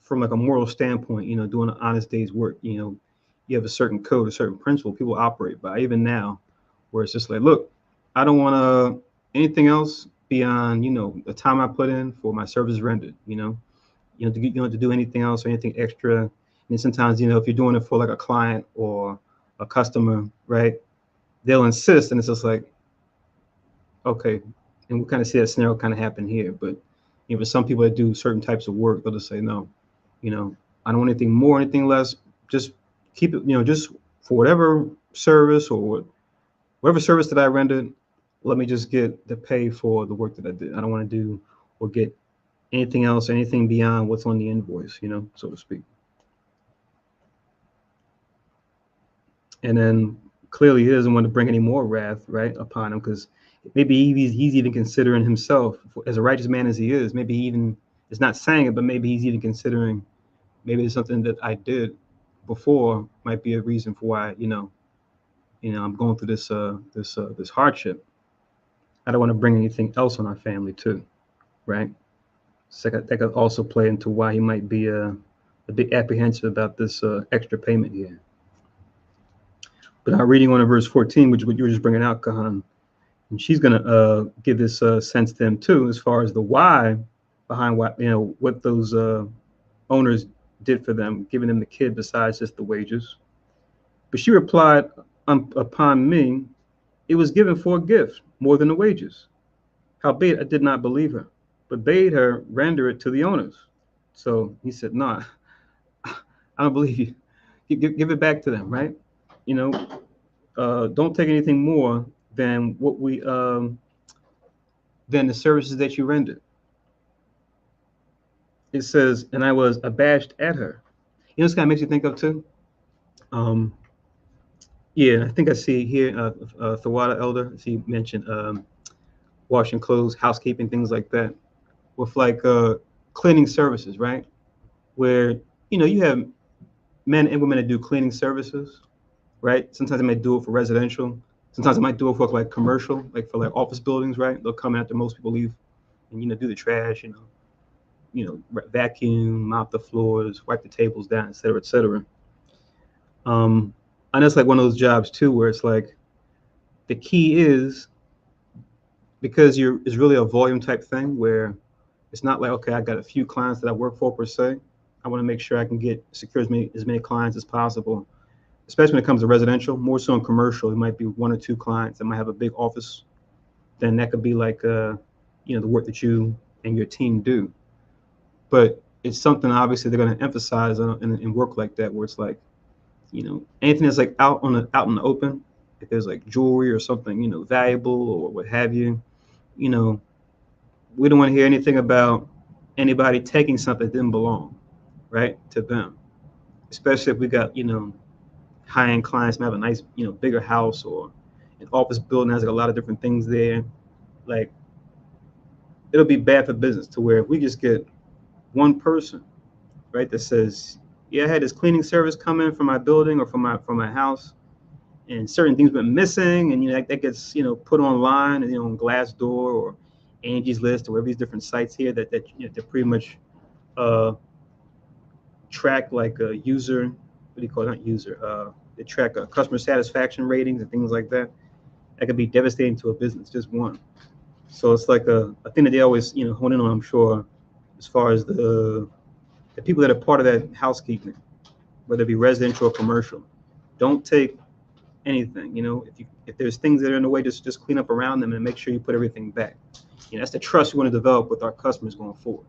from like a moral standpoint, doing an honest day's work, you have a certain code, a certain principle people operate by, even now, where it's just like, look, I don't want anything else beyond, the time I put in for my service rendered, you don't have to do anything else or anything extra. And sometimes, if you're doing it for like a client or a customer, right, they'll insist, and it's just like, okay. And we kind of see that scenario kind of happen here. But for some people that do certain types of work, they'll just say, no, I don't want anything more, anything less. Just keep it, just for whatever service or whatever service that I rendered, let me just get the pay for the work that I did. I don't want to do or get anything else, anything beyond what's on the invoice, so to speak. And then clearly he doesn't want to bring any more wrath, right, upon him, because maybe he's even considering himself as a righteous man as he is. Maybe he even is not saying it, but maybe he's even considering maybe it's something that I did before might be a reason for why I'm going through this hardship. I don't want to bring anything else on our family too, right? So that could also play into why he might be a bit apprehensive about this extra payment here. But now reading on in verse 14, which is what you were just bringing out, Kahan, and she's going to give this sense to him too, as far as the why behind what those owners did for them, giving them the kid besides just the wages. But she replied, upon me, it was given for a gift, more than the wages. Howbeit I did not believe her, but bade her render it to the owners. So he said, no, I don't believe you. Give it back to them, right? You know, don't take anything more than what we than the services that you rendered. It says, and I was abashed at her. You know, this kind of makes you think of too. Um, yeah, I think I see here, Thawada Elder. I see you mentioned washing clothes, housekeeping, things like that, with like cleaning services, right? Where you have men and women that do cleaning services, right? Sometimes they might do it for residential. Sometimes they might do it for like commercial, like for like office buildings, right? They'll come after most people leave and do the trash, vacuum, mop the floors, wipe the tables down, et cetera, et cetera. And that's like one of those jobs too, where it's like the key is because it's really a volume type thing where it's not like, okay, I got a few clients that I work for per se. I want to make sure I can secure as many clients as possible, especially when it comes to residential. More so in commercial, it might be one or two clients that might have a big office. Then that could be like the work that you and your team do. But it's something obviously they're going to emphasize in work like that, where it's like, anything that's like out in the open. If there's like jewelry or something, valuable or what have you, you know, we don't want to hear anything about anybody taking something that didn't belong, right, to them. Especially if we got, high-end clients might have a nice, bigger house or an office building has like a lot of different things there. Like it'll be bad for business to where if we just get one person, right, that says, yeah, I had this cleaning service come in from my building or from my house, and certain things went missing, and that gets put online, and on Glassdoor or Angie's List or whatever these different sites here that pretty much uh, track like a user, what do you call it? Not user. They track customer satisfaction ratings and things like that. That could be devastating to a business, just one. So it's like a thing that they always hone in on. I'm sure, as far as the people that are part of that housekeeping, whether it be residential or commercial, don't take anything. If there's things that are in the way, just clean up around them and make sure you put everything back. That's the trust we want to develop with our customers going forward.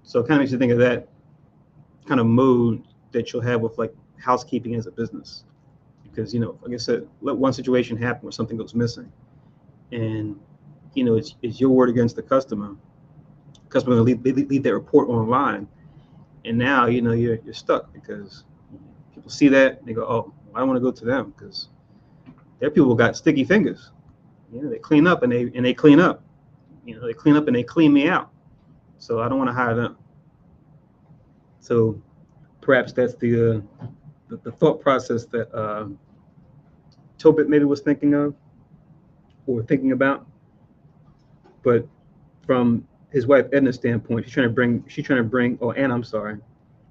So it kind of makes you think of that kind of mode that you'll have with like housekeeping as a business, because like I said, let one situation happen where something goes missing, and it's your word against the customer. Customer will leave that report online, and now you're stuck because people see that and they go, oh, I don't want to go to them because their people got sticky fingers. They clean up and they clean up. They clean up and they clean me out. So I don't want to hire them. So perhaps that's the thought process that Tobit maybe was thinking of or thinking about. But from his wife Edna's standpoint, she's trying to bring, oh, Anna, I'm sorry.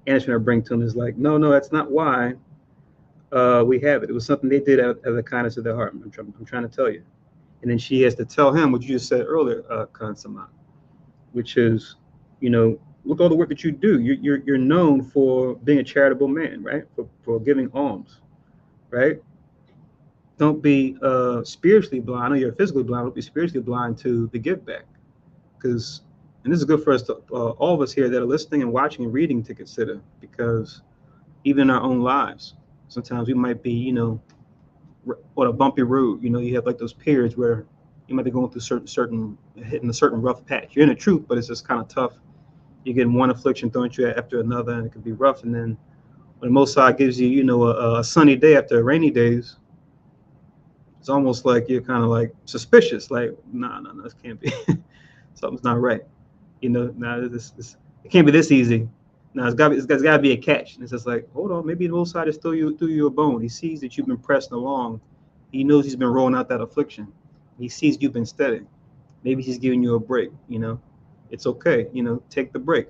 Anna's trying to bring to him is like, no, that's not why we have it. It was something they did out of the kindness of their heart. I'm trying to tell you. And then she has to tell him what you just said earlier, Kansama, which is, look at all the work that you do. You're known for being a charitable man, right? For giving alms, right? Don't be spiritually blind. I know you're physically blind. Don't be spiritually blind to the give back, because, and this is good for us to all of us here that are listening and watching and reading to consider, because even in our own lives, sometimes we might be, on a bumpy road. You have like those periods where you might be going through hitting a certain rough patch. You're in the truth, but it's just kind of tough. You get one affliction thrown at you after another, and it can be rough. And then when the Most High gives you, a sunny day after rainy days, it's almost like you're kind of like suspicious. Like, no, this can't be. Something's not right. This it can't be this easy. Now it's got to be a catch. And it's just like, hold on, maybe the Most High just threw you a bone. He sees that you've been pressing along. He knows he's been rolling out that affliction. He sees you've been steady. Maybe he's giving you a break. It's okay. Take the break.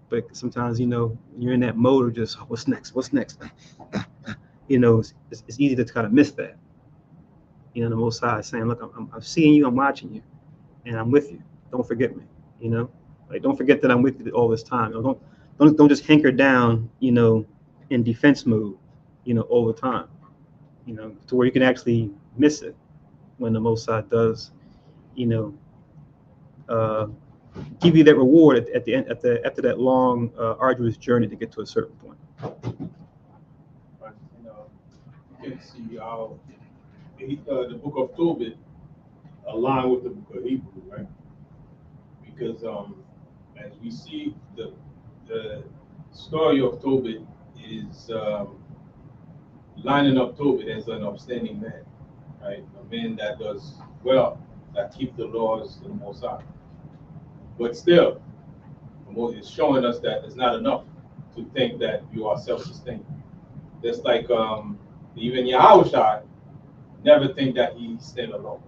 But sometimes, you're in that mode of just, what's next? What's next? It's easy to kind of miss that. The Most High is saying, look, I'm seeing you, I'm watching you, and I'm with you. Don't forget me. Like, don't forget that I'm with you all this time. Don't just hanker down, in defense mode, all the time, to where you can actually miss it when the Most High does, give you that reward at the end, after that long, arduous journey to get to a certain point. But, you can see how the book of Tobit align with the book of Hebrew, right? Because as we see, the story of Tobit is lining up Tobit as an upstanding man, right? A man that does well, that keep the laws of the Most High. But still, it's showing us that it's not enough to think that you are self-sustaining. Just like even Yahushua never think that he stand alone,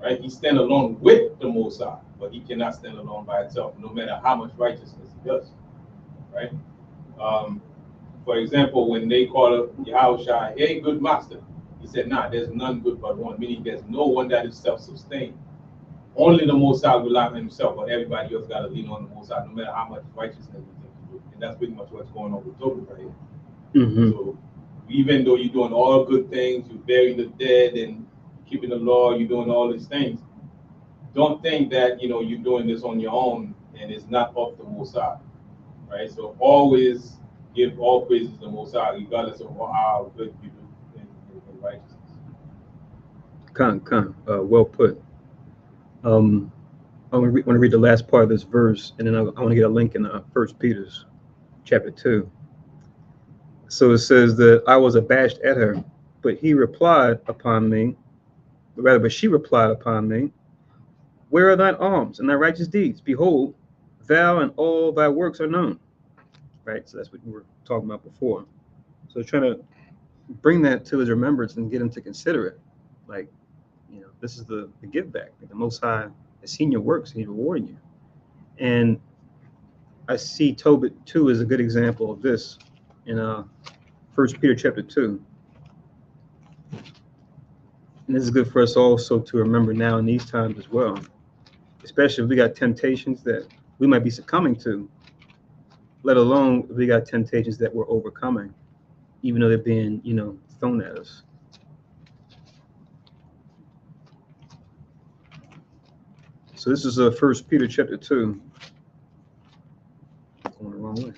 right? He stand alone with the Most High, but he cannot stand alone by himself, no matter how much righteousness he does, right? For example, when they call Yahushua, hey, good master, he said, nah, there's none good but one, meaning there's no one that is self-sustained. Only the Most High will rely on himself, but everybody else got to lean on the Most High, no matter how much righteousness you think you do. And that's pretty much what's going on with Tobit right here. Mm-hmm. So even though you're doing all good things, you're burying the dead and keeping the law, you're doing all these things, don't think that you're doing this on your own and it's not of the Most High, right? So always give all praises to the Most High, regardless of how good you do in righteousness. Well put. I want to read the last part of this verse, and then I want to get a link in 1 Peter chapter 2. So it says that I was abashed at her, but she replied upon me, where are thine alms and thy righteous deeds? Behold, thou and all thy works are known. Right? So that's what we were talking about before. So trying to bring that to his remembrance and get him to consider it. Like, this is the give back. Like the Most High has seen your works and he's rewarding you. And I see Tobit 2 is a good example of this in 1 Peter chapter 2. And this is good for us also to remember now in these times as well, especially if we got temptations that we might be succumbing to, let alone if we got temptations that we're overcoming, even though they're being, thrown at us. So this is 1 Peter chapter 2. Going the wrong way.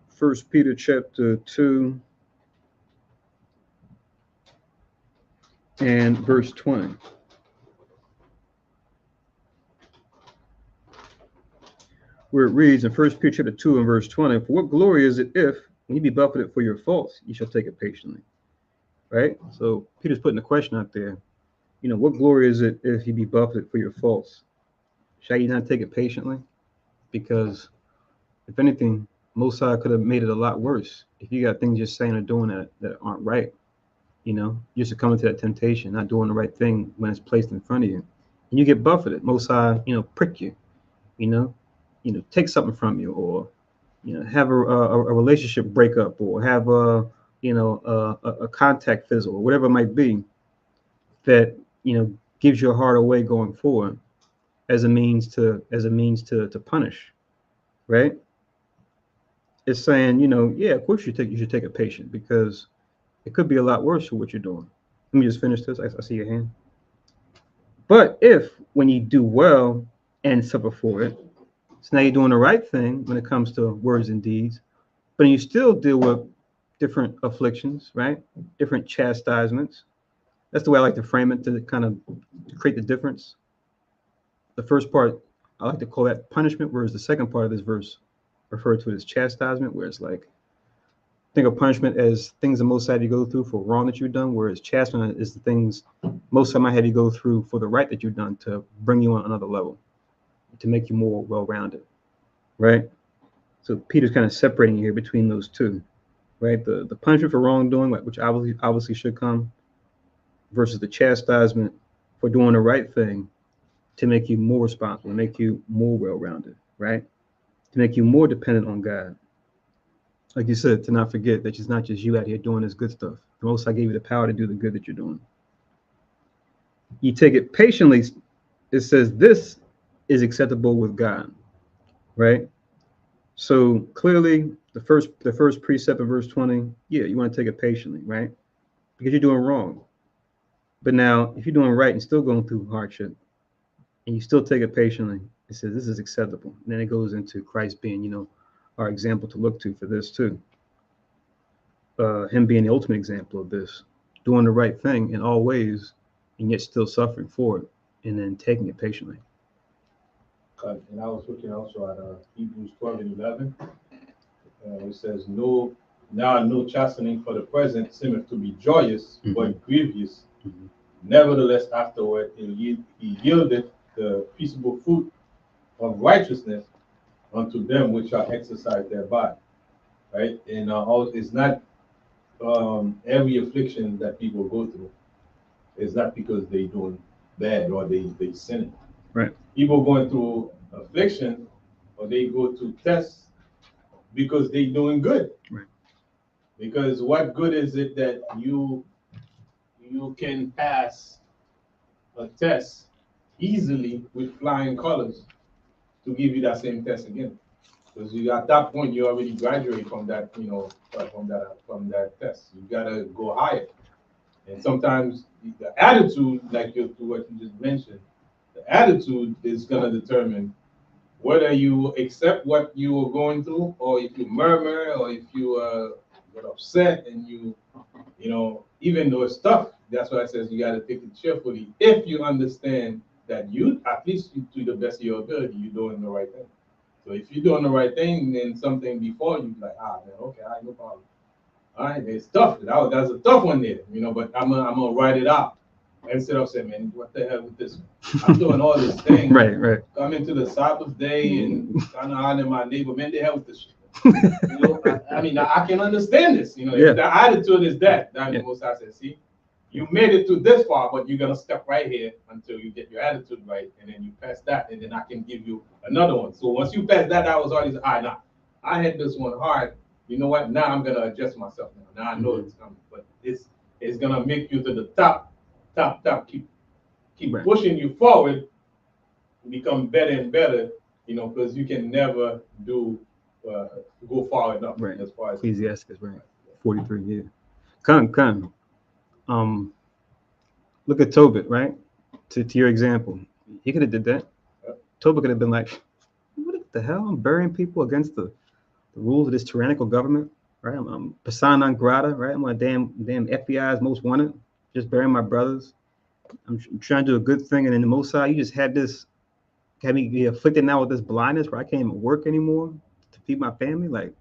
First Peter chapter 2 and verse 20. Where it reads in 1 Peter chapter 2 and verse 20, for what glory is it if, when you be buffeted for your faults, you shall take it patiently. Right? So Peter's putting a question out there. What glory is it if you be buffeted for your faults? Shall you not take it patiently? Because if anything, Most High could have made it a lot worse. If you got things you're saying or doing that aren't right, you're succumbing to that temptation, not doing the right thing when it's placed in front of you, and you get buffeted. Most High, prick you, take something from you, or have a relationship breakup, or have a contact fizzle, or whatever it might be, that gives your heart away going forward as a means to punish, right? It's saying, yeah, of course you should take it patient, because it could be a lot worse for what you're doing. Let me just finish this. I see your hand. But if when you do well and suffer for it, so now you're doing the right thing when it comes to words and deeds, but you still deal with different afflictions, right? Different chastisements. That's the way I like to frame it, to kind of create the difference. The first part, I like to call that punishment, whereas the second part of this verse referred to it as chastisement, where it's like, think of punishment as things the Most High have you go through for wrong that you've done, whereas chastisement is the things Most High might have you go through for the right that you've done, to bring you on another level, to make you more well-rounded, right? So Peter's kind of separating here between those two, right? The punishment for wrongdoing, which obviously should come, versus the chastisement for doing the right thing, to make you more responsible, to make you more well-rounded, right? To make you more dependent on God. Like you said, to not forget that it's not just you out here doing this good stuff. The Most High gave you the power to do the good that you're doing. You take it patiently. It says this is acceptable with God, right? So clearly, the first precept in verse 20, yeah, you want to take it patiently, right? Because you're doing wrong. But now, if you're doing right and still going through hardship, and you still take it patiently, it says this is acceptable. And then it goes into Christ being, our example to look to for this too. Him being the ultimate example of this, doing the right thing in all ways, and yet still suffering for it, and then taking it patiently. And I was looking also at Hebrews 12:11. It says, no chastening for the present seemeth to be joyous, but grievous. Nevertheless, afterward, he yieldeth the peaceable fruit of righteousness unto them which are exercised thereby. Right? And it's not every affliction that people go through is not because they doing bad or they sinning. Right. People going through affliction or they go to tests because they doing good. Right. Because what good is it that you can pass a test easily with flying colors to give you that same test again? Because at that point you already graduate from that, from that test. You gotta go higher. And sometimes the attitude, like what you just mentioned, the attitude is gonna determine whether you accept what you are going through, or if you murmur, or if you get upset, and even though it's tough. That's why it says you got to take it cheerfully if you understand that you, at least to the best of your ability, you're doing the right thing. So if you're doing the right thing, then something before you like, man, okay, all right, no problem. All right, it's tough. That's a tough one there, but I'm gonna write it out instead of saying, man, what the hell with this one? I'm doing all this thing. Right. Coming to the Sabbath day and trying to honor my neighbor, man, the hell with this shit. I can understand this. If the attitude is that, the Most High says, see, you made it to this far, but you're gonna step right here until you get your attitude right, and then you pass that, and then I can give you another one. So once you pass that, I was already, all right, now I had this one hard. You know what? Now I'm gonna adjust myself. Now I know it's coming, but it's gonna make you to the top. Keep pushing you forward, become better and better. Because you can never go far enough. Right. As far as Ecclesiastes, right? 43. Yeah. Come. Look at Tobit, right? To your example, he could have did that. Tobit could have been like, "What the hell? I'm burying people against the rules of this tyrannical government, right? I'm persona non grata, right? I'm on damn FBI's most wanted, just burying my brothers. I'm trying to do a good thing, and then the Mossad, you just had me be afflicted now with this blindness where I can't even work anymore to feed my family. Like,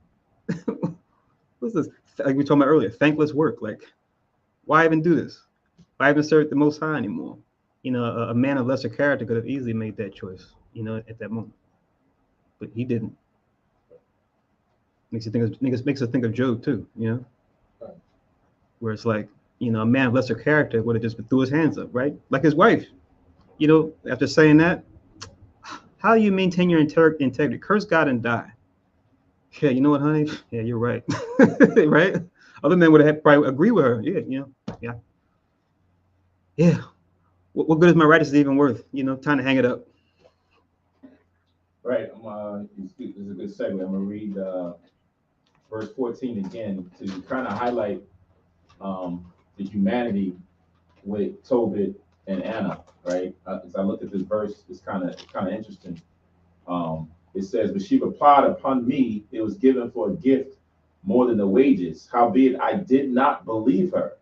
what's this? Like we were talking about earlier, thankless work. Like, why even do this? Why even serve the Most High anymore? A man of lesser character could have easily made that choice, at that moment, but he didn't. Makes us think of Job too, where it's like, a man of lesser character would have just threw his hands up, right? Like his wife, after saying that, how do you maintain your integrity? Curse God and die. Yeah, you know what, honey? Yeah, you're right. Right? Other men would have probably agree with her. Yeah. Yeah. What good is my righteousness even worth? Time to hang it up. Right. This is a good segue. I'm gonna read verse 14 again to kind of highlight the humanity with Tobit and Anna. Right. As I look at this verse, it's kind of interesting. It says, "But she replied, upon me it was given for a gift more than the wages. Howbeit I did not believe her,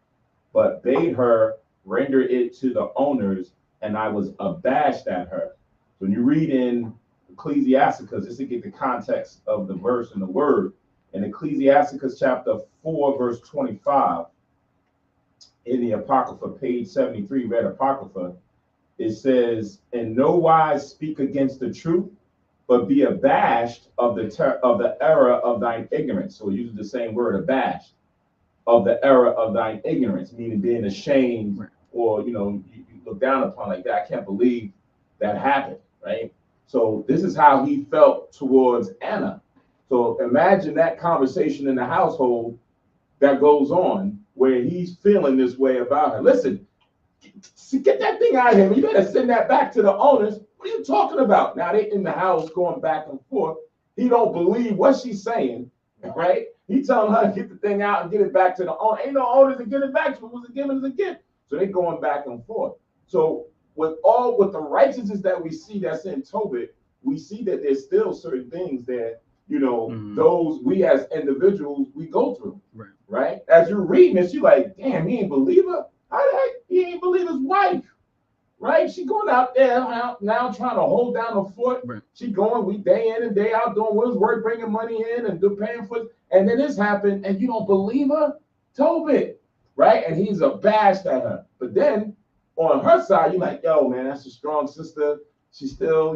but bade her render it to the owners, and I was abashed at her." When you read in Ecclesiasticus, just to get the context of the verse and the word, in Ecclesiasticus chapter 4, verse 25, in the Apocrypha, page 73, Red Apocrypha, it says, "In no wise speak against the truth, but be abashed of the error of thine ignorance." So it uses the same word, abashed, of the error of thine ignorance, meaning being ashamed, or you look down upon, like that. I can't believe that happened, right? So this is how he felt towards Anna. So imagine that conversation in the household that goes on where he's feeling this way about her. Listen, get that thing out of here. You better send that back to the owners. What are you talking about? Now they in the house going back and forth. He don't believe what she's saying, right? He telling her to get the thing out and get it back to the owner. Ain't no owners to get it back to. It was given as a gift. So they're going back and forth. So with the righteousness that we see that's in Tobit, we see that there's still certain things that, those we as individuals we go through. Right? As you're reading this, you're like, damn, he ain't believe her. How the heck he ain't believe his wife? Right? She going out there now trying to hold down the fort. Right. She going, we day in and day out doing Will's work, bringing money in and paying for it. And then this happened, and you don't believe her? Tobit. Right? And he's abashed at her. But then on her side, you're like, yo, man, that's a strong sister. She still,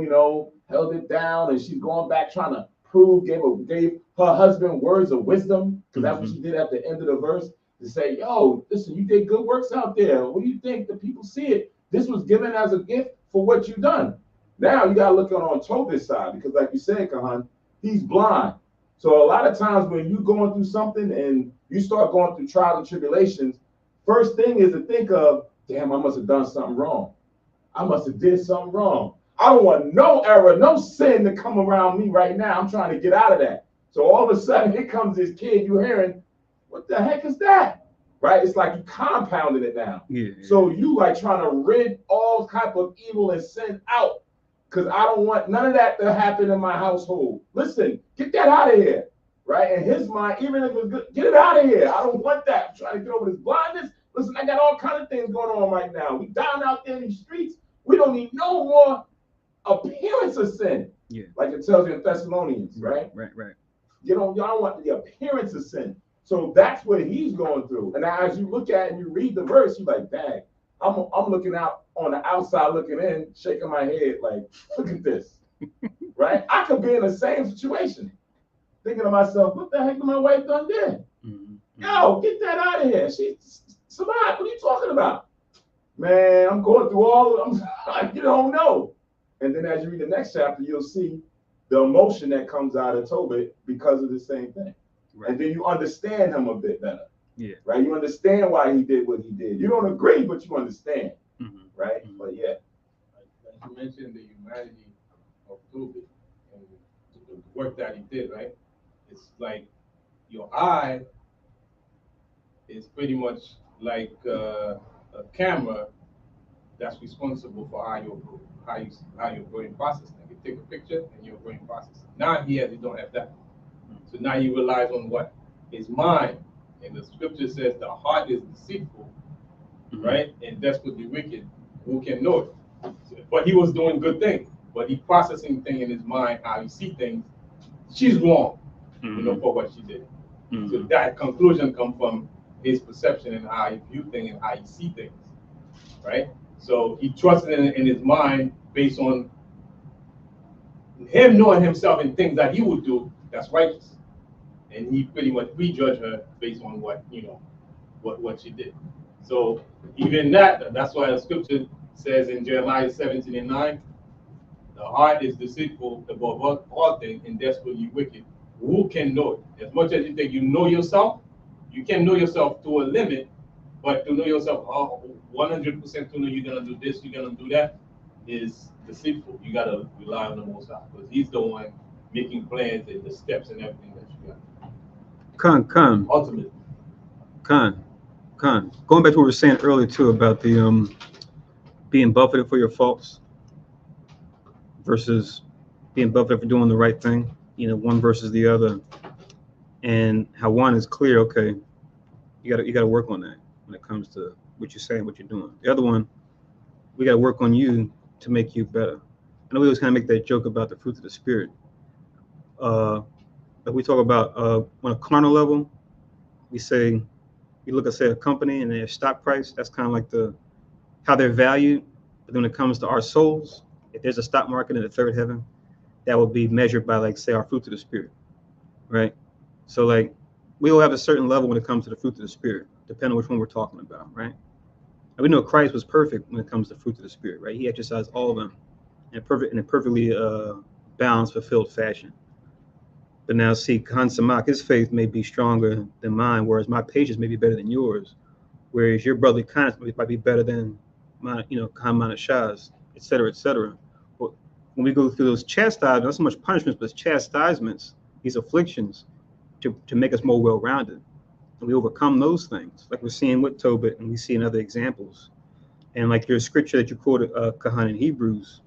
held it down, and she's going back trying to prove, gave her husband words of wisdom, because that's what she did at the end of the verse, to say, yo, listen, you did good works out there. What do you think? The people see it. This was given as a gift for what you've done. Now you got to look on Tobit's side, because like you said, Kahan, he's blind. So a lot of times when you're going through something and you start going through trials and tribulations, first thing is to think of, damn, I must have done something wrong. I must have did something wrong. I don't want no error, no sin to come around me right now. I'm trying to get out of that. So all of a sudden, here comes this kid you're hearing, what the heck is that? Right? It's like you compounded it now. Yeah. So you like trying to rid all type of evil and sin out, because I don't want none of that to happen in my household. Listen, get that out of here. Right? In his mind, even if it's good, get it out of here. I don't want that. I'm trying to get over this blindness. Listen, I got all kinds of things going on right now. We down out there in these streets. We don't need no more appearance of sin. Yeah. Like it tells you in Thessalonians, right? Right. Y'all don't want the appearance of sin. So that's what he's going through. And as you look at it and you read the verse, you're like, dang, I'm looking out on the outside, looking in, shaking my head like, look at this. Right? I could be in the same situation, thinking to myself, what the heck did my wife done there? Yo, get that out of here. Samad, what are you talking about? Man, I'm going through all of them. You don't know. And then as you read the next chapter, you'll see the emotion that comes out of Tobit because of the same thing. Right. And then you understand him a bit better. Yeah. Right? You understand why he did what he did. You don't agree, but you understand. Right? But yeah. Like you mentioned the humanity of Tobit and the work that he did, right? It's like your eye is pretty much like a camera that's responsible for how your brain processes. You take a picture and your brain processes. Now here you don't have that. So now you relies on what is mind. And the scripture says the heart is deceitful, right? And desperately wicked. Who can know it? But he was doing good things. But he processing things in his mind, how he see things. She's wrong, for what she did. So that conclusion comes from his perception and how he view things and how he see things, right? So he trusted in his mind based on him knowing himself and things that he would do that's righteous. And he pretty much prejudged her based on what she did. So even that's why the scripture says in Jeremiah 17:9, the heart is deceitful above all things and desperately wicked. Who can know it? As much as you think you know yourself, you can know yourself to a limit, but to know yourself 100% to know you're gonna do this, you're gonna do that, is deceitful. You gotta rely on the Most High, because He's the one making plans and the steps and everything that you got. Khan. Ultimately. Khan. Going back to what we were saying earlier too about the being buffeted for your faults versus being buffeted for doing the right thing. One versus the other, and how one is clear. Okay, you got to work on that when it comes to what you're saying, what you're doing. The other one, we got to work on you to make you better. I know we always kind of make that joke about the fruits of the spirit. Like we talk about on a carnal level, we say, you look at, say, a company and their stock price, that's kind of like how they're valued. But when it comes to our souls, if there's a stock market in the third heaven, that will be measured by, like, say, our fruit of the spirit, right? So, like, we all have a certain level when it comes to the fruit of the spirit, depending on which one we're talking about, right? And we know Christ was perfect when it comes to fruit of the spirit, right? He exercised all of them in a perfectly balanced, fulfilled fashion. But now, see, Khan Samak, his faith may be stronger than mine, whereas my patience may be better than yours, whereas your brotherly kindness might be better than my, Khan Manashah's, et cetera, et cetera. But when we go through those chastisements, not so much punishments, but chastisements, these afflictions, to make us more well-rounded. And we overcome those things, like we're seeing with Tobit, and we see in other examples. And like your scripture that you quoted, Kahan, in Hebrews,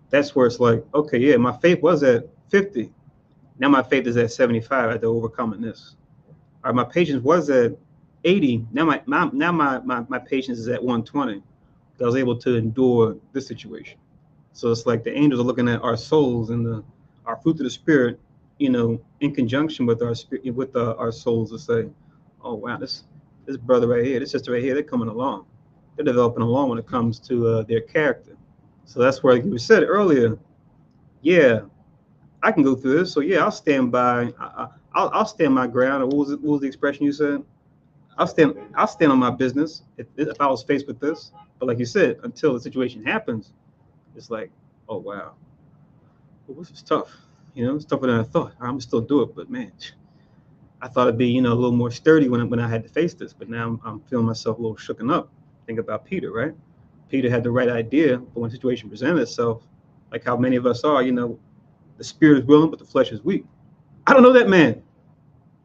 that's where it's like, okay, yeah, my faith was at 50. Now my faith is at 75 after overcoming this. Or my patience was at 80. Now my patience is at 120. I was able to endure this situation. So it's like the angels are looking at our souls and our fruit of the spirit, in conjunction with our spirit, with our souls, to say, oh wow, this brother right here, this sister right here, they're coming along. They're developing along when it comes to their character. So that's where, like you said earlier, yeah, I can go through this. So yeah, I'll stand by. I'll stand my ground. Or what was the expression you said? I'll stand on my business if I was faced with this. But like you said, until the situation happens, it's like, oh wow, well, this is tough. It's tougher than I thought. I'm still do it, but man, I thought it'd be a little more sturdy when I had to face this. But now I'm feeling myself a little shooken up. Think about Peter, right? Peter had the right idea, but when the situation presented itself, like how many of us are, the spirit is willing, but the flesh is weak. I don't know that man.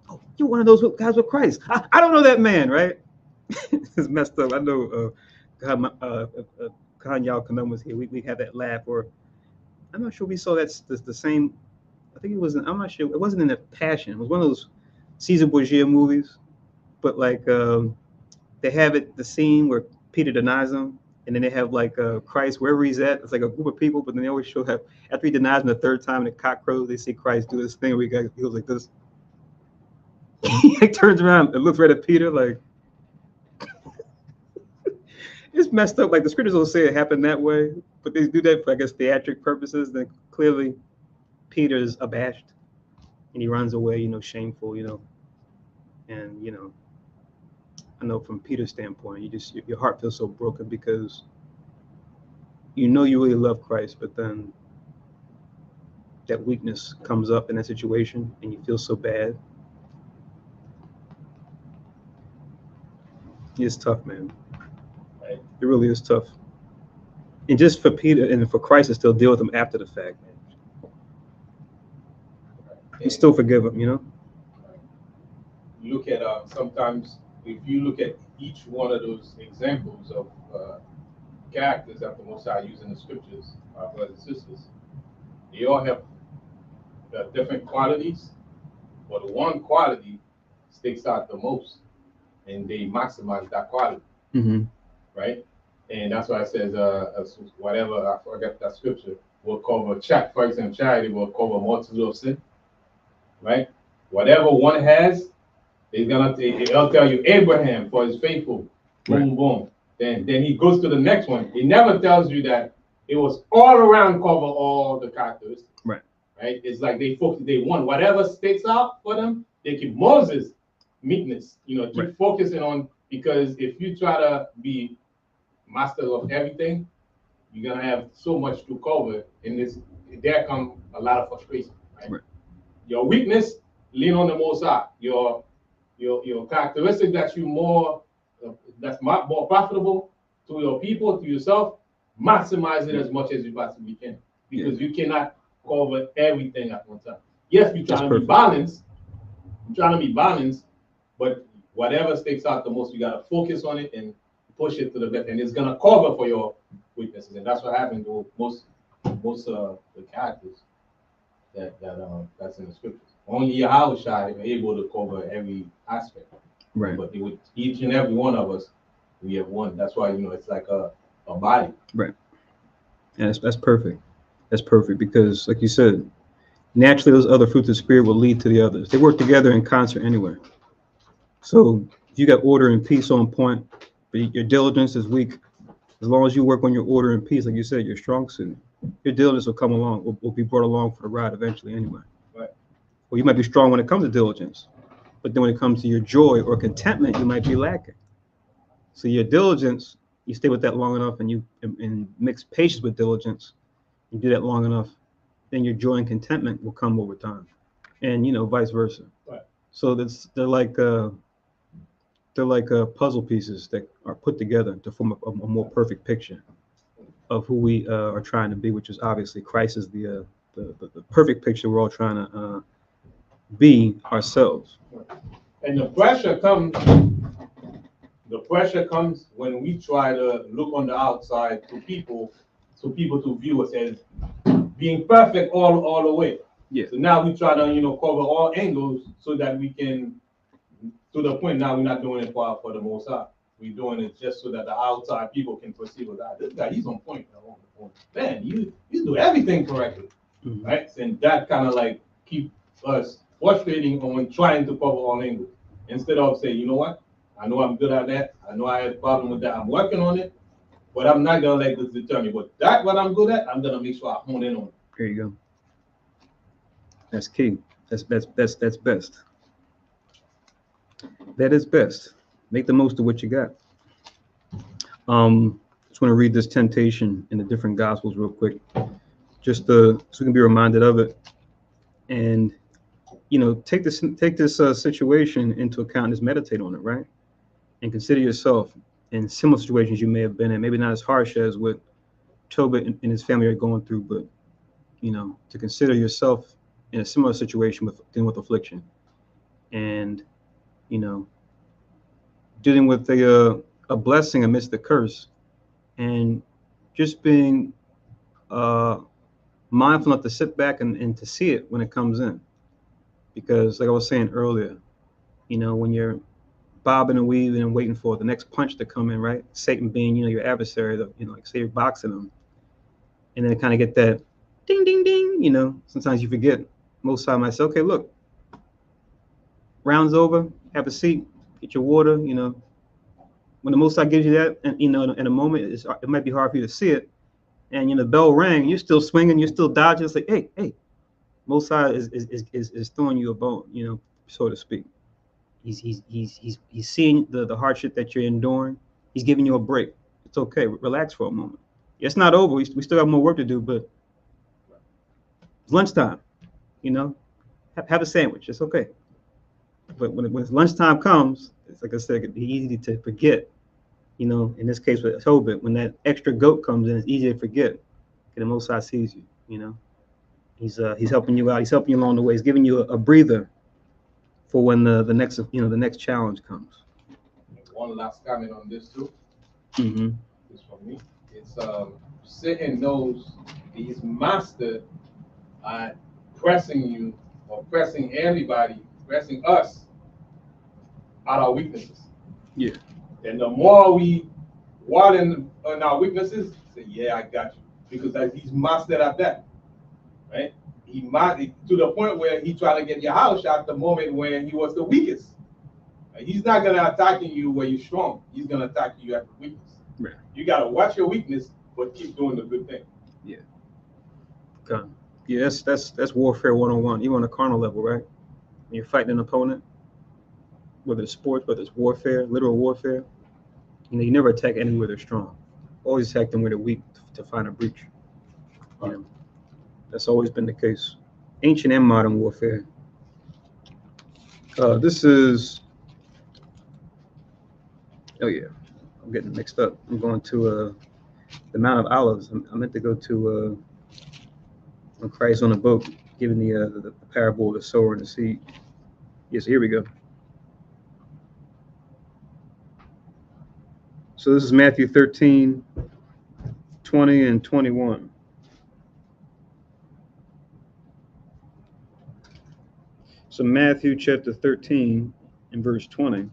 Oh, you're one of those guys with Christ. I don't know that man, right? It's messed up. I know. Khan Yao Kanum was here. We had that laugh, or I'm not sure we saw that's the same. I think it was. I'm not sure. It wasn't in the Passion. It was one of those Caesar Borgia movies, but like they have the scene where Peter denies him, and then they have like Christ wherever he's at. It's like a group of people, but then they always show have after he denies him the third time, and the cock crows. They see Christ do this thing where he goes like this. He turns around and looks right at Peter like. It's messed up. Like the scriptures don't say it happened that way, but they do that for, I guess, theatric purposes. Then clearly, Peter's abashed, and he runs away, shameful, and I know from Peter's standpoint, your heart feels so broken because you really love Christ, but then that weakness comes up in that situation, and you feel so bad. It's tough, man. It really is tough. And just for Peter and for Christ to still deal with him after the fact, man. You still forgive him, You look at sometimes if you look at each one of those examples of characters that the Most High use in the scriptures, our brothers and sisters, they all have different qualities, but one quality sticks out the most, and they maximize that quality, right? And that's why it says, whatever, I forget that scripture, will cover, for example, charity will cover multitude of sin, right? Whatever one has, it'll tell you Abraham for his faithful, boom, boom. Then he goes to the next one. It never tells you that it was all around cover all the characteristics, right? It's like they want whatever sticks out for them. They keep Moses, meekness, keep focusing on, because if you try to be master of everything, you're gonna have so much to cover, and there come a lot of frustration, right? Your weakness, lean on the Most High. Your characteristic that's more profitable to your people, to yourself, maximize it as much as you possibly can, because you cannot cover everything at one time. Yes, you're trying to be balanced. But whatever sticks out the most, you gotta focus on it and push it to the best, and it's gonna cover for your weaknesses, and that's what happened to most of the characters that's in the scriptures. Only Yahushua is able to cover every aspect, right? But with each and every one of us, we have one. That's why it's like a body, right? Yeah, that's perfect. That's perfect because, like you said, naturally those other fruits of the spirit will lead to the others. They work together in concert anyway. So if you got order and peace on point, but your diligence is weak, as long as you work on your order and peace, like you said, your strong suit, your diligence will come along, will be brought along for the ride eventually anyway. Right. Well, you might be strong when it comes to diligence, but then when it comes to your joy or contentment, you might be lacking. So your diligence, you stay with that long enough, and you mix patience with diligence, you do that long enough, then your joy and contentment will come over time, and vice versa. Right. So they're like puzzle pieces that are put together to form a more perfect picture of who we are trying to be, which is obviously Christ is the perfect picture we're all trying to be ourselves. And the pressure comes when we try to look on the outside to people to view us as being perfect all the way. Yeah. So now we try to, cover all angles so that we can, to the point now we're not doing it for the Most High. We're doing it just so that the outside people can perceive that this guy, he's on point. Man, you do everything correctly, Mhm. right? And that kind of like keep us frustrating on trying to cover all angles instead of saying, you know what? I know I'm good at that. I know I have a problem with that. I'm working on it, but I'm not gonna let this deter me. But that what I'm good at, I'm gonna make sure I hone in on it. There you go. That's key. That's best. That is best. Make the most of what you got. Just want to read this temptation in the different gospels real quick, just so we can be reminded of it, and take this situation into account and just meditate on it, right? And consider yourself in similar situations you may have been in, maybe not as harsh as what Tobit and his family are going through, but to consider yourself in a similar situation with dealing with affliction, and dealing with a blessing amidst the curse, and just being mindful enough to sit back and to see it when it comes in. Because like I was saying earlier, when you're bobbing and weaving and waiting for the next punch to come in, right? Satan being, your adversary, like say you're boxing them, and then kind of get that ding, ding, ding, sometimes you forget. Most time I say, okay, look, round's over, have a seat, get your water, when the Most High gives you that, and in a moment, it might be hard for you to see it, and the bell rang, you're still swinging, you're still dodging. It's like, hey, Most High is throwing you a bone, so to speak. He's seeing the hardship that you're enduring. He's giving you a break. It's okay. Relax for a moment. It's not over. We still have more work to do, but it's lunchtime. Have a sandwich. It's okay. But when lunchtime comes, it's like I said, it can be easy to forget. In this case with Tobit, when that extra goat comes in, it's easy to forget. The Most High sees you. He's helping you out. He's helping you along the way. He's giving you a breather for when the next challenge comes. One last comment on this too. Mm-hmm. Is from me. It's Satan knows he's mastered at pressing you or pressing everybody, pressing us at our weaknesses. Yeah. And the more we widen on our weaknesses, say, yeah, I got you. Because he's mastered at that. Right? He to the point where he tried to get your house shot the moment when he was the weakest. Right? He's not gonna attack you where you're strong. He's gonna attack you at the weakness. Right. You gotta watch your weakness, but keep doing the good thing. Yeah. Okay. Yeah, that's warfare 101, even on a carnal level, right? When you're fighting an opponent, whether it's sports, whether it's warfare, literal warfare, you never attack anywhere they're strong. Always attack them where they're weak to find a breach. That's always been the case. Ancient and modern warfare. This is, oh yeah, I'm getting mixed up. I'm going to the Mount of Olives. I meant to go to when Christ on the boat, giving the parable of the sower and the seed. Yes, here we go. So this is Matthew 13, 20 and 21. So Matthew chapter 13 and verse 20,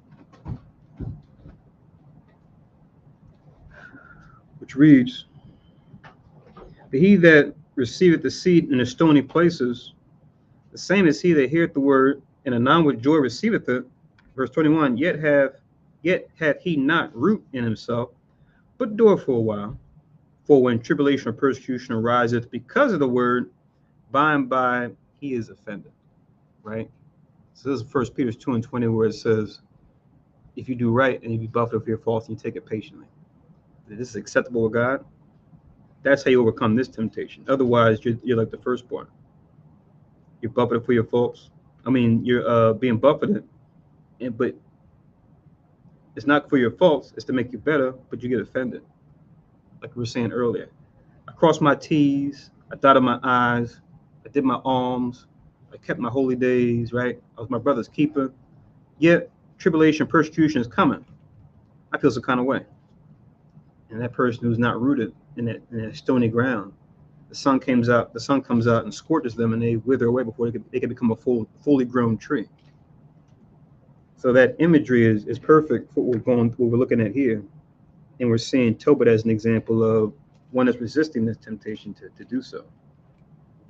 which reads, "But he that receiveth the seed in the stony places, the same as he that heareth the word, and anon with joy receiveth it." Verse 21, yet hath he not root in himself, but endureth for a while. For when tribulation or persecution ariseth because of the word, by and by he is offended. Right? So this is 1 Peter 2 and 20, where it says, if you do right and you be buffeted for your faults and you take it patiently, this is acceptable with God. That's how you overcome this temptation. Otherwise, you're like the firstborn. You're buffeted for your faults. I mean, you're being buffeted, but it's not for your faults. It's to make you better, but you get offended. Like we were saying earlier, I crossed my T's, I dotted my I's, I did my alms, I kept my holy days, right? I was my brother's keeper. Yet tribulation, persecution is coming. I feel some kind of way. And that person who's not rooted in that stony ground, the sun comes out and scorches them, and they wither away before they can become a fully grown tree. So that imagery is perfect for what we're looking at here. And we're seeing Tobit as an example of one that's resisting this temptation to do so.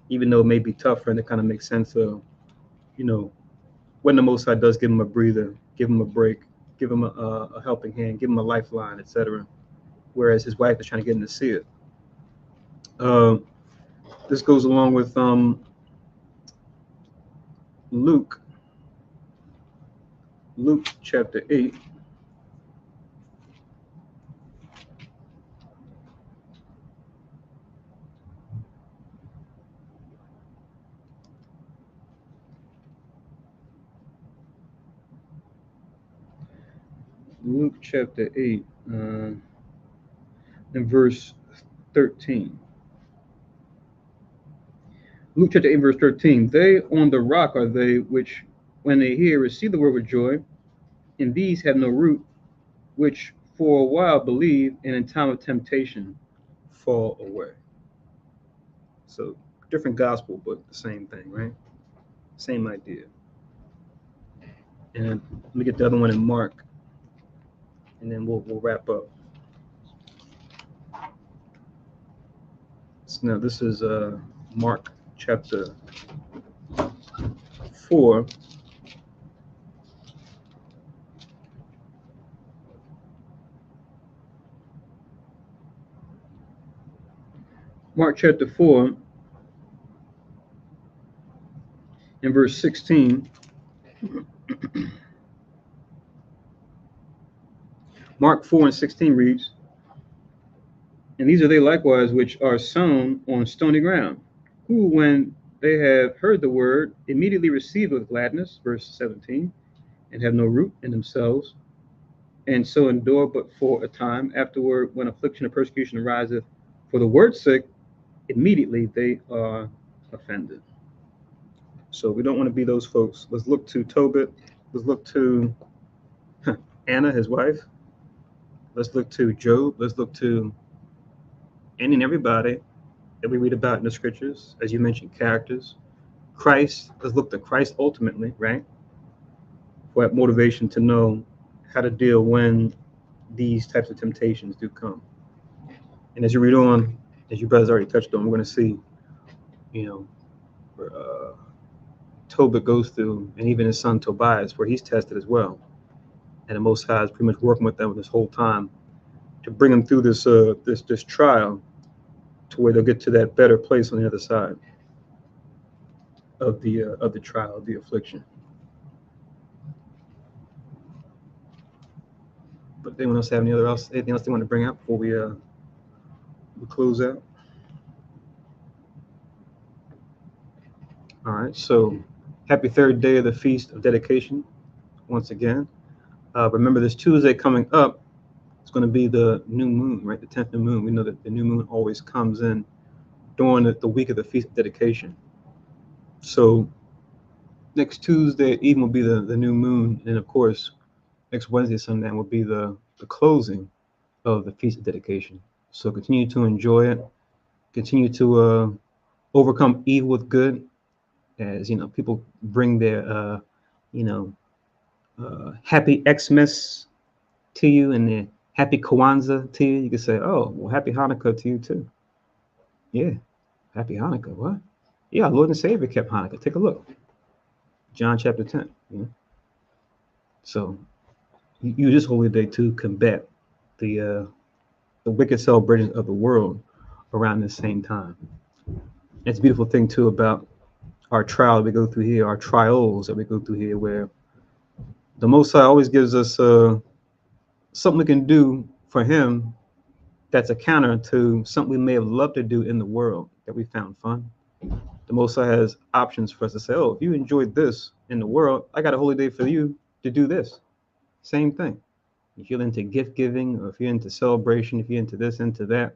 Even though it may be tougher, and it kind of makes sense of, when the Most High does give him a breather, give him a break, give him a helping hand, give him a lifeline, etc. Whereas his wife is trying to get him to see it. This goes along with Luke chapter 8. Luke chapter 8, and verse 13. Luke chapter 8, verse 13. They on the rock are they which, when they hear, receive the word with joy, and these have no root, which for a while believe, and in time of temptation fall away. So different gospel, but the same thing, right? Same idea. And let me get the other one in Mark, and then we'll wrap up. So now this is Mark chapter 4. Mark chapter 4 and verse 16. Mark 4 and 16 reads, and these are they likewise which are sown on stony ground, who when they have heard the word, immediately receive with gladness, verse 17, and have no root in themselves, and so endure but for a time. Afterward, when affliction or persecution ariseth for the word's sake, immediately they are offended. So we don't want to be those folks. Let's look to Tobit. Let's look to Anna, his wife. Let's look to Job. Let's look to any and everybody that we read about in the scriptures, as you mentioned, characters. Christ. Let's look to Christ ultimately, right? For that motivation to know how to deal when these types of temptations do come. And as you read on, as you brothers already touched on, we're going to see, where Tobit goes through, and even his son Tobias, where he's tested as well. And the Most High is pretty much working with them this whole time to bring them through this trial, to where they'll get to that better place on the other side of the trial, of the affliction. But anyone else have anything else they want to bring up before we close out? All right, so happy third day of the Feast of Dedication once again. Remember, this Tuesday coming up, it's going to be the new moon, right? The 10th new moon. We know that the new moon always comes in during the week of the Feast of Dedication. So next Tuesday even will be the new moon, and of course, next Wednesday, sundown will be the closing of the Feast of Dedication. So continue to enjoy it. Continue to overcome evil with good, as people bring their happy Xmas to you and their happy Kwanzaa to you. You can say, oh, well, happy Hanukkah to you too. Yeah, happy Hanukkah. What? Yeah, our Lord and Savior kept Hanukkah. Take a look. John chapter 10. So you use this holy day to combat the wicked celebrations of the world around the same time. It's a beautiful thing too about our trial that we go through here, our trials that we go through here, where the Most High always gives us something we can do for Him that's a counter to something we may have loved to do in the world that we found fun. The Most High has options for us to say, oh, if you enjoyed this in the world, I got a holy day for you to do this. Same thing. If you're into gift giving, or if you're into celebration, if you're into this, into that,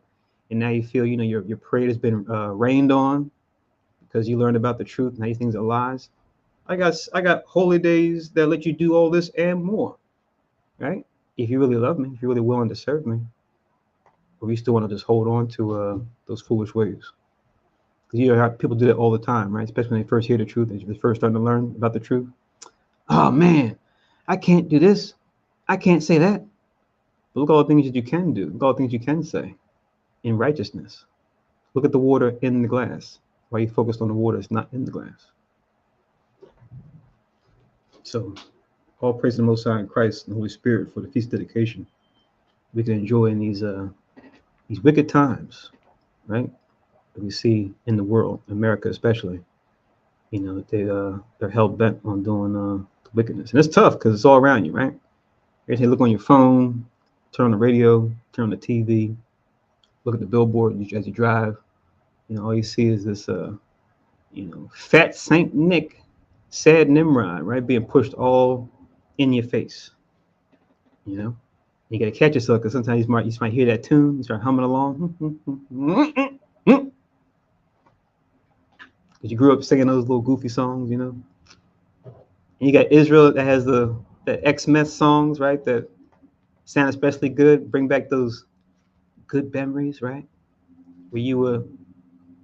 and now you feel, your parade has been rained on because you learned about the truth and how these things are lies, I got holy days that let you do all this and more, right? If you really love me, if you're really willing to serve me, or you still want to just hold on to those foolish ways. Because you know how people do that all the time, right? Especially when they first hear the truth, and they're first starting to learn about the truth. Oh man, I can't do this. I can't say that. But look at all the things that you can do. Look at all the things you can say in righteousness. Look at the water in the glass. Why you focused on the water that's not in the glass. So, all praise to the Most High in Christ and the Holy Spirit for the feast dedication we can enjoy in these wicked times, right? That we see in the world, America especially. You know, they're hell bent on doing wickedness, and it's tough because it's all around you, right? You look on your phone, turn on the radio, turn on the TV, look at the billboard as you drive. You know, all you see is this, fat Saint Nick, sad Nimrod, right, being pushed all in your face. You know, you got to catch yourself because sometimes you might hear that tune, you start humming along. Because you grew up singing those little goofy songs, you know. And you got Israel that has the Xmas songs, right, that sound especially good, bring back those good memories, right, where you were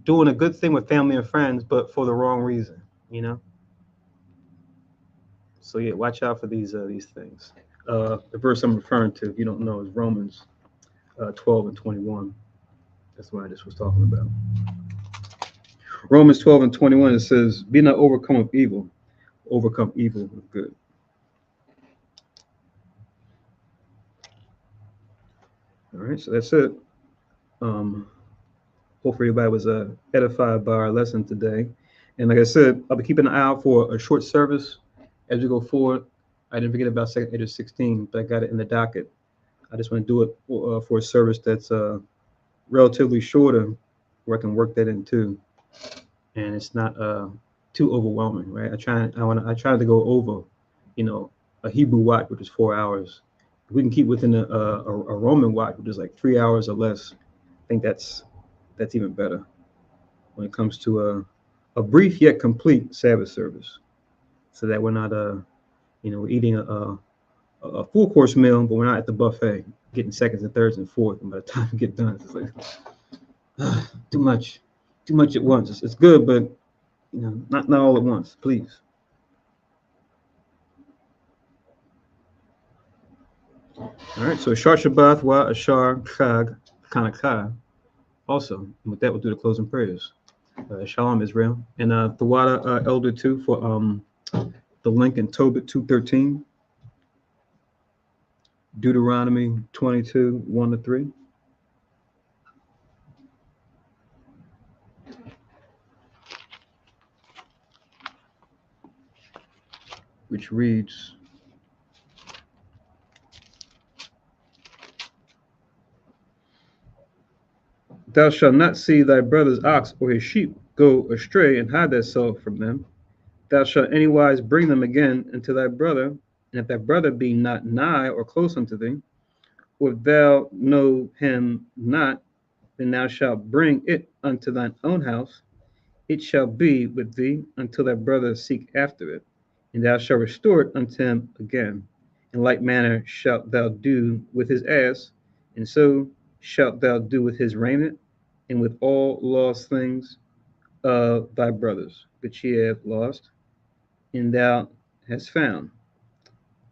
doing a good thing with family and friends, but for the wrong reason, you know. So yeah, watch out for these things. The verse I'm referring to, if you don't know, is Romans 12 and 21. That's what I just was talking about. Romans 12 and 21, it says, "Be not overcome with evil, overcome evil with good." All right, so that's it. Hopefully everybody was edified by our lesson today. And like I said, I'll be keeping an eye out for a short service as we go forward. I didn't forget about 2nd Edge 16, but I got it in the docket. I just want to do it for a service that's relatively shorter, where I can work that in too, and it's not too overwhelming, right? I try to go over, you know, a Hebrew watch, which is 4 hours. If we can keep within a Roman watch, which is like 3 hours or less, I think that's even better when it comes to a brief yet complete Sabbath service, so that we're not we're eating a full course meal, but we're not at the buffet getting seconds and thirds and fourths. And by the time we get done, it's like too much at once. It's good, but you know, not all at once, please. All right, so Ashar Shabbat wa Ashar Chag Kanakah. Also, and with that, we'll do the closing prayers. Shalom, Israel, and Thawada Elder too for the link in Tobit 2:13, Deuteronomy 22 1-3. Which reads, "Thou shalt not see thy brother's ox or his sheep go astray and hide thyself from them. Thou shalt anywise bring them again unto thy brother, and if thy brother be not nigh or close unto thee, or if thou know him not, then thou shalt bring it unto thine own house. It shall be with thee until thy brother seek after it, and thou shalt restore it unto him again. In like manner shalt thou do with his ass, and so shalt thou do with his raiment, and with all lost things of thy brothers, which ye have lost, and thou hast found.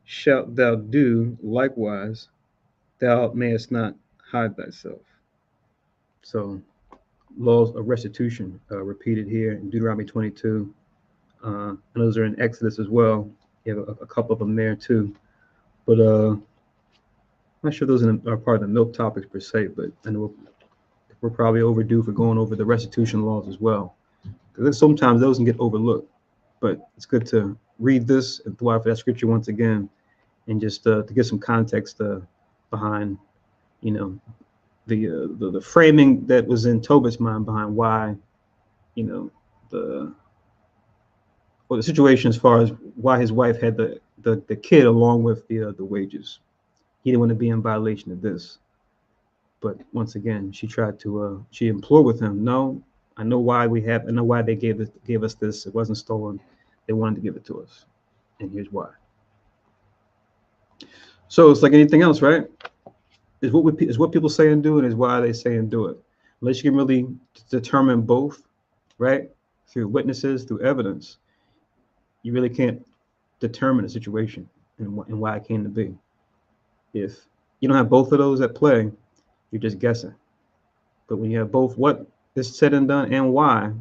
Shalt thou do likewise, thou mayest not hide thyself." So, laws of restitution repeated here in Deuteronomy 22. And those are in Exodus as well. You have a couple of them there too. But I'm not sure those are part of the milk topics per se, but I know we're probably overdue for going over the restitution laws as well. Because sometimes those can get overlooked. But it's good to read this and throw out for that scripture once again, and just to get some context behind, you know, the framing that was in Tobit's mind behind why, you know, the situation as far as why his wife had the kid along with the wages. He didn't want to be in violation of this. But once again, she tried to implored with him, "No, I know why they gave us this. It wasn't stolen. They wanted to give it to us, and here's why. So it's like anything else, right? Is what people say and do, and is why they say and do it. Unless you can really determine both, right, through witnesses, through evidence, you really can't determine a situation and why it came to be. If you don't have both of those at play, you're just guessing. But when you have both what is said and done and why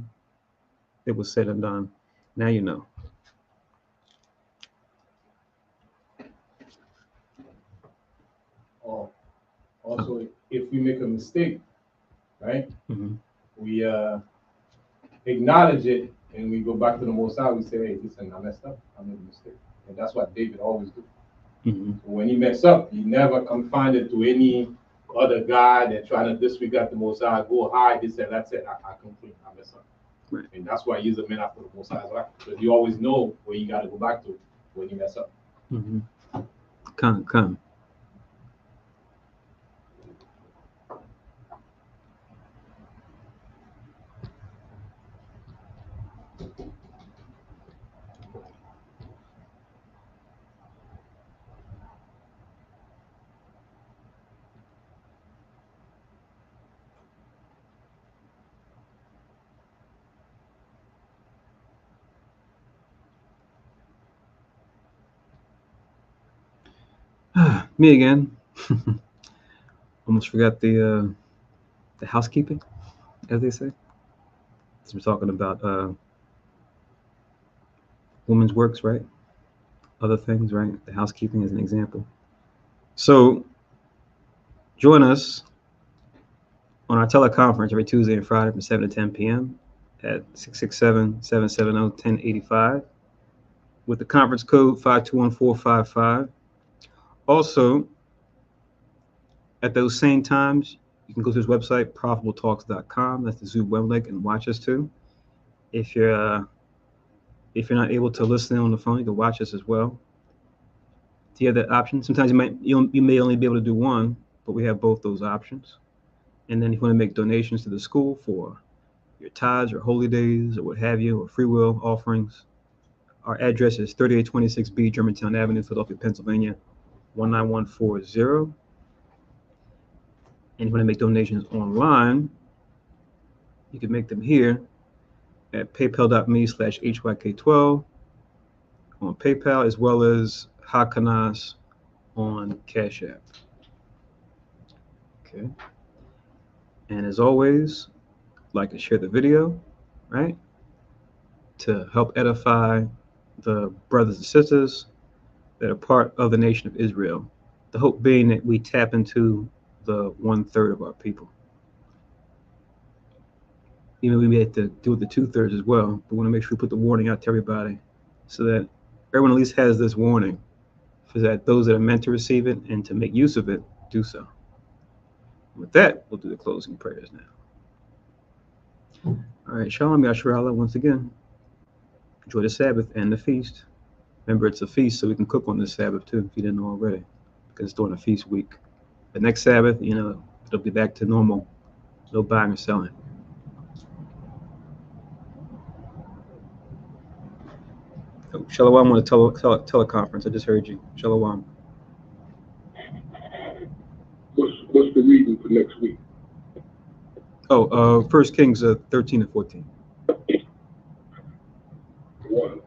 it was said and done, now you know. Also, if we make a mistake, right, we acknowledge it and we go back to the Most High. We say, hey, listen, I messed up. I made a mistake. And that's what David always do. So when he messed up, he never confined it to any other guy that trying to disregard the Most High, go hide this and that's it. I complain, I mess up. Right. And that's why he's a man after the Most High's life. Because you always know where you got to go back to when you mess up. Come. Me again. Almost forgot the housekeeping, as they say. So we're talking about women's works, right? Other things, right? The housekeeping is an example. So join us on our teleconference every Tuesday and Friday from 7 to 10 p.m. at 667-770-1085 with the conference code 521455. Also, at those same times, you can go to his website, profitabletalks.com. That's the Zoom web link, and watch us too. If you're not able to listen on the phone, you can watch us as well. Do you have that option? Sometimes you may only be able to do one, but we have both those options. And then if you want to make donations to the school for your tithes or holy days or what have you, or free will offerings, our address is 3826B Germantown Avenue, Philadelphia, Pennsylvania, 19140. And if you want to make donations online, you can make them here at paypal.me/HYK12 on PayPal, as well as Hakanas on Cash App. Okay. And as always, like and share the video, right? To help edify the brothers and sisters that are part of the nation of Israel. The hope being that we tap into the 1/3 of our people. Even we may have to do it the 2/3 as well, but we want to make sure we put the warning out to everybody so that everyone at least has this warning, so that those that are meant to receive it and to make use of it do so. With that, we'll do the closing prayers now. All right, Shalom Yasharallah once again. Enjoy the Sabbath and the feast. Remember, it's a feast, so we can cook on this Sabbath too, if you didn't know already, because it's during a feast week. The next Sabbath, it'll be back to normal. No buying or selling. Oh, Shalom on the teleconference. I just heard you. Shalom. What's the reading for next week? Oh, 1 Kings 13 and 14. One.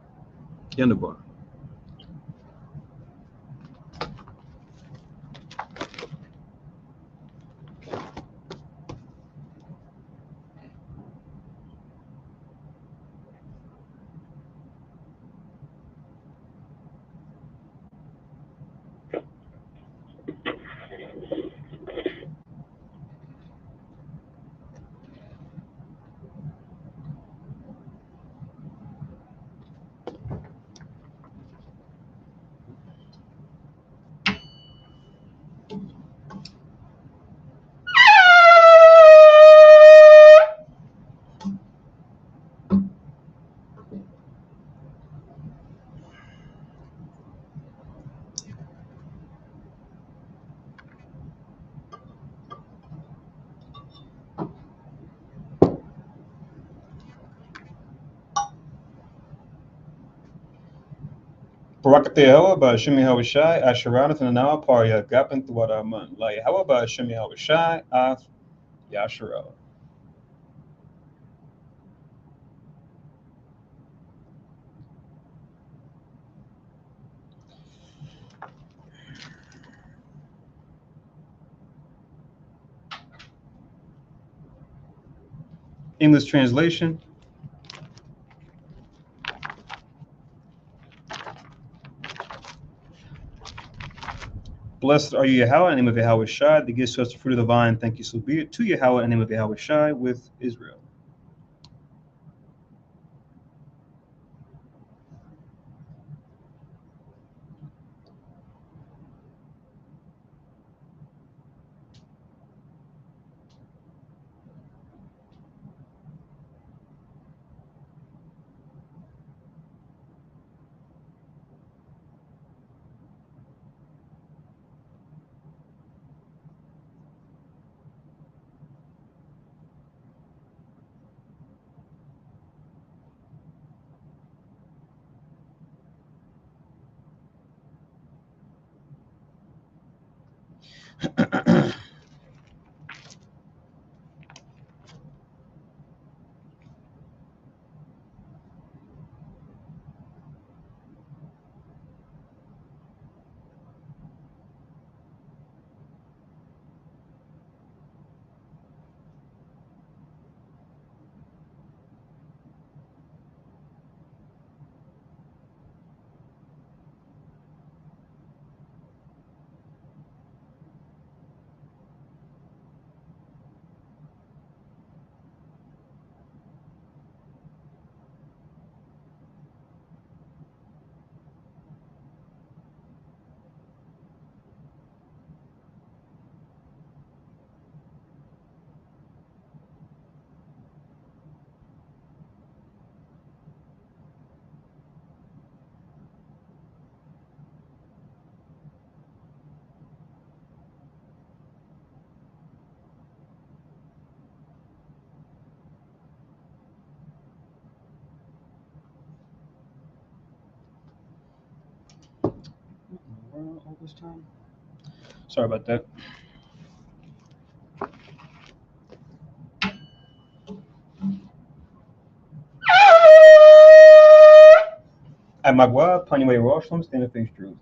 Yandabar. Barakateh Hawa ba Shimi Hawashai, Asharanat and Anawa Parya, Gapin Thwadaman, Lai Hawa ba Shimi Hawashai, Ath Yasharel. English translation. Blessed are you, Yahweh, in the name of Yahweh Shai, that gives to us the fruit of the vine. Thank you, so be it. To Yahweh, in the name of Yahweh Shai, with Israel. All this time? Sorry about that. At Magua, Panyaway Roshlum, stand and face Jerusalem.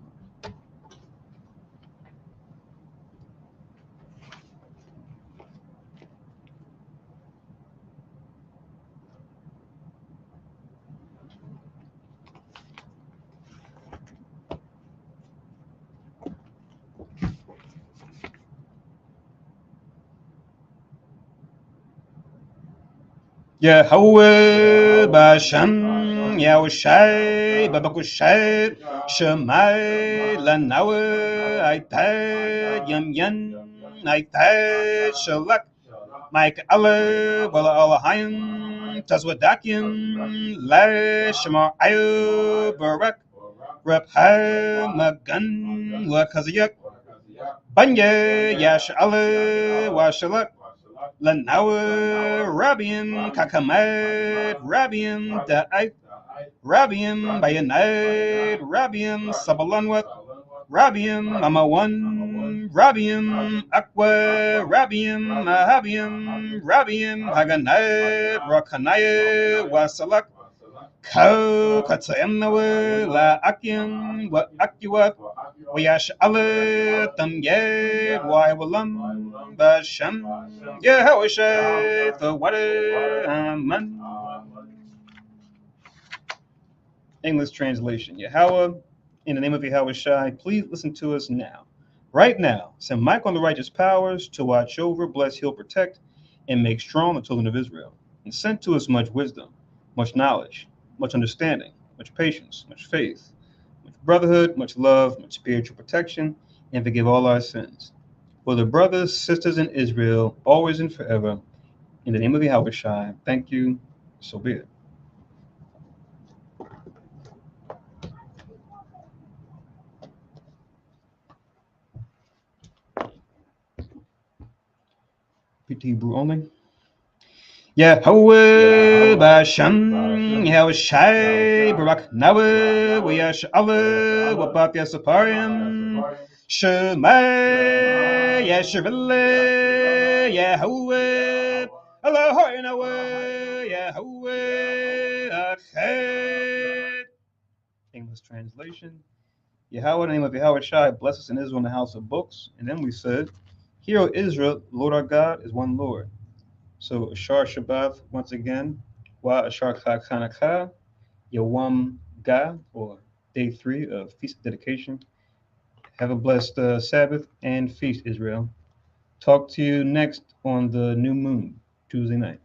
Yahweh Bashem Yahushai Babakushai Shemai Lanawe Aitad Yam Yan Aitad Shalak Mike Ale Wala Alahayim Tazwadakim La Shemar Ayu Barak Rep Magan Lakaziyak Banye Yash Ale Washalak Lanawa Rabiim Kakamed Rabiim Da'ai Rabiim Bayanid Rabiim Sabalanwat Rabiim Amawan Rabiim Akwa Rabiim Mahabiim Rabiim Haganad Rakanaya Wasalak Ko Katsayamnawa La Akim Wa Akiwa Wayash Ale Tamyed Waiwalam Basham Yahweh the water man. English translation. Yahweh, in the name of Yahweh Shai, please listen to us now. Right now, send Mike on the righteous powers to watch over, bless, heal, protect, and make strong the children of Israel. And send to us much wisdom, much knowledge, much understanding, much patience, much faith, much brotherhood, much love, much spiritual protection, and forgive all our sins. For the brothers, sisters in Israel, always and forever, in the name of Yahweh Shai, thank you, so be it. PT Hebrew only. Yahweh Bashem, Yahweh Shai, Barak Nawe, Weyash Ale, Wapat Yasaparim, Shemai, Yashavele, Yahweh, Elohoi Nawe, Yahweh, Achet. English translation. Yahweh, the name of Yahweh Shai, bless us in Israel in the house of books. And then we said, Hear, O Israel, Lord our God is one Lord. So Ashar Shabbat once again, Wa Ashar Chanakha, Yawam Ga, or day 3 of Feast of Dedication. Have a blessed Sabbath and feast, Israel. Talk to you next on the new moon, Tuesday night.